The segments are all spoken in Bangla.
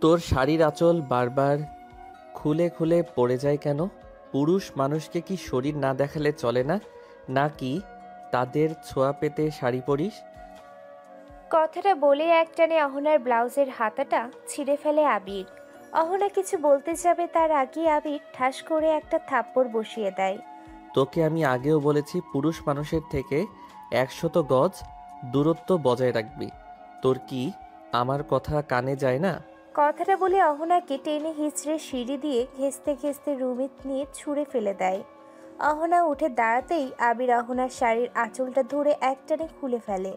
তোর শাড়ির আঁচল বারবার খুলে খুলে পড়ে যায় কেন? পুরুষ মানুষকে কি শরীর না দেখালে চলে না, নাকি তাদের ছোঁয়া পেতে শাড়ি পরিস? কথাটা বলে একটানে অহনার ব্লাউজের হাতাটা ছিঁড়ে ফেলে আবির। অহনা কিছু বলতে যাবে তার আগে আবির ঠাস করে একটা থাপ্পড় বসিয়ে দেয়। তোকে আমি আগেও বলেছি পুরুষ মানুষের থেকে 100 গজ দূরত্ব বজায় রাখবি। তোর কি আমার কথা কানে যায় না? কথাটা বলে অহনাকে টেনে হিঁচড়ে সিঁড়ি দিয়ে ঘেঁষতে ঘেঁষতে রুমে নিয়ে ছুঁড়ে ফেলে দেয়। অহনা উঠে দাঁড়াতেই আবির অহনার শাড়ির আঁচলটা ধরে একটানে খুলে ফেলে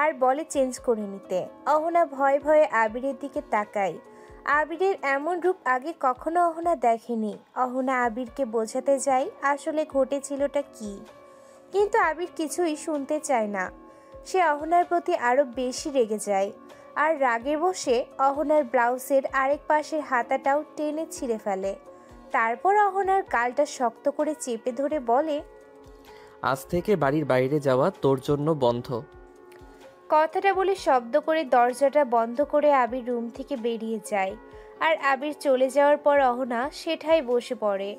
আর বলে চেঞ্জ করে নিতে। অহনা ভয়ে ভয়ে আবিরের দিকে তাকায়। আবিরের এমন রূপ আগে কখনো অহনা দেখেনি। অহনা আবিরকে বোঝাতে যায় আসলে ঘটেছিলটা কি, কিন্তু আবির কিছুই শুনতে চায় না। সে অহনার প্রতি আরো বেশি রেগে যায় আর রাগে বসে অহনার ব্লাউজের আরেক পাশের হাতাটাও টেনে ছিঁড়ে ফেলে। তারপর অহনার গালটা শক্ত করে চেপে ধরে বলে, আজ থেকে বাড়ির বাইরে যাওয়া তোর জন্য বন্ধ। কথাটা বলে শব্দ করে দরজাটা বন্ধ করে আবির রুম থেকে বেরিয়ে যায়। আর আবির চলে যাওয়ার পর অহনা সেটাই বসে পড়ে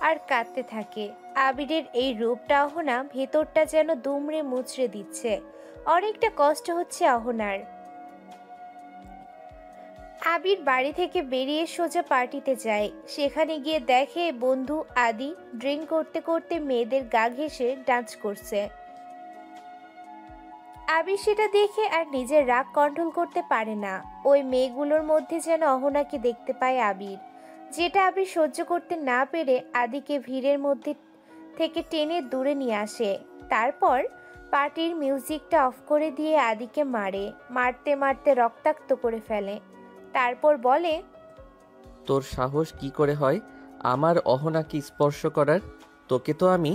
আর কাঁদতে থাকে। আবিরের এই রূপটা অহনা ভেতরটা যেন দুমড়ে মুচড়ে দিচ্ছে। অনেকটা কষ্ট হচ্ছে অহনার। আবির বাড়ি থেকে বেরিয়ে সোজা পার্টিতে যায়। সেখানে গিয়ে দেখে বন্ধু আদি ড্রিঙ্ক করতে করতে মেয়েদের গা ঘেঁষে ডান্স করছে। আবির সেটা দেখে আর নিজের রাগ কন্ট্রোল করতে পারে না। ওই মেয়েগুলোর মধ্যে যেন অহনাকে দেখতে পায় আবির, যেটা আবির সহ্য করতে না পেরে আদিকে ভিড়ের মধ্যে থেকে টেনে দূরে নিয়ে আসে। তারপর পার্টির মিউজিকটা অফ করে দিয়ে আদিকে মারতে মারতে রক্তাক্ত করে ফেলে। তারপর বলে, তোর সাহস কি করে হয় আমার অহনাকে স্পর্শ করার? তোকে তো আমি।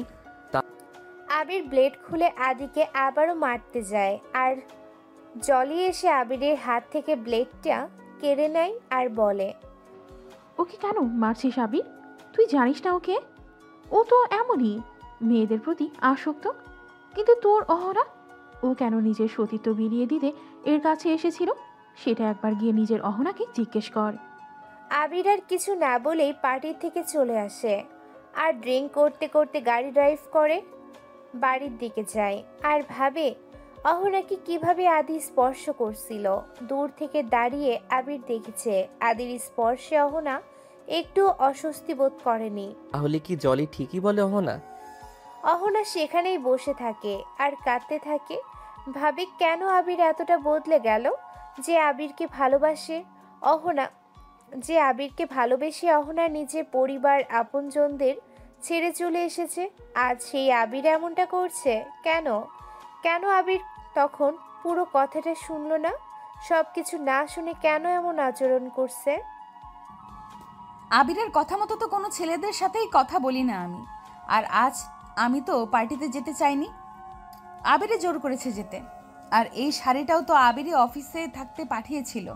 আবির ব্লেড খুলে আদিকে আবারও মারতে যায় আর জলি এসে আবিরের হাত থেকে ব্লেডটা কেড়ে নেয় আর বলে, ওকে কেন মারছিস আবির? তুই জানিস না ওকে? ও তো এমনই, মেয়েদের প্রতি আসক্ত। কিন্তু তোর অহরা, ও কেন নিজের সতীত্ব বিলিয়ে দিতে এর কাছে এসেছিল সেটা একবার গিয়ে নিজের অহনাকে জিজ্ঞেস কর। আবির আর কিছু না বলেই পার্টির থেকে চলে আসে আর ড্রিঙ্ক করতে করতে গাড়ি ড্রাইভ করে বাড়ির দিকে যায় আর ভাবে অহনাকে কিভাবে আদি স্পর্শ করছিল। দূর থেকে দাঁড়িয়ে আবির দেখেছে আদির স্পর্শে অহনা একটু অস্বস্তি বোধ করেনি। তাহলে কি জলি ঠিকই বলে অহনা? অহনা সেখানেই বসে থাকে আর কাঁদতে থাকে। ভাবে কেন আবির এতটা বদলে গেল, যে আবিরকে ভালোবাসে অহনা যে আবিরকে ভালোবেসে অহনা নিজের পরিবার আপনজনদের ছেড়ে চলে এসেছে। আজ সেই আবির এমনটা করছে কেন? কেন আবির তখন পুরো কথাটা শুনলো না? সব কিছু না শুনে কেন এমন আচরণ করছে? আবিরের কথা মতো তো কোনো ছেলেদের সাথেই কথা বলি না আমি। আর আজ আমি তো পার্টিতে যেতে চাইনি, আবিরে জোর করেছে যেতে। আর এই শাড়িটাও তো আবিরই অফিসে থাকতে পাঠিয়েছিল।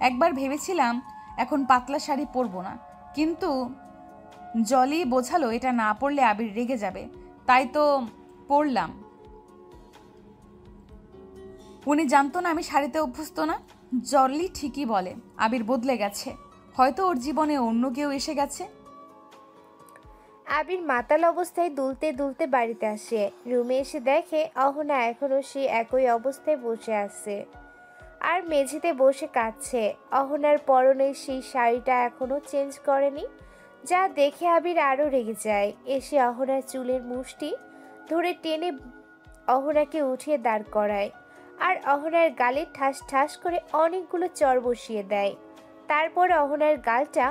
একবার ভেবেছিলাম এখন পাতলা শাড়ি পরবো না, কিন্তু জলি বোঝালো এটা না পরলে আবির রেগে যাবে, তাই তো পরলাম। উনি জানতো না আমি শাড়িতে অভ্যস্ত না। জলি ঠিকই বলে, আবির বদলে গেছে। হয়তো ওর জীবনে অন্য কেউ এসে গেছে। আবির মাতাল অবস্থায় দুলতে দুলতে বাড়িতে আসে। রুমে এসে দেখে অহনা এখনো সে একই অবস্থায় বসে আছে আর মেঝেতে বসে কাঁদছে। অহনার পরনের সেই শাড়িটা এখনো চেঞ্জ করেনি, যা দেখে আবির আরো রেগে যায়। এসে অহনার চুলের মুষ্টি ধরে টেনে অহনাকে উঠিয়ে দাঁড় করায় আর অহনার গালে ঠাস ঠাস করে অনেকগুলো চড় বসিয়ে দেয়। তারপর অহনার গালটা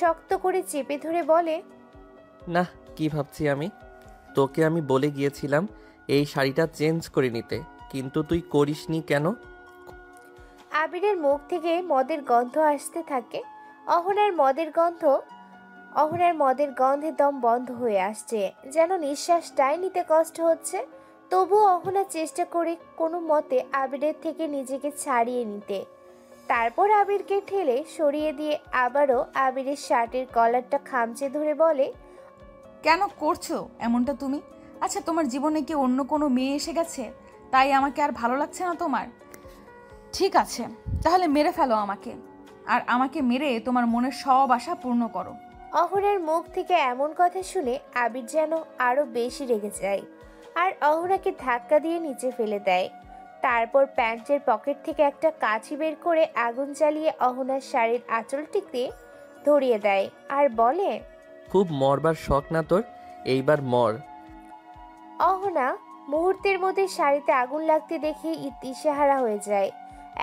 শক্ত করে চেপে ধরে বলে, না, কি ভাবছি আমি? তোকে আমি বলে গিয়েছিলাম এই শাড়িটা চেঞ্জ করে নিতে, কিন্তু তুই করিসনি কেন? আবিরের মুখ থেকে মদের গন্ধ আসতে থাকে। অহনার মদের গন্ধে দম বন্ধ হয়ে আসছে, যেন নিঃশ্বাসটাই নিতে কষ্ট হচ্ছে। তবুও অহনা চেষ্টা করে কোনো মতে আবিরের থেকে নিজেকে ছাড়িয়ে নিতে। তারপর আবিরকে ঠেলে সরিয়ে দিয়ে আবারও আবিরের শার্টের কলারটা খামচে ধরে বলে, কেন করছো এমনটা তুমি? আচ্ছা, তোমার জীবনে কি অন্য কোনো মেয়ে এসে গেছে তাই আমাকে আর ভালো লাগছে না তোমার? ঠিক আছে, তাহলে মেরে ফেলো আমাকে। আর আমাকে মেরে তোমার মনের সব আশা পূর্ণ করো। অহনার মুখ থেকে এমন কথা শুনে আবির যেন আরো বেশি রেগে যায় আর অহনাকে ধাক্কা দিয়ে নিচে ফেলে দেয়। তারপর প্যান্টের পকেট থেকে একটা কাঠি বের করে আগুন জ্বালিয়ে অহনার শাড়ির আঁচলটিতে ধরিয়ে দেয় আর বলে, খুব মরবার শখ না তোর? এইবার মর। অহনা মুহূর্তের মধ্যে শাড়িতে আগুন লাগতে দেখে দিশেহারা হয়ে যায়।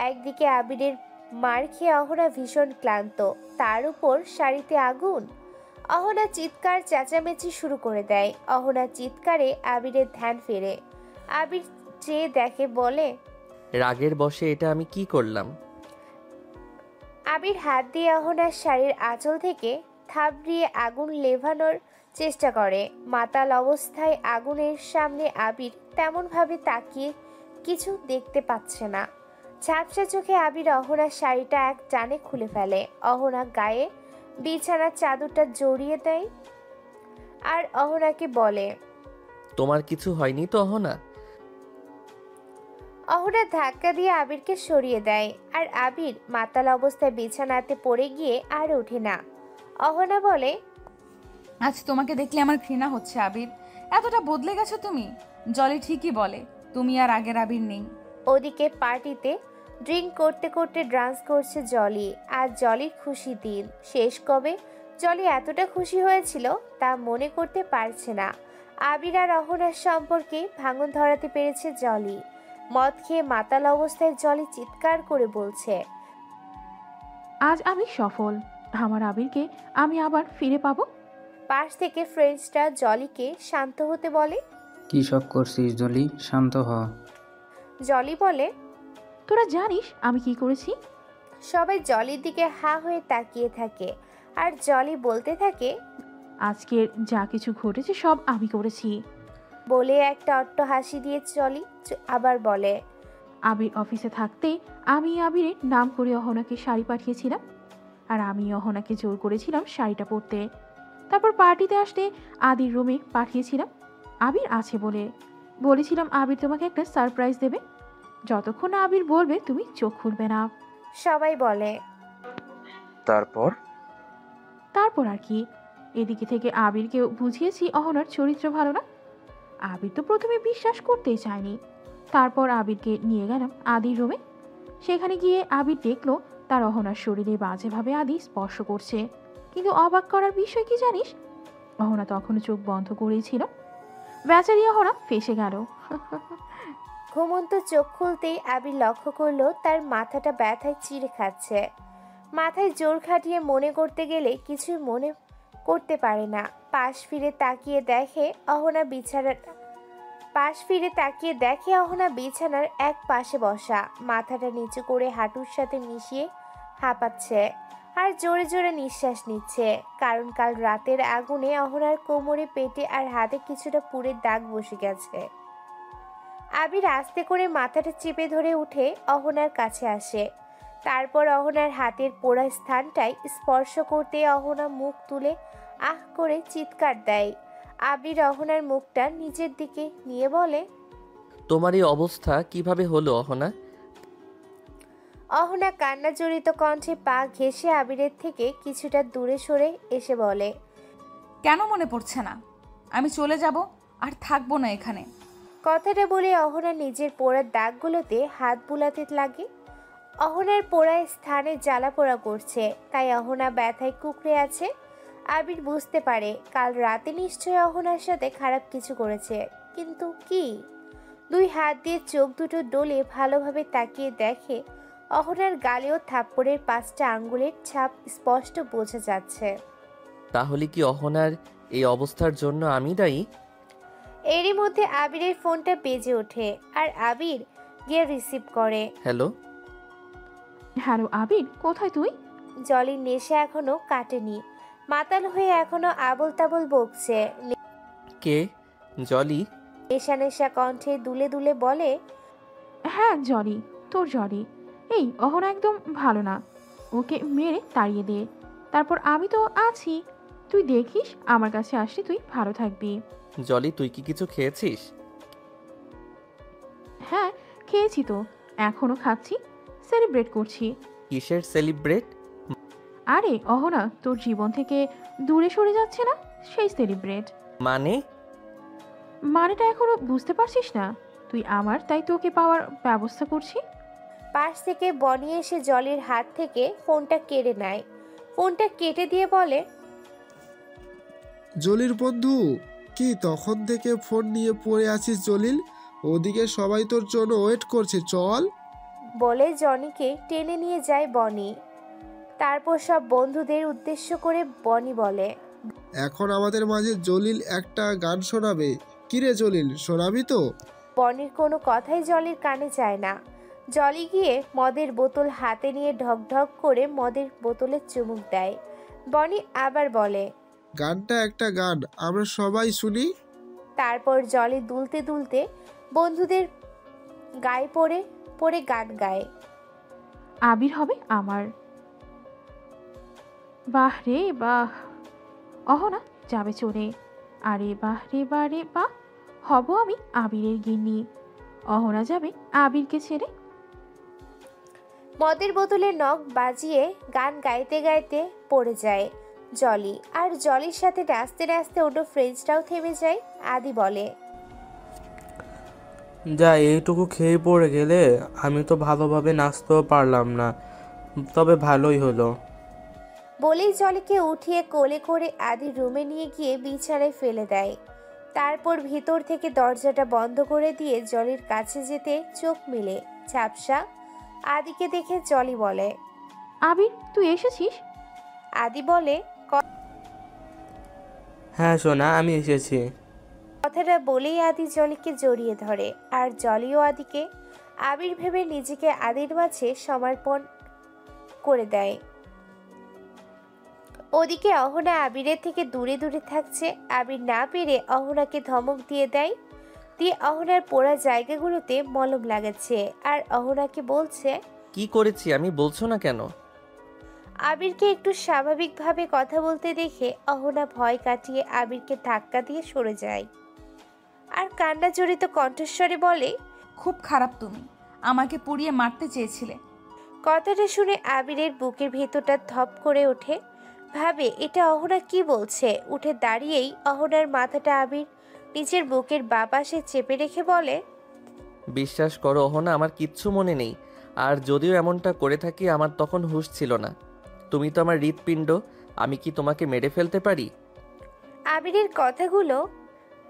একদিকে আবিরের মার খেয়ে অহনা ভীষণ ক্লান্ত, তার উপর শাড়িতে আগুন। অহনা চিৎকার চেঁচামেচি শুরু করে দেয়। অহনা চিৎকারে আবিরের ধ্যান ফেরে। আবির চেয়ে দেখে, বলে, রাগের বশে এটা আমি কি করলাম? আবির হাত দিয়ে অহনার শাড়ির আঁচল থেকে থাবড়িয়ে আগুন লেভানোর চেষ্টা করে। মাতাল অবস্থায় আগুনের সামনে আবির তেমনভাবে তাকিয়ে কিছু দেখতে পাচ্ছে না। ঝাপসা চোখে আবির অহনার শাড়িটা এক টানে খুলে ফেলে। অহনা গায়ে বিছানার চাদরটা জড়িয়ে দেয় আর অহনাকে বলে, তোমার কিছু হয়নি তো অহনা? অহনা ধাক্কা দিয়ে আবিরকে সরিয়ে দেয় আর আবির মাতাল অবস্থায় বিছানাতে পড়ে গিয়ে আর ওঠে না। অহনা বলে, আজ তোমাকে দেখলে আমার ঘৃণা হচ্ছে আবির। এতটা বদলে গেছো তুমি। জলি ঠিকই বলে, তুমি আর আগের আবির নেই। ওদিকে পার্টিতে ড্রিঙ্ক করতে করতে ডান্স করছে জলি। আর জলির খুশি দিন শেষ কবে জলি এতটা খুশি হয়েছিল তা মনে করতে পারছে না। আবির আর অহনার সম্পর্কে ভাঙন ধরাতে পেরেছে জলি। মদ খেয়ে মাতাল অবস্থায় জলি চিৎকার করে বলছে, আজ আমি সফল। আমার আবিরকে আমি আবার ফিরে পাবো। পাশ থেকে ফ্রেন্ডসটা জলিকে শান্ত হতে বলে। কি সব করছিস জলি, শান্ত হ। জলি বলে, তোরা জানিস আমি কি করেছি? সবাই জলির দিকে হা হয়ে তাকিয়ে থাকে আর জলি বলতে থাকে, আজকের যা কিছু ঘটেছে সব আমি করেছি। বলে একটা অট্ট হাসি দিয়ে জলি আবার বলে, আবির অফিসে থাকতে আমি আবিরের নাম করে অহনাকে শাড়ি পাঠিয়েছিলাম আর আমি অহনাকে জোর করেছিলাম শাড়িটা পরতে। তারপর পার্টিতে আসতে আদির রুমে পাঠিয়েছিলাম আবির আছে বলে। বলেছিলাম আবির তোমাকে একটা সারপ্রাইজ দেবে, যতক্ষণ না আবির বলবে তুমি চোখ খুলবে না। সবাই বলে, তারপর আর কি, এদিকে থেকে আবিরকে বুঝিয়েছি অহনার চরিত্র ভালো না। আবির তো প্রথমে বিশ্বাস করতেই চায়নি। তারপর আবিরকে নিয়ে গেলাম আদির রুমে। সেখানে গিয়ে আবির দেখলো তার অহনার শরীরে বাজেভাবে আদি স্পর্শ করছে। কিন্তু অবাক করার বিষয় কি জানিস, অহনা তখনও চোখ বন্ধ করেই ছিল। বেচারি অহনা ফেঁসে গেল। ঘুমন্ত চোখ খুলতেই আবির লক্ষ্য করলো তার মাথাটা ব্যথায় চিড়ে খাচ্ছে। মাথায় জোর খাটিয়ে মনে করতে গেলে কিছুই মনে করতে পারে না। পাশ ফিরে তাকিয়ে দেখে অহনা বিছানার এক পাশে বসা, মাথাটা নিচু করে হাঁটুর সাথে মিশিয়ে হাঁপাচ্ছে আর জোরে জোরে নিঃশ্বাস নিচ্ছে। কারণ কাল রাতের আগুনে অহনার কোমরে, পেটে আর হাতে কিছুটা পুড়ে দাগ বসে গেছে। আবির আস্তে করে মাথাটা চেপে ধরে উঠে অহনার কাছে আসে। তারপর অহনার হাতের পোড়া স্থানটায় স্পর্শ করতে অহনা মুখ তুলে আহ করে চিৎকার দেয়। আবির অহনার মুখটা নিচের দিকে নিয়ে বলে, তোমার এই অবস্থা কিভাবে হলো অহনা? অহনা কান্না জড়িত কণ্ঠে পা ঘেঁষে আবিরের থেকে কিছুটা দূরে সরে এসে বলে, কেন মনে পড়ছে না? আমি চলে যাব আর থাকবো না এখানে। কথাটা বলে অহনা নিজের পোড়ার দাগগুলোতে হাত বুলাতে লাগে। অহনার পোড়া স্থানে জ্বালা পোড়া করছে, তাই অহনা ব্যথায় কুঁকড়ে আছে। আবির বুঝতে পারে কাল রাতে নিশ্চয়ই অহনার সাথে খারাপ কিছু করেছে, কিন্তু কি? দুই হাত দিয়ে চোখ দুটো ডলে ভালোভাবে তাকিয়ে দেখে অহনার গালেও থাপ্পড়ের 5টা আঙ্গুলের ছাপ স্পষ্ট বোঝা যাচ্ছে। তাহলে কি অহনার এই অবস্থার জন্য আমি দায়ী? এরই মধ্যে আবিরের ফোনটা বেজে ওঠে আর আবির গিয়ে রিসিভ করে। হ্যালো। হ্যালো আবির, কোথায় তুই? জলির নেশা এখনো কাটেনি, মাতাল হয়ে এখনো আবল তাবল বকছে। কে? জলি? নেশা নেশা কণ্ঠে দুলে দুলে বলে, হ্যাঁ জলি, তোর জলি। এই অহনা একদম ভালো না, ওকে মেরে তাড়িয়ে দে। তারপর আমি তো আছি, তুই দেখিস আমার কাছে আসলে তুই ভালো থাকবি। জলি, তুই কি কিছু খেয়েছিস? হ্যাঁ খেয়েছি তো, এখনো খাচ্ছি, সেলিব্রেট করছি। কিসের সেলিব্রেট? আরে অহনা, তোর জীবন থেকে দূরে সরে যাচ্ছে না, সেই সেলিব্রেট। মানে? মানেটা এখনো বুঝতে পারছিস না? তুই আমার, তাই তোকে পাওয়ার ব্যবস্থা করছি। পাশ থেকে বনি এসে জলির হাত থেকে ফোনটা কেড়ে নেয়। ফোনটা কেটে দিয়ে বলে, জলির বন্ধু, কি তখন থেকে ফোন নিয়ে পড়ে আছিস জলিল? ওদিকে সবাই তোর জন্য ওয়েট করছে, চল। বলে জনিকে টেনে নিয়ে যায় বনি। তারপর সব বন্ধুদের উদ্দেশ্য করে বনি বলে, এখন আমাদের মাঝে জলিল একটা গান শোনাবে। কিরে জলিল, শোনাবি তো? বনির কোনো কথাই জলির কানে যায় না। জলি গিয়ে মদের বোতল হাতে নিয়ে ঢক ঢক করে মদের বোতলে চুমুক দেয়। বনি আবার বলে, গানটা একটা গান, আমরা সবাই শুনি। তারপর জলি দুলতে দুলতে বন্ধুদের গায়ে পড়ে পড়ে গান গায়। আবির হবে আমার। বাহ রে বাহ, অহনা যাবে চলে। আরে বাহ রে বাহ রে বাহ, হব আমি আবিরের গিন্নি। অহনা যাবে আবিরকে ছেড়ে। মদের বোতলে নখ বাজিয়ে গান গাইতে গাইতে পড়ে যায় জলি। আর জলির সাথে নাচতে নাচতে অন্য ফ্রেন্ডসটাও থেমে যায়। আদি বলে, যা, এইটুকু খেয়ে পড়ে গেলে আমি তো ভালোভাবে নাচতেও পারলাম না, তবে ভালোই হলো। বলেই জলিকে উঠিয়ে কোলে করে আদি রুমে নিয়ে গিয়ে বিছানায় ফেলে দেয়। তারপর ভিতর থেকে দরজাটা বন্ধ করে দিয়ে জলির কাছে যেতে চোখ মেলে ঝাপসা। আদিকে দেখে জলি বলে, আবির তুই এসেছিস? আদি বলে, হ্যাঁ সোনা, আমি এসেছি। কথাটা বলেই আদি জলিকে জড়িয়ে ধরে। আর জলিও আদিকে আবির ভেবে নিজেকে আদির মাঝে সমর্পণ করে দেয়। ওদিকে অহনা আবিরের থেকে দূরে দূরে থাকছে। আবির না পেরে অহনাকে ধমক দিয়ে দেয়, দিয়ে অহনার পোড়া জায়গাগুলোতে মলম লাগাচ্ছে। আর অহনাকে বলছে, কি করেছি আমি, বলছো না কেন? আবিরকে একটু স্বাভাবিকভাবে কথা বলতে দেখে অহনা ভয় কাটিয়ে আবিরকে ধাক্কা দিয়ে সরে যায়। আর কান্না জড়িত কণ্ঠস্বরে বলে, খুব খারাপ তুমি, আমাকে পুড়িয়ে মারতে চেয়েছিলে। কথাটা শুনে আবিরের বুকের ভেতরটা ধপ করে ওঠে। ভাবে এটা অহনা কি বলছে। উঠে দাঁড়িয়েই অহনার মাথাটা আবির নিজের বুকের বাঁ পাশে চেপে রেখে বলে, বিশ্বাস করো অহনা, আমার কিচ্ছু মনে নেই। আর যদিও এমনটা করে থাকি, আমার তখন হুঁশ ছিল না। তুমি তো আমার হৃৎপিণ্ড, আমি কি তোমাকে মেরে ফেলতে পারি?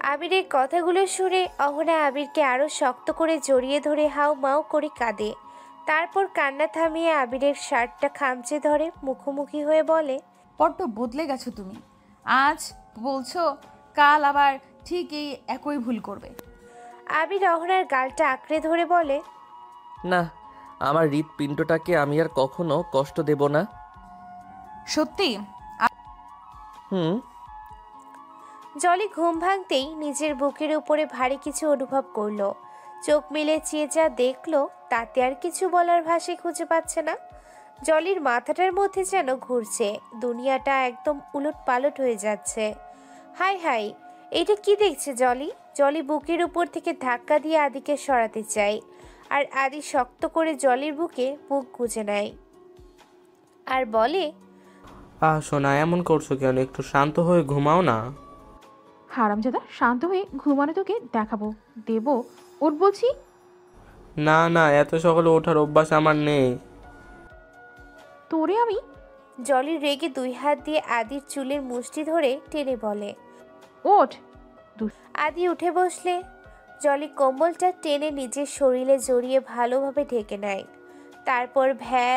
আবিরের কথাগুলো শুনে অহনা আবিরকে আরো শক্ত করে জড়িয়ে ধরে হাউ মাউ করে কাঁদে। তারপর কান্না থামিয়ে আবিরের শার্টটা খামচে ধরে মুখোমুখি হয়ে বলে, বড্ড বদলে গেছো তুমি। আজ বলছো, কাল আবার ঠিক এই একই ভুল করবে। আবির অহনার গালটা আঁকড়ে ধরে বলে, না, আমার হৃৎপিণ্ডটাকে আমি আর কখনো কষ্ট দেব না। সত্যি? হুম। জলি ঘুম ভাঙতেই নিজের বুকের উপরে ভারী কিছু অনুভব করলো। চোখ মেলে চেয়ে যা দেখলো তাতে আর কিছু বলার ভাষা খুঁজে পাচ্ছে না। জলির মাথাটার মধ্যে যেন ঘুরছে, দুনিয়াটা একদম উলট পালট হয়ে যাচ্ছে। হাই হাই, এটা কি দেখছে জলি? জলি বুকের উপর থেকে ধাক্কা দিয়ে আদিকে সরাতে চায়। আর আদি শক্ত করে জলির বুকে বুক গুজে নেয় আর বলে, সোনা, এমন করছো কেন? একটু শান্ত হয়ে ঘুমাও না। হারামজাদা, শান্ত হয়ে ঘুমানো তোকে দেখাবো, দেবো ওর বলছি। না না, এত সকালে ওঠার অভ্যাস আমার নেই। তোরে আমি। জলি রেগে দুই হাত দিয়ে আদির চুলের মুষ্টি ধরে টেনে বলে, ওঠ। আদি উঠে বসলে জলি কম্বলটা টেনে নিজের শরীরে জড়িয়ে ভালোভাবে ঢেকে নেয়। তারপর ভ্যা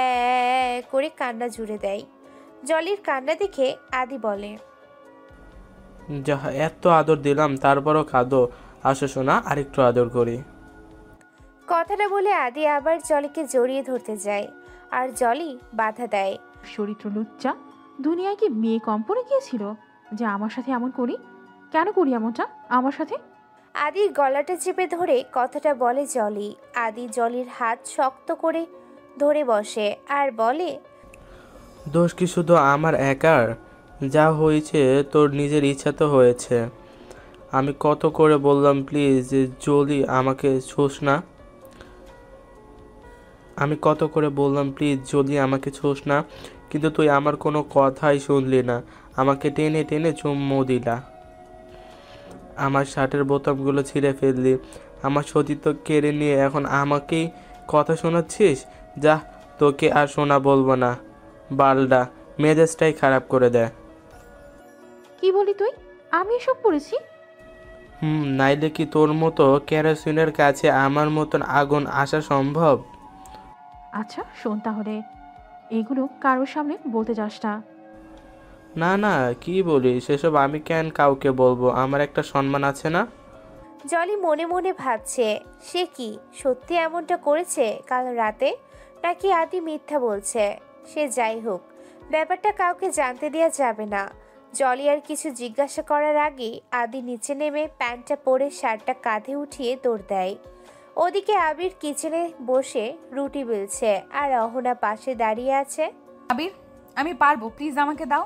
করে কান্না জুড়ে দেয়। জলির কান্না দেখে আদি বলে, যা, এত আদর দিলাম তারপরও কাঁদো। আসো সোনা, আরেকটু আদর করি। কথাটা বলে আদি আবার জলিকে জড়িয়ে ধরতে যায়। আর জলি বাধা দেয়। চরিত্র লুচ্চা, দুনিয়ায় কি মেয়ে কম পড়ে গিয়েছিল যে আমার সাথে এমন করি? কেন করি এমনটা আমার সাথে? আদির গলাটা চেপে ধরে কথাটা বলে জলি। আদি জলির হাত শক্ত করে ধরে বসে আর বলে, দোষ কি শুধু আমার একার? যা হয়েছে তোর নিজের ইচ্ছা তো হয়েছে। আমি কত করে বললাম প্লিজ জলি আমাকে ছোস না। আমি কত করে বললাম প্লিজ জলি আমাকে ছোস না। কিন্তু তুই আমার কোনো কথাই শুনলি না, আমাকে টেনে টেনে চুম্মু দিলা, আমার শার্টের বোতামগুলো ছিঁড়ে ফেললি, আমার সতীত্ব কেড়ে নিয়ে এখন আমাকেই কথা শোনাচ্ছিস। যা, তোকে আর শোনা বলবো না, বালডা মেজাজটাই খারাপ করে দেয়। কি বলি তুই? আমি এসব করেছি? নাইলে কি তোর মতো কেরোসিনের কাছে আমার মতন আগুন আসা সম্ভব? আচ্ছা শোন তাহলে, এগুলো কারোর সামনে বলতে যাস না। না না, কি বলিস সেসব? আমি কেন কাউকে বলবো? আমার একটা সম্মান আছে না? জলি মনে মনে ভাবছে সে কি সত্যি এমনটা করেছে কাল রাতে, নাকি আদি মিথ্যা বলছে। সে যাই হোক, ব্যাপারটা কাউকে জানতে দেওয়া যাবে না। জলি আর কিছু জিজ্ঞাসা করার আগেই আদি নিচে নেমে প্যান্টটা পরে শার্টটা কাঁধে উঠিয়ে দৌড় দেয়। ওদিকে আবির কিচেনে বসে রুটি বেলছে আর অহনা পাশে দাঁড়িয়ে আছে। আবির, আমি পারবো, প্লিজ আমাকে দাও।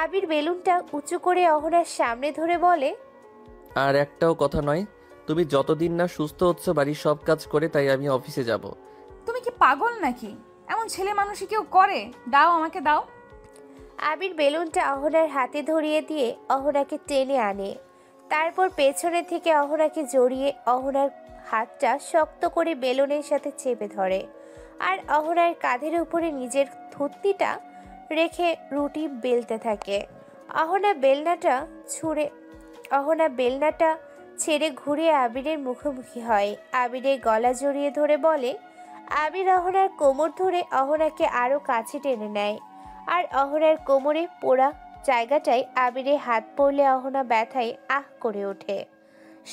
আবির বেলুনটা উঁচু করে অহনার সামনে ধরে বলে, আর একটাও কথা নয়, তুমি যতদিন না সুস্থ হচ্ছ বাড়ির সব কাজ করে, তাই আমি অফিসে যাব। তুমি কি পাগল নাকি? এমন ছেলে মানুষই কেউ করে? দাও, আমাকে দাও। আবির বেলুনটা অহনার হাতে ধরিয়ে দিয়ে অহনাকে টেনে আনে। তারপর পেছনে থেকে অহনাকে জড়িয়ে অহনার হাতটা শক্ত করে বেলুনের সাথে চেপে ধরে আর অহনার কাঁধের উপরে নিজের থুতনিটা রেখে রুটি বেলতে থাকে। অহনা বেলনাটা ছেড়ে ঘুরে আবিরের মুখোমুখি হয়। আবিরের গলা জড়িয়ে ধরে বলে। আবির অহনার কোমর ধরে অহনাকে আরো কাছে টেনে নেয় আর অহনার কোমরে পোড়া জায়গাটায় আবিরের হাত পড়লে অহনা ব্যথায় আহ করে ওঠে।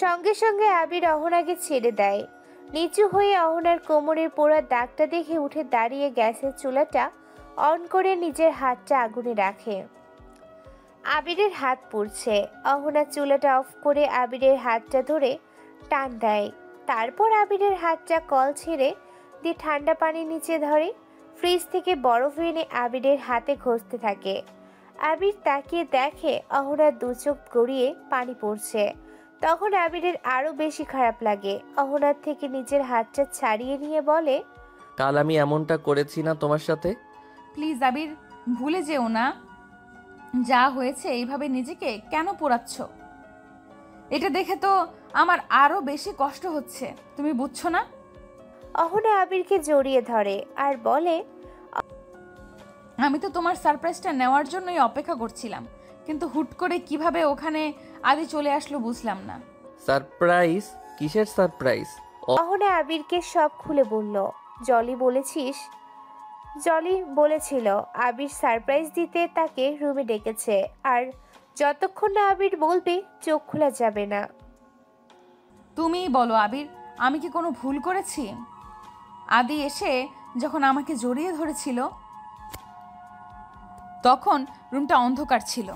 সঙ্গে সঙ্গে আবির অহনাকে ছেড়ে দেয়। নিচু হয়ে অহনার কোমরের পোড়া দাগটা দেখে উঠে দাঁড়িয়ে গ্যাসের চুলাটা অন করে নিজের হাতটা আগুনে রাখে। আবিরের হাত পুড়ছে। অহনা চুলাটা অফ করে আবিরের হাতটা ধরে টান দেয়। তারপর আবিরের হাতটা কল ছেড়ে দিয়ে ঠান্ডা পানির নিচে ধরে ফ্রিজ থেকে বরফ এনে আবিরের হাতে ঘষতে থাকে। আবির তাকিয়ে দেখে অহনার দু চোখ গড়িয়ে পানি পড়ছে। তখন আবিরের আরো বেশি খারাপ লাগে। অহনার থেকে নিজের হাতটা ছাড়িয়ে নিয়ে বলে, কাল আমি এমনটা করেছি না তোমার সাথে? প্লিজ আবির, ভুলে যেও না যা হয়েছে। এইভাবে নিজেকে কেন পোড়াচ্ছ? এটা দেখে তো আমার আরো বেশি কষ্ট হচ্ছে, তুমি বুঝছো না? অহনা আবিরকে জড়িয়ে ধরে আর বলে, আমি তো তোমার সারপ্রাইজটা নেওয়ার জন্যই অপেক্ষা করছিলাম, কিন্তু হুট করে কিভাবে ওখানে আদি চলে আসলো বুঝলাম না। সারপ্রাইজ? কিসের সারপ্রাইজ? অহনা আবিরকে সব খুলে বলল। জলি বলেছিল আবির সারপ্রাইজ দিতে তাকে রুমে ডেকেছে আর যতক্ষণ না আবির বলবে চোখ খোলা যাবে না। তুমিই বলো আবির, আমি কি কোনো ভুল করেছি? আদি এসে যখন আমাকে জড়িয়ে ধরেছিল তখন রুমটা অন্ধকার ছিল।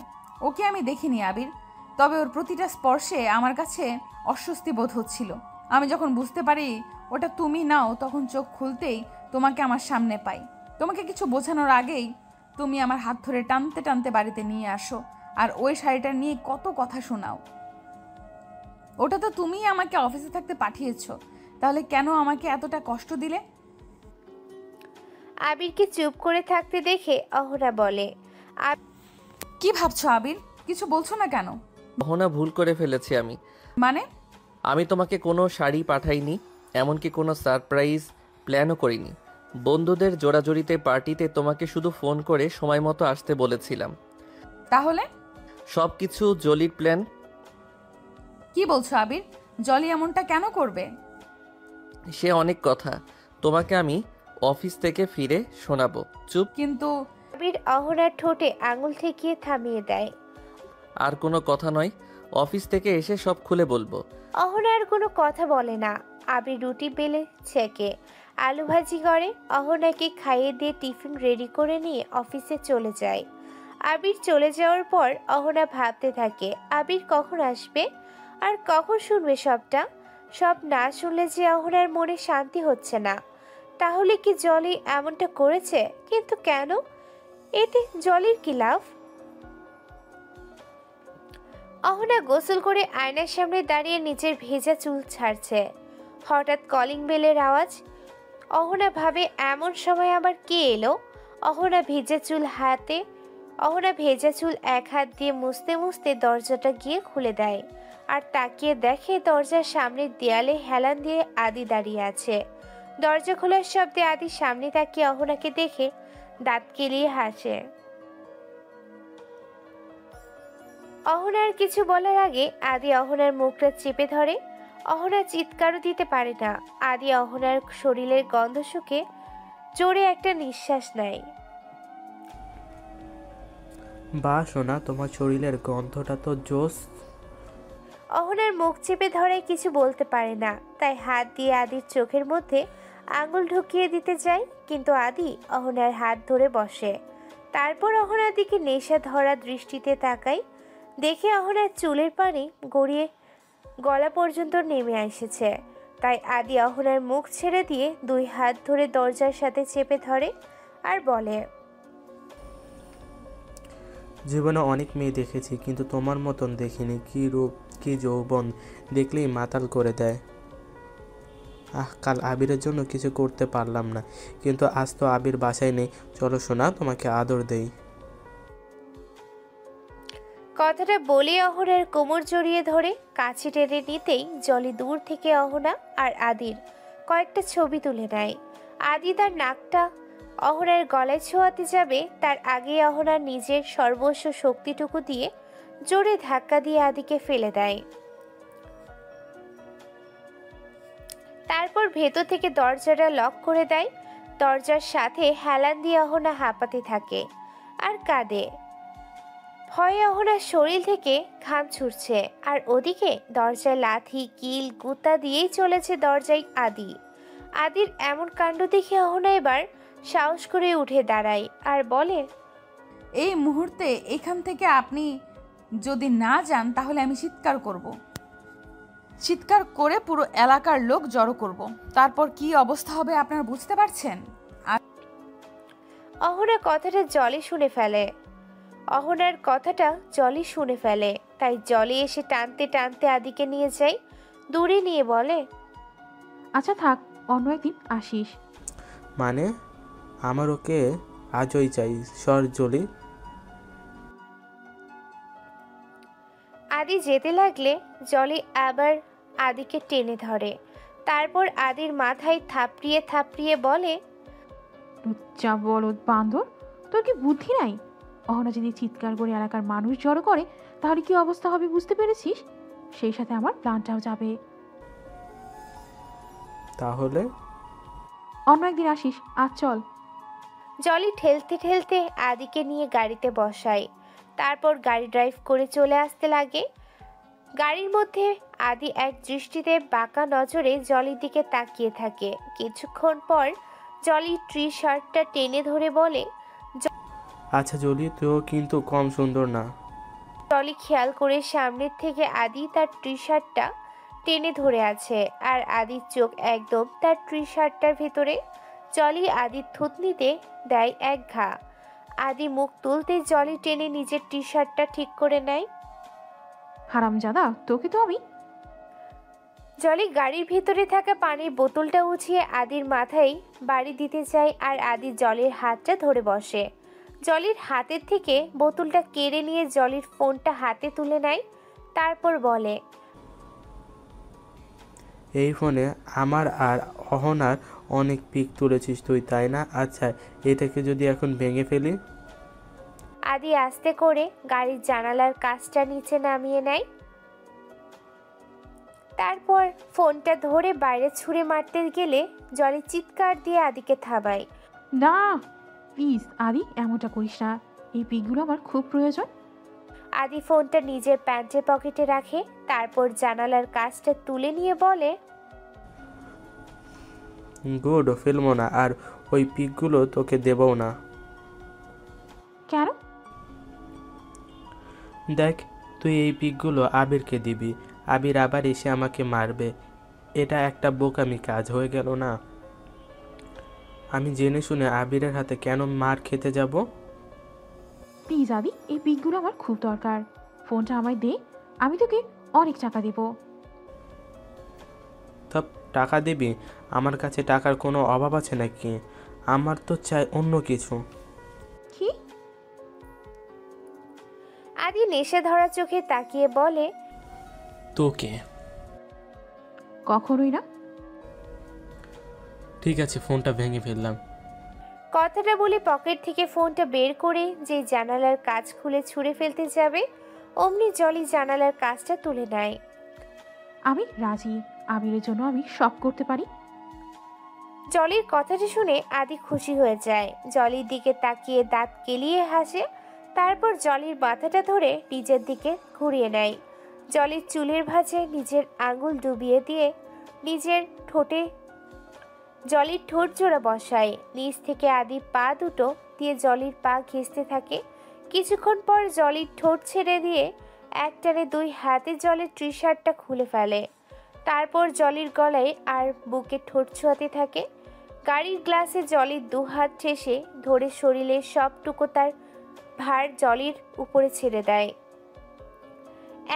ওকে আমি দেখিনি আবির, তবে ওর প্রতিটা স্পর্শে আমার কাছে অস্বস্তি বোধ হচ্ছিল। আমি যখন বুঝতে পারি ওটা তুমি নাও, তখন চোখ খুলতেই তোমাকে আমার সামনে পাই। তোমাকে কিছু বোঝানোর আগেই তুমি আমার হাত ধরে টানতে টানতে বাড়িতে নিয়ে আসো আর ওই শাড়িটা নিয়ে কত কথা শোনাও। ওটা তো তুমিই আমাকে অফিসে থাকতে পাঠিয়েছো, তাহলে কেন আমাকে এতটা কষ্ট দিলে? আবিরকে চুপ করে থাকতে দেখে অহনা বলে, কি ভাবছো আবির? কিছু বলছো না কেন? অহনা, ভুল করে ফেলেছি আমি। মানে? আমি তোমাকে কোনো শাড়ি পাঠাইনি, এমনকি কোনো সারপ্রাইজ প্ল্যানও করিনি। বন্ধুদের জোড়াজড়িতে পার্টিতে তোমাকে শুধু ফোন করে সময় মতো আসতে বলেছিলাম। তাহলে সব কিছু জলির প্ল্যান। কি বলছো আবির? জলি এমনটা কেন করবে? সে অনেক কথা, তোমাকে আমি অফিস থেকে ফিরে শোনাবো। চুপ। কিন্তু আবির অহনার ঠোঁটে আঙুল ঠেকিয়ে থামিয়ে দেয়। আর কোনো কথা নয়, অফিস থেকে এসে সব খুলে বলবো। অহনা আর কোনো কথা বলে না। আবির রুটি বেলে ছেঁকে আলু ভাজি করে অহনাকে খাইয়ে দিয়ে টিফিন রেডি করে নিয়ে অফিসে চলে যায়। আবির চলে যাওয়ার পর অহনা ভাবতে থাকে আবির কখন আসবে আর কখন শুনবে সবটা। সব না শুনলে যে অহনার মনে শান্তি হচ্ছে না। তাহলে কি জলি এমনটা করেছে? কিন্তু কেন? এতে জলির কি লাভ? অহনা গোসল করে আয়নার সামনে দাঁড়িয়ে নিজের ভেজা চুল ছাড়ছে। হঠাৎ কলিং বেলের আওয়াজ। অহনা ভাবে এমন সময় আবার কে এলো। অহনা ভেজা চুল এক হাত দিয়ে মুছতে মুছতে দরজাটা গিয়ে খুলে দেয় আর তাকিয়ে দেখে দরজার সামনের দেয়ালে হেলান দিয়ে আদি দাঁড়িয়ে আছে। দরজা খোলার শব্দে আদি সামনে তাকিয়ে অহনাকে দেখে দাঁত কেলিয়ে হাসে। অহনার কিছু বলার আগে আদি অহনার মুখটা চেপে ধরে। অহনা চিৎকারও দিতে পারে না। আদি অহনার শরীরের গন্ধ শুকে জোরে একটা নিঃশ্বাস নেয়। বা সোনা, তোমার শরীরের গন্ধটা তো জোস। অহনার মুখ চেপে ধরে কিছু বলতে পারে না, তাই হাত দিয়ে আদির চোখের মধ্যে আঙুল ঢুকিয়ে দিতে যায়, কিন্তু আদি অহনার হাত ধরে বসে। তারপর অহনার দিকে নেশা ধরা দৃষ্টিতে তাকায়। দেখে অহনার চুলের পানি গড়িয়ে গলা পর্যন্ত নেমে এসেছে। তাই আদি অহনার মুখ ছেড়ে দিয়ে দুই হাত ধরে দরজার সাথে চেপে ধরে আর বলে, জীবনে অনেক মেয়ে দেখেছি, কিন্তু তোমার মতন দেখিনি। কি রূপ, কি যৌবন, দেখলেই মাতাল করে দেয়। কাল আবিরের জন্য কিছু করতে পারলাম না, কিন্তু আজ তো আবির বাসায় নেই। চলো সোনা, তোমাকে আদর দেই। কথাটা বলে অহনার কোমর জড়িয়ে ধরে কাছে টেনে নিতেই জলি দূর থেকে অহনা আর আদির কয়েকটা ছবি তুলে নেয়। আদি তার নাকটা অহনার গলায় ছোঁয়াতে যাবে, তার আগে অহনার নিজের সর্বস্ব শক্তিটুকু দিয়ে জোরে ধাক্কা দিয়ে আদিকে ফেলে দেয়। তারপর ভেতর থেকে দরজাটা লক করে দেয়। দরজার সাথে হেলান দিয়ে অহনা হাঁপাতে থাকে আর কাঁদে। ভয়ে অহনার শরীর থেকে ঘাম ছুটছে, আর ওদিকে দরজায় লাথি কিল গুতা দিয়েই চলেছে দরজায় আদি। আদির এমন কাণ্ড দেখে অহনা এবার সাহস করে উঠে দাঁড়ায় আর বলে, এই মুহূর্তে এখান থেকে আপনি যদি না যান তাহলে আমি চিৎকার করব। চিৎকার করে পুরো এলাকার লোক জড়ো করব। তারপর কি অবস্থা হবে আপনারা বুঝতে পারছেন? অহনার কথাটা জলি শুনে ফেলে। তাই জলি এসে টানতে টানতে আদিকে নিয়ে যায়, দূরে নিয়ে বলে, আচ্ছা থাক, অন্য একদিন আসিস। মানে আমার ওকে আজই চাই। সর জলি। আদি যেতে লাগলে জলি আবার আদিকে টেনে ধরে। তারপর আদির মাথায় থাপড়িয়ে থাপড়িয়ে বলে, লুচ্চা বলদ বান্দর, তোর কি বুদ্ধি নাই? অহনা যদি চিৎকার করে এলাকার মানুষ জড়ো করে তাহলে কি অবস্থা হবে বুঝতে পেরেছিস? সেই সাথে আমার প্ল্যানটাও যাবে। তাহলে অন্য একদিন আসিস, আজ চল। জলি ঠেলতে ঠেলতে আদিকে নিয়ে গাড়িতে বসায়। তারপর গাড়ি ড্রাইভ করে চলে আসতে লাগে। গাড়ির মধ্যে আদি এক দৃষ্টিতে বাঁকা নজরে জলির দিকে তাকিয়ে থাকে। কিছুক্ষণ পর জলি ট্রি শার্টটা টেনে ধরে বলে, আচ্ছা জলি, তুইও কিন্তু কম সুন্দর না। জলি খেয়াল করে সামনের থেকে আদি তার ট্রি শার্টটা টেনে ধরে আছে, আর আদির চোখ একদম তার ট্রি শার্টটার ভেতরে। জলি আদির থুতনিতে দেয় এক ঘা। আদি মুখ তুলতে জলি টেনে নিজের টি শার্টটা ঠিক করে নেয়। হারামজাদা, তোকে তো আমি। জলি গাড়ির ভিতরে থাকা পানির বোতলটা উঠিয়ে আদির মাথায় বাড়ি দিতে চায়, আর আদি জলির হাতটা ধরে বসে। জলির হাতের থেকে বোতলটা কেড়ে নিয়ে জলির ফোনটা হাতে তুলে নেয়। তারপর বলে, এই ফোনে আমার আর অহনার অনেক পিক তুলেছিস তুই, তাই না? আচ্ছা, এটাকে যদি এখন ভেঙে ফেলি? আদি আস্তে করে গাড়ির জানালার কাঁচটা নিচে নামিয়ে নেয়। তারপর ফোনটা ধরে বাইরে ছুঁড়ে মারতে গেলে জলি চিৎকার দিয়ে আদিকে থামায়। না প্লিজ আদি, এমনটা করিস না। এই পিকগুলো আমার খুব প্রয়োজন। আদি ফোনটা নিজের প্যান্টের পকেটে রাখে। তারপর জানালার কাঁচটা তুলে নিয়ে বলে, গুড, ফেলবো না, আর ওই পিকগুলো তোকে দেবও না। কেন? দেখ, তুই এই পিকগুলো আবিরকে দিবি, আবির আবার এসে আমাকে মারবে। এটা একটা বোকামি কাজ হয়ে গেল না? আমি জেনে শুনে আবিরের হাতে কেন মার খেতে যাব? প্লিজ আদি, এই পিকগুলো আমার খুব দরকার। ফোনটা আমায় দে, আমি তোকে অনেক টাকা দেব। তা টাকা দিবি? আমার কাছে টাকার কোনো অভাব আছে নাকি? আমার তো চাই অন্য কিছু। আদি নেশে ধরা চোখে তাকিয়ে বলে, তোকে। কখনোই না। ঠিক আছে, ফোনটা ভেঙে ফেললাম। কথাটা বলে পকেট থেকে ফোনটা বের করে যে জানালার কাঁচ খুলে ছুঁড়ে ফেলতে যাবে, অমনি জলি জানালার কাঁচটা তুলে নেয়। আমি রাজি, আবিরের জন্য আমি সব করতে পারি। জলির কথাটা শুনে আদি খুশি হয়ে যায়। জলির দিকে তাকিয়ে দাঁত কেলিয়ে হাসে, তারপর জলির মাথাটা ধরে নিজের দিকে ঘুরিয়ে নেয়। জলির চুলের ভাঁজে নিজের আঙুল ডুবিয়ে দিয়ে জলির ঠোঁট জোড়া বসায়। নিচ থেকে আদি পা দুটো দিয়ে জলির পা ঘেঁষতে থাকে। কিছুক্ষণ পর জলির ঠোঁট ছেড়ে দিয়ে একটানে দুই হাতে জলের টি শার্টটা খুলে ফেলে। তারপর জলির গলায় আর বুকে ঠোঁট ছোঁয়াতে থাকে। গাড়ির গ্লাসে জলির দু হাত ঠেসে ধরে শরীরের সবটুকু তার ভার জলির উপরে ছেড়ে দেয়।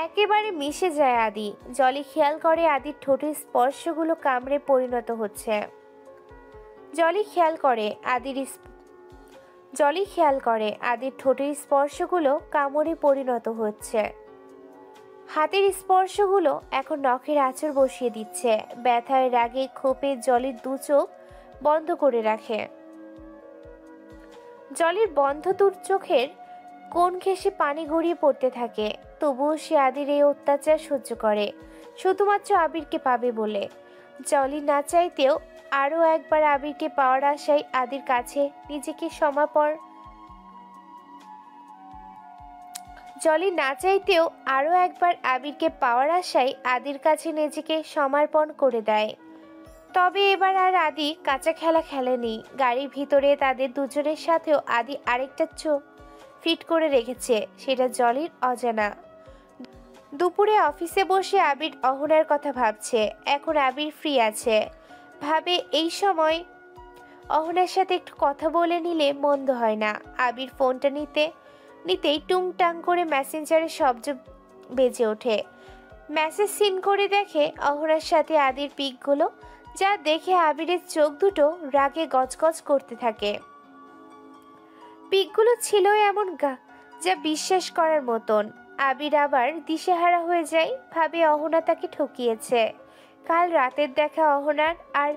একেবারে মিশে যায় আদি। জলি খেয়াল করে আদির ঠোঁটের স্পর্শগুলো কামড়ে পরিণত হচ্ছে। জলি খেয়াল করে আদির ঠোঁটের স্পর্শগুলো কামড়ে পরিণত হচ্ছে। হাতের স্পর্শগুলো এখন নখের আঁচড় বসিয়ে দিচ্ছে। ব্যথায় রাগে ক্ষোভে জলির দু চোখ বন্ধ করে রাখে। জলির বন্ধ দু চোখের কোণ ঘেঁষে পানি গড়িয়ে পড়তে থাকে। তবুও সে আদির এই অত্যাচার সহ্য করে, শুধুমাত্র আবিরকে পাবে বলে। জলি না চাইতেও আরও একবার আবিরকে পাওয়ার আশায় আদির কাছে নিজেকে সমর্পণ করে দেয়। তবে এবার আর আদি কাঁচা খেলা খেলেনি। গাড়ির ভিতরে তাদের দুজনের সাথেও আদি আরেকটা চোখ ফিট করে রেখেছে, সেটা জলির অজানা। দুপুরে অফিসে বসে আবির অহনার কথা ভাবছে। এখন আবির ফ্রি আছে, ভাবে এই সময় অহনার সাথে একটু কথা বলে নিলে মন্দ হয় না। আবির ফোনটা নিতেই টুংটাং করে মেসেঞ্জারের শব্দ বেজে ওঠে। মেসেজ সিন করে দেখে অহনার সাথে আদির পিকগুলো, যা দেখে আবিরের চোখ দুটো রাগে গজগজ করতে থাকে। পিকগুলো ছিল এমন যা বিশ্বাস করার মতন। আবির আবার দিশেহারা হয়ে যায়, ভাবে অহনা তাকে ঠকিয়েছে। কাল রাতের দেখা অহনার আর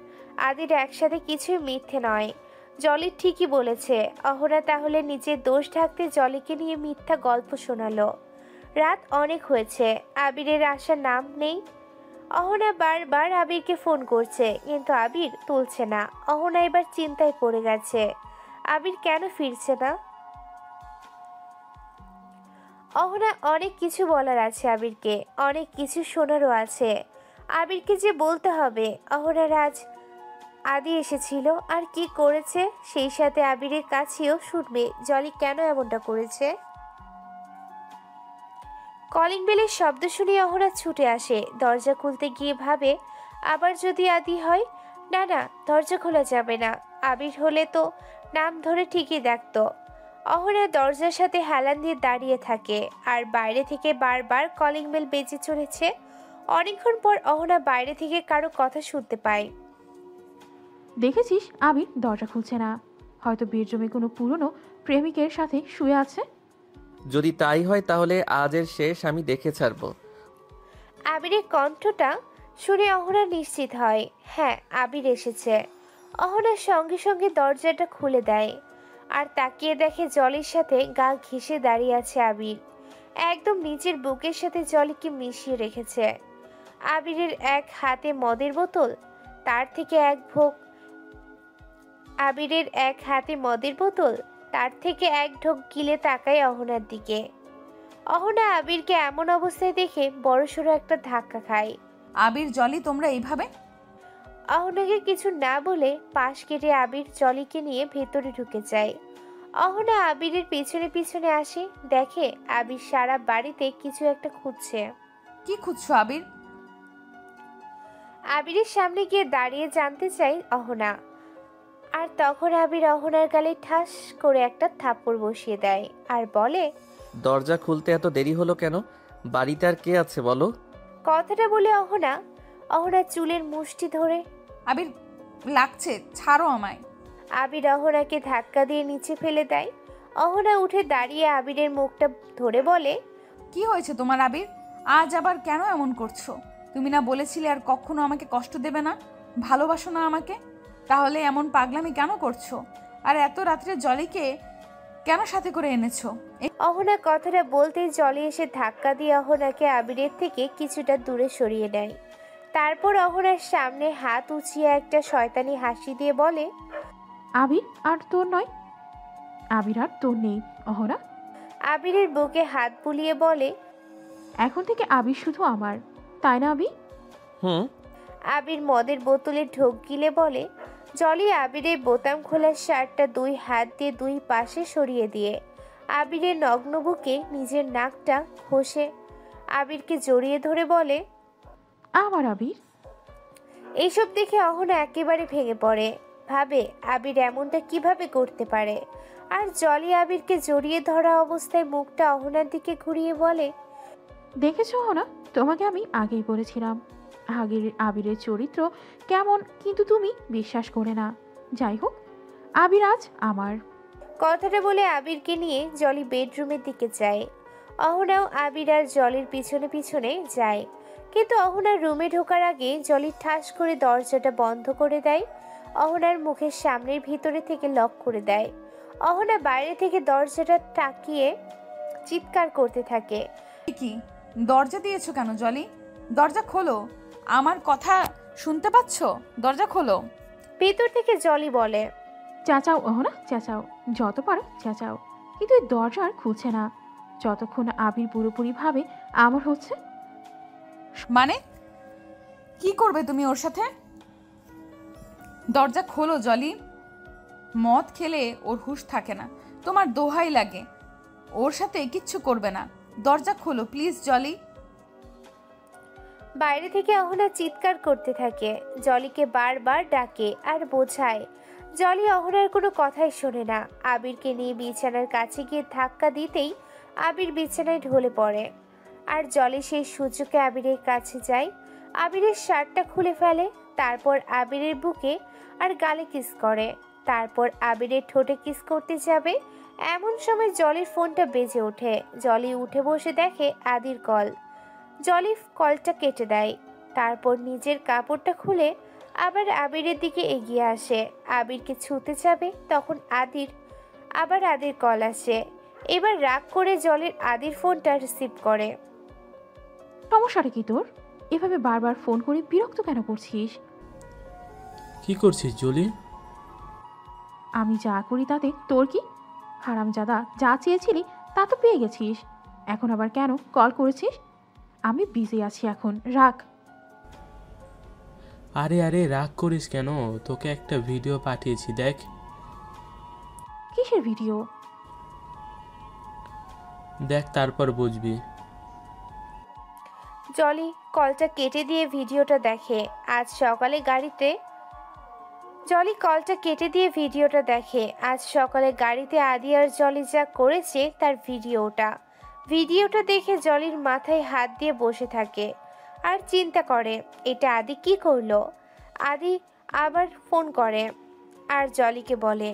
আদির একসাথে কিছুই মিথ্যে নয়। জলি ঠিকই বলেছে, অহনা তাহলে নিজের দোষ ঢাকতে জলিকে নিয়ে মিথ্যা গল্প শোনালো। রাত অনেক হয়েছে, আবিরের আসার নাম নেই। অহনা বারবার আবিরকে ফোন করছে, কিন্তু আবির তুলছে না। অহনা এবার চিন্তায় পড়ে গেছে, আবির কেন ফিরছে না। অহনা অনেক কিছু বলার আছে আবিরকে, অনেক কিছু শোনারও আছে। আবিরকে যে বলতে হবে অহনার আজ আদি এসেছিল আর কি করেছে, সেই সাথে আবিরের কাছেও শুনবে জলি কেন এমনটা করেছে। কলিং বেলের শব্দ শুনে অহনা ছুটে আসে। দরজা খুলতে গিয়ে ভাবে, আবার যদি আদি হয়। না, দরজা খোলা যাবে না। আবির হলে তো নাম ধরে ঠিকই ডাকতো। অহনা দরজার সাথে হেলান দিয়ে দাঁড়িয়ে থাকে, আর বাইরে থেকে বারবার কলিং বেল বেজে চলেছে। অনেকক্ষণ পর অহনা বাইরে থেকে কারো কথা শুনতে পায়। দেখেছিস আবির দরজা খুলছে না, হয়তো বীরজমে কোনো পুরনো প্রেমিকের সাথে শুয়ে আছে। যদি তাই হয় তাহলে আজের শেষ আমি দেখে ছাড়বো। আবিরের কণ্ঠটা শুনে অহনা নিশ্চিত হয়, হ্যাঁ আবির এসেছে। অহনার সঙ্গে সঙ্গে দরজাটা খুলে দেয়, আর তাকিয়ে দেখে জলির সাথে গা ঘেঁষে দাঁড়িয়ে আছে আবির। একদম নিজের বুকের সাথে জলিকে মিশিয়ে রেখেছে। আবিরের এক হাতে মদের বোতল, তার থেকে এক ঢোক গিলে তাকায় অহনার দিকে। অহনা আবিরকে এমন অবস্থায় দেখে বড়সড় একটা ধাক্কা খায়। আবির, জলি, তোমরা এইভাবে? অহনাকে কিছু না বলে পাশ কেটে আবির জলিকে নিয়ে ভেতরে ঢুকে যায়। অহনা আবিরের পিছনে পিছনে আসে, দেখে আবির সারা বাড়িতে কিছু একটা খুঁজছে। কি খুঁজছো আবির? আবিরের সামনে গিয়ে দাঁড়িয়ে জানতে চাই অহনা। আর তখন আবির অহনার গালে ঠাস করে একটা থাপ্পড় বসিয়ে দেয় আর বলে, দরজা খুলতে এত দেরি হলো কেন? বাড়িতে আর কে আছে বলো? কথাটা বলে অহনা চুলের মুষ্টি ধরে, আবির, লাগছে, ছাড়ো আমায়। আবির অহনাকে ধাক্কা দিয়ে নিচে ফেলে দেয়। অহনা উঠে দাঁড়িয়ে আবিরের মুখটা ধরে বলে, কি হয়েছে তোমার আবির? আজ আবার কেন এমন করছো? তুমি না বলেছিলে আর কখনো আমাকে কষ্ট দেবে না, ভালোবাসো না আমাকে? তাহলে এমন পাগলামি কেন করছো? আর এত রাত্রে জলিকে কেন সাথে করে এনেছো? অহনা কথাটা বলতেই জলি এসে ধাক্কা দিয়ে অহনাকে আবিরের থেকে কিছুটা দূরে সরিয়ে নেয়। তারপর অহনার সামনে হাত উঁচিয়ে একটা শয়তানি হাসি দিয়ে বলে, আবির আর তোর নয়, আবির আর তোর নেই অহরা। আবিরের বুকে হাত বুলিয়ে বলে, এখন থেকে আবির শুধু আমার, তাই না আবির? হুম। আবির মদের বোতলে ঢোক গিলে বলে। জলি আবিরের বোতাম খোলা শার্টটা দুই হাত দিয়ে দুই পাশে সরিয়ে দিয়ে আবিরের নগ্ন বুকে নিজের নাকটা ঘষে আবিরকে জড়িয়ে ধরে বলে, আমার আবির। এইসব দেখে অহনা একেবারে ভেঙে পড়ে। ভাবে আবির এমনটা কিভাবে করতে পারে। আর জলি আবিরকে জড়িয়ে ধরা অবস্থায় মুখটা অহনার দিকে ঘুরিয়ে বলে, দেখেছো অহনা, তোমাকে আমি আগেই বলেছিলাম আগের আবিরের চরিত্র কেমন, কিন্তু তুমি বিশ্বাস করে না। যাই হোক, আবির আজ আমার। কথাটা বলে আবিরকে নিয়ে জলি বেডরুমের দিকে যায়। অহনাও আবির আর জলির পিছনে পিছনে যায়, কিন্তু অহনার রুমে ঢোকার আগে জলি ঠাস করে দরজাটা বন্ধ করে দেয়। অহনার মুখের সামনের ভিতরে থেকে লক করে দেয়। অহনা বাইরে থেকে দরজাটা তাকিয়ে চিৎকার করতে থাকে, কি দরজা দিয়েছো কেন জলি? দরজা খোলো, আমার কথা শুনতে পাচ্ছ? দরজা খোলো। ভেতর থেকে জলি বলে, চেঁচাও অহনা, চেঁচাও, যত পারো চেঁচাও, কিন্তু এই দরজা আর খুলছে না যতক্ষণ না আবির পুরোপুরি ভাবে আমার হচ্ছে। মানে কি করবে তুমি ওর সাথে? দরজা খোলো জলি। মদ খেলে ওর হুঁশ থাকে না, তোমার দোহাই লাগে। ওর সাথে কিচ্ছু করবে না, দরজা খোলো প্লিজ জলি। বাইরে থেকে অহনা চিৎকার করতে থাকে, জলিকে বারবার ডাকে আর বোঝায়। জলি অহনার কোনো কথাই শোনে না। আবিরকে নিয়ে বিছানার কাছে গিয়ে ধাক্কা দিতেই আবির বিছানায় ঢলে পড়ে। আর জলি সেই সুযোগে আবিরের কাছে যায়, আবিরের শার্টটা খুলে ফেলে, তারপর আবিরের বুকে আর গালে কিস করে। তারপর আবিরের ঠোঁটে কিস করতে যাবে, এমন সময় জলির ফোনটা বেজে ওঠে। জলি উঠে বসে দেখে আদির কল। জলি কলটা কেটে দেয়, তারপর নিজের কাপড়টা খুলে আবার আবিরের দিকে এগিয়ে আসে। আবিরকে ছুঁতে যাবে, তখন আদির কল আসে। এবার রাগ করে জলির আদির ফোনটা রিসিভ করে। সমস্যাটা কি তোর? এভাবে বারবার ফোন করে বিরক্ত কেন করছিস? কি করছিস জলি? আমি যা করি তাতে তোর কি? হারামজাদা, যা চেয়েছিলি তা তো পেয়ে গেছিস, এখন আবার কেন কল করেছিস? আমি বিজি আছি এখন, রাখ। আরে আরে রাগ করিস কেন? তোকে একটা ভিডিও পাঠিয়েছি, দেখ। কিসের ভিডিও? দেখ, তারপর বুঝবি। জলি কলটা কেটে দিয়ে ভিডিওটা দেখে। আজ সকালে গাড়িতে আদি আর জলি যা করেছে তার ভিডিওটা দেখে জলির মাথায় হাত দিয়ে বসে থাকে আর চিন্তা করে, এটা আদি কি করলো। আদি আবার ফোন করে আর জলিকে বলে,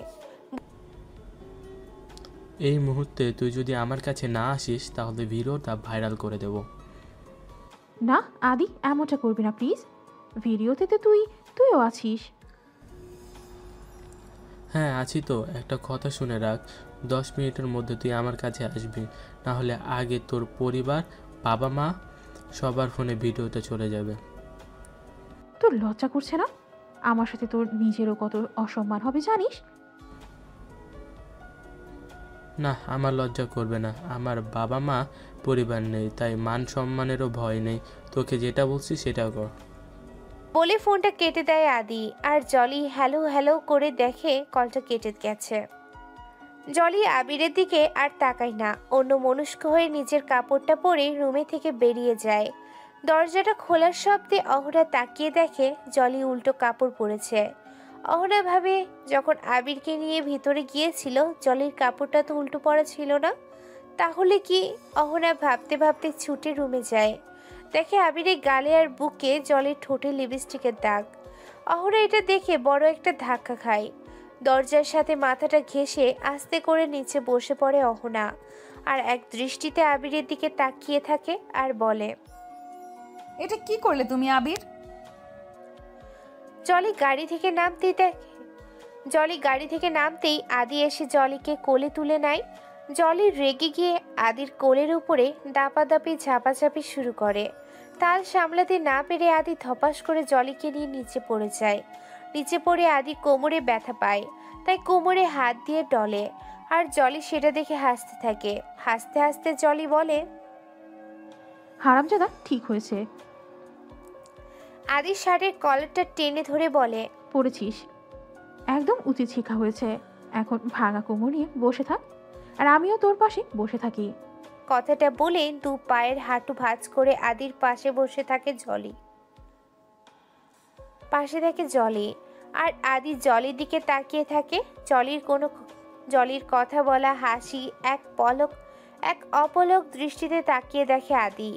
এই মুহূর্তে তুই যদি আমার কাছে না আসিস তাহলে ভিডিওটা ভাইরাল করে দেব। না আদি, এমনটা করবি না প্লিজ। ভিডিওতে তো তুইও আছিস। হ্যাঁ আছি তো। একটা কথা শুনে রাখ, 10 মিনিটের মধ্যে তুই আমার কাছে আসবি, না হলে আগে তোর পরিবার, বাবা মা সবার ফোনে ভিডিওটা চলে যাবে। তোর লজ্জা করছে না? আমার সাথে তোর নিজেরও কত অসম্মান হবে জানিস? না, আমার লজ্জা করবে না। আমার বাবা মা পরিবার নেই, তাই মান সম্মানেরও ভয় নেই। তোকে যেটা বলছি সেটা কর। বলে ফোনটা কেটে দেয় আদি। আর জলি হ্যালো হ্যালো করে দেখে কলটা কেটে গেছে। জলি আবিরের দিকে আর তাকায় না, অন্য মনস্ক হয়ে নিজের কাপড়টা পরে রুমে থেকে বেরিয়ে যায়। দরজাটা খোলার শব্দে অহনা তাকিয়ে দেখে জলি উল্টো কাপড় পরেছে। অহনা ভাবে, যখন আবিরকে নিয়ে ভিতরে গিয়েছিল জলির কাপড়টা তো উল্টো পরা ছিল না, তাহলে কি? অহনা ভাবতে ভাবতে ছুটে রুমে যায়, দেখে আবিরের গালে আর বুকে জলের ঠোঁটে লিপস্টিকের দাগ। অহনা এটা দেখে বড় একটা ধাক্কা খায়। দরজার সাথে মাথাটা ঘেঁষে আস্তে করে নিচে বসে পড়ে অহনা, আর এক দৃষ্টিতে আবিরের দিকে তাকিয়ে থাকে আর বলে, এটা কি করলে তুমি আবির? জলি গাড়ি থেকে নামতেই আদি এসে জলিকে কোলে তুলে নেয়। জলি রেগে গিয়ে আদির কোলের উপরে দাপাদাপি ঝাপাঝাপি শুরু করে। তাল সামলাতে না পেরে আদি ধপাস করে জলিকে নিয়ে নিচে পড়ে যায়। নিচে পড়ে আদি কোমরে ব্যথা পায়, তাই কোমরে হাত দিয়ে ডলে, আর জলি সেটা দেখে হাসতে থাকে। হাসতে হাসতে জলি বলে, হারামজাদা ঠিক হয়েছে, আদি শার্টের কলারটা টেনে ধরে বলে, পড়েছিস, একদম উচিত শিক্ষা হয়েছে। এখন ভাঙা কোমর নিয়ে বসে থাক, আর আমিও তোর পাশে বসে থাকি। কথাটা বলে দু পায়ের হাঁটু ভাঁজ করে আদির পাশে বসে থাকে জলি। আর আদি জলির দিকে তাকিয়ে থাকে। জলির কথা বলা হাসি এক অপলক দৃষ্টিতে তাকিয়ে দেখে আদি।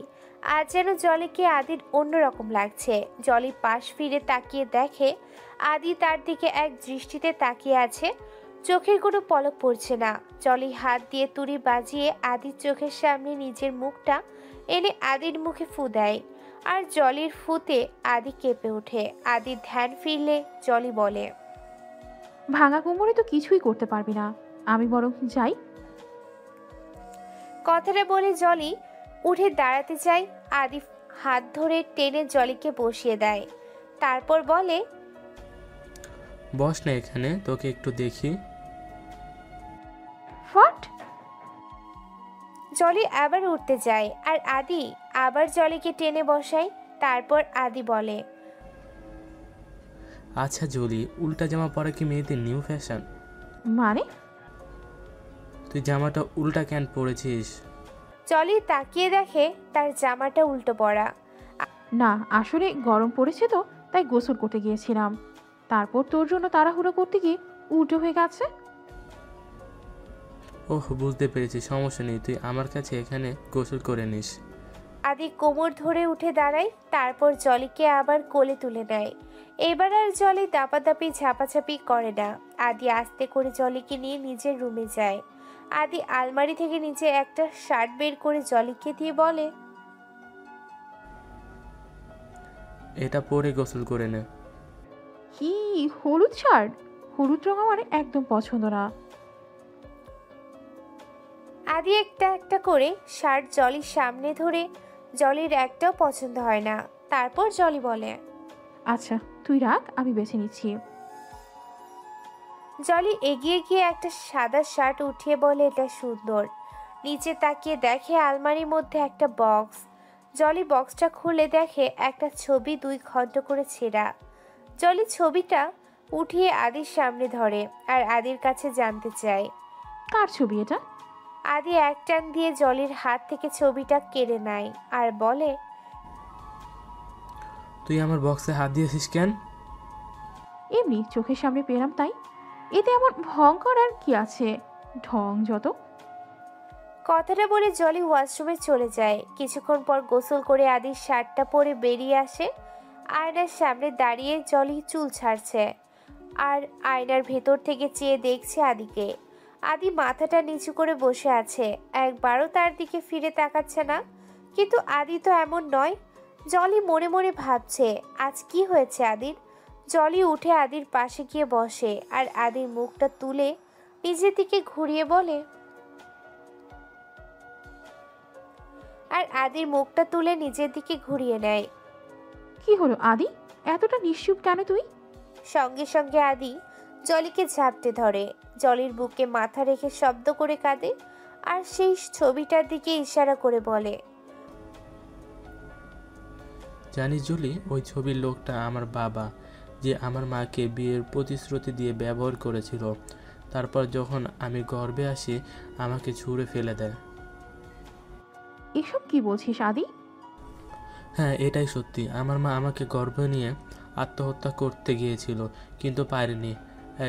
আজ যেন জলিকে আদির অন্যরকম লাগছে। জলি পাশ ফিরে তাকিয়ে দেখে আদি তার দিকে এক দৃষ্টিতে তাকিয়ে আছে, চোখের কোনো পলক পড়ছে না। জলি হাত দিয়ে তুড়ি বাজিয়ে আদির চোখের সামনে নিজের মুখটা এনে আদির মুখে ফু দেয়, আর জলির ফুতে আদি কেঁপে ওঠে। আদির ধ্যান ফিরলে জলি বলে, ভাঙা কোমরে তো কিছুই করতে পারবি না, আমি বরং যাই। কথাটা বলে জলি উঠে দাঁড়াতে চাই। আদি হাত ধরে টেনে জলিকে বসিয়ে দেয়, তারপর বলে, বস না এখানে, তোকে একটু দেখি। ফাট! জলি আবার উঠতে যায়, আর আদি আবার জলিকে টেনে বসায়। তারপর আদি বলে, আচ্ছা জলি, উল্টা জামা পরা কি মেয়েদের নিউ ফ্যাশন? মানে? তুই জামাটা উল্টা কেন পরেছিস? জলি তাকিয়ে দেখে তার জামাটা উল্টো পরা। না, আসলে গরম পড়েছে তো, তাই গোসল করতে গিয়েছিলাম। তারপর তোর জন্য তাড়াহুড়ো করতে গিয়ে উল্টো হয়ে গেছে। ওহ, বুঝতে পেরেছি, সমস্যা নেই, তুই আমার কাছে এখানে গোসল করে নিস। আদি কোমর ধরে উঠে দাঁড়ায়, তারপর জলিকে আবার কোলে তুলে নেয়। এবার আর জলি দাপাদাপি ঝাপাঝাপি করে না। আদি আস্তে করে জলিকে নিয়ে নিজের রুমে যায়। আদি আলমারি থেকে নিচে একটা শার্ট বের করে জলিকে দিয়ে বলে, এটা পরে গোসল করে নে। কি হলুদ শার্ট? হলুদ রং আমার একদম পছন্দ না। আদি একটা একটা করে শার্ট জলির সামনে ধরে, জলির একটাও পছন্দ হয় না। তারপর জলি বলে, আচ্ছা তুই রাখ, আমি বেছে নিচ্ছি। জলি এগিয়ে গিয়ে একটা সাদা শার্ট উঠিয়ে বলে, এটা সুন্দর। নিচে তাকিয়ে দেখে আলমারির মধ্যে একটা বক্স। জলি বক্সটা খুলে দেখে একটা ছবি 2 খণ্ড করে ছেঁড়া। জলি ছবিটা উঠিয়ে আদির সামনে ধরে, আর আদির কাছে জানতে চায়, কার ছবি এটা? আদি এক টান দিয়ে জলির হাত থেকে ছবিটা কেড়ে নেয় আর বলে, তুই আমার বক্সে হাত দিয়েছিস কেন? এমনি চোখের সামনে পেলাম তাই। এতে এমন ভং করার কি আছে? ঢং যত। কথাটা বলে জলি ওয়াশরুমে চলে যায়। কিছুক্ষণ পর গোসল করে আদির শার্টটা পরে বেরিয়ে আসে। আয়নার সামনে দাঁড়িয়ে জলি চুল ছাড়ছে, আর আয়নার ভেতর থেকে চেয়ে দেখছে আদিকে। আদি মাথাটা নিচু করে বসে আছে, একবারও তার দিকে ফিরে তাকাচ্ছে না। কিন্তু আদি তো এমন নয়। জলি মনে মনে ভাবছে, আজ কি হয়েছে আদির। জলি উঠে আদির পাশে গিয়ে বসে, আর আদির মুখটা তুলে নিজের দিকে ঘুরিয়ে বলে, নেয়। কি হলো আদি, এতটা নিশ্চুপ কেন তুই? সঙ্গে সঙ্গে আদি জলিকে ঝাপটে ধরে, জলির বুকে মাথা রেখে শব্দ করে কাঁদে, আর সেই ছবিটার দিকে ইশারা করে বলে, জানিস জলি, ওই ছবির লোকটা আমার বাবা, যে আমার মাকে বিয়ের প্রতিশ্রুতি দিয়ে ব্যবহার করেছিল। তারপর যখন আমি গর্ভে আসি, আমাকে ছুঁড়ে ফেলে দেয়। এসব কি বলছিস আদি? হ্যাঁ, এটাই সত্যি। আমার মা আমাকে গর্ভে নিয়ে আত্মহত্যা করতে গিয়েছিল, কিন্তু পারেনি।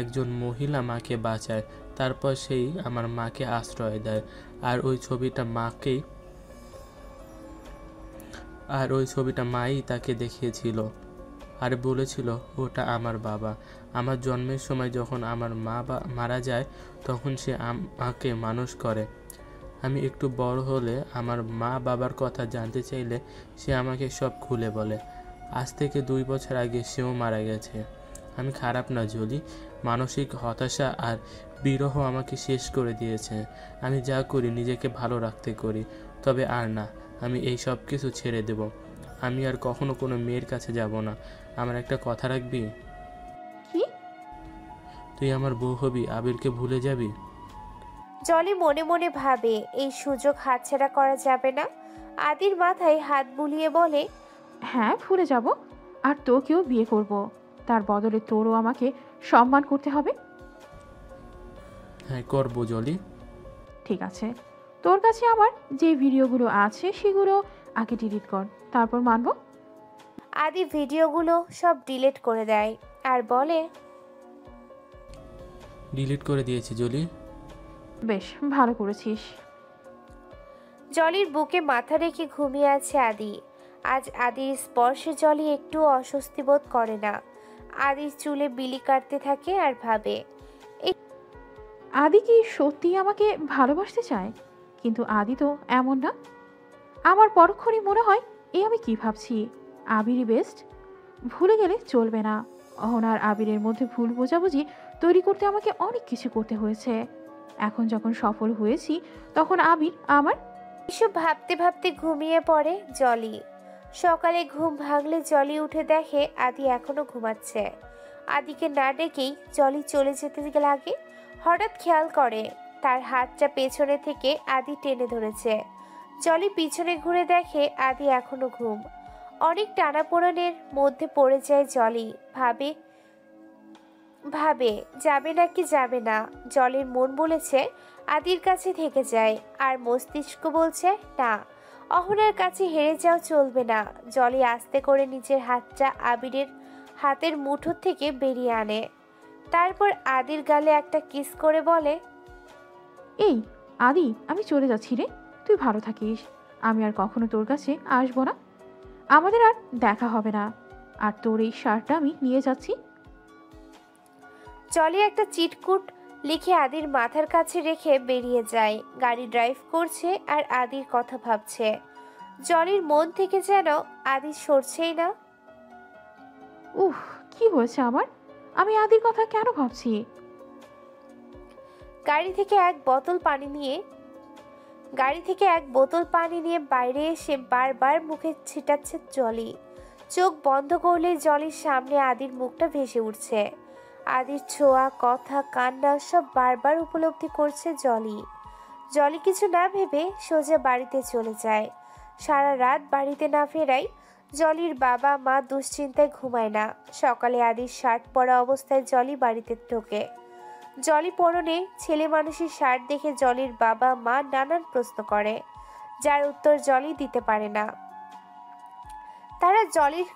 একজন মহিলা মাকে বাঁচায়, তারপর সেই আমার মাকে আশ্রয় দেয়। আর ওই ছবিটা মাই তাকে দেখিয়েছিল। আর বলেছিল ওটা আমার বাবা। আমার জন্মের সময় যখন আমার মারা যায় তখন সে আমাকে মানুষ করে। আমি একটু বড় হলে আমার মা বাবার কথা জানতে চাইলে সে আমাকে সব খুলে বলে। আজ থেকে 2 বছর আগে সেও মারা গেছে। আমি খারাপ না জলি, মানসিক হতাশা আর বিরহ আমাকে শেষ করে দিয়েছে। আমি যা করি নিজেকে ভালো রাখতে করি, তবে আর না, আমি এই সব কিছু ছেড়ে দেব। আমি আর কখনো কোনো মেয়ের কাছে যাব না। আমার একটা কথা রাখবি? কি? তুই আমার বউ হবি, আবিরকে ভুলে যাবি। জলি মনে মনে ভাবে এই সুযোগ হাতছাড়া করা যাবে না। আদির মাথায় হাত বুলিয়ে বলে, হ্যাঁ ভুলে যাব, আর তোকেও বিয়ে করব। তার বদলে তোরও আমাকে সম্মান করতে হবে। হ্যাঁ করবো জলি। ঠিক আছে, তোর কাছে আমার যে ভিডিওগুলো আছে সেগুলো আগে ডিলিট কর, তারপর মানবো। আদি ভিডিওগুলো সব ডিলিট করে দেয় আর বলে, ডিলিট করে দিয়েছি জলি। বেশ ভালো করেছিস। জলির বুকে মাথা রেখে ঘুমিয়ে আছে আদি। আজ আদির স্পর্শে জলি একটু অস্বস্তি বোধ করে না। আদির চুলে বিলি কাটতে থাকে আর ভাবে, আদি কি সত্যি আমাকে ভালোবাসতে চায়? কিন্তু আদি তো এমন না। আমার পরক্ষণই মনে হয় এই আমি কি ভাবছি, আবিরই বেস্ট। ভুলে গেলে চলবে না। অহনার আবিরের মধ্যে ভুল বোঝাবুঝি তৈরি করতে আমাকে অনেক কিছু করতে হয়েছে। এখন যখন সফল হয়েছি তখন আবির আমার। এসব ভাবতে ভাবতে ঘুমিয়ে পড়ে জলি। সকালে ঘুম ভাঙলে জলি উঠে দেখে আদি এখনো ঘুমাচ্ছে। আদিকে না ডেকেই জলি চলে যেতে লাগে। হঠাৎ খেয়াল করে তার হাতটা পেছনে থেকে আদি টেনে ধরেছে। জলি পিছনে ঘুরে দেখে আদি এখনো ঘুম। অনেক টানাপোড়েনের মধ্যে পড়ে যায় জলি। ভাবে ভাবে যাবে নাকি যাবে না। জলির মন বলেছে আদির কাছে থেকে যায়, আর মস্তিষ্ক বলছে না, অহনার কাছে হেরে যাও চলবে না। জলি আস্তে করে নিজের হাতটা আবিরের হাতের মুঠো থেকে বেরিয়ে আনে। তারপর আদির গালে একটা কিস করে বলে, এই আদি, আমি চলে যাচ্ছি রে, তুই ভালো থাকিস। আমি আর কখনো তোর কাছে আসবো না, আমাদের আর দেখা হবে না। আর তোর এই শার্টটা আমি নিয়ে যাচ্ছি। জলি একটা চিটকুট লিখে আদির মাথার কাছে রেখে বেরিয়ে যায়। গাড়ি ড্রাইভ করছে আর আদির কথা ভাবছে। জলির মন থেকে যেন আদি সরছেই না। উফ, কি হয়েছে আমার? আমি আদির কথা কেন ভাবছি? গাড়ি থেকে এক বোতল পানি নিয়ে বাইরে এসে বারবার মুখে ছিটাচ্ছে জলি। চোখ বন্ধ করলে জলির সামনে আদির মুখটা ভেসে উঠছে। আদির ছোঁয়া, কথা, কান্না সব বারবার উপলব্ধি করছে জলি। জলি কিছু না ভেবে সোজা বাড়িতে চলে যায়। সারা রাত বাড়িতে না ফেরায় জলির বাবা মা দুশ্চিন্তায় ঘুমায় না। সকালে আদির শার্ট পরা অবস্থায় জলি বাড়িতে ঢোকে। জলি পরনে ছেলে মানুষের শার্ট দেখে জলির বাবা মা নানান প্রশ্ন করে, যার উত্তর জলি দিতে পারে না। তারা জলির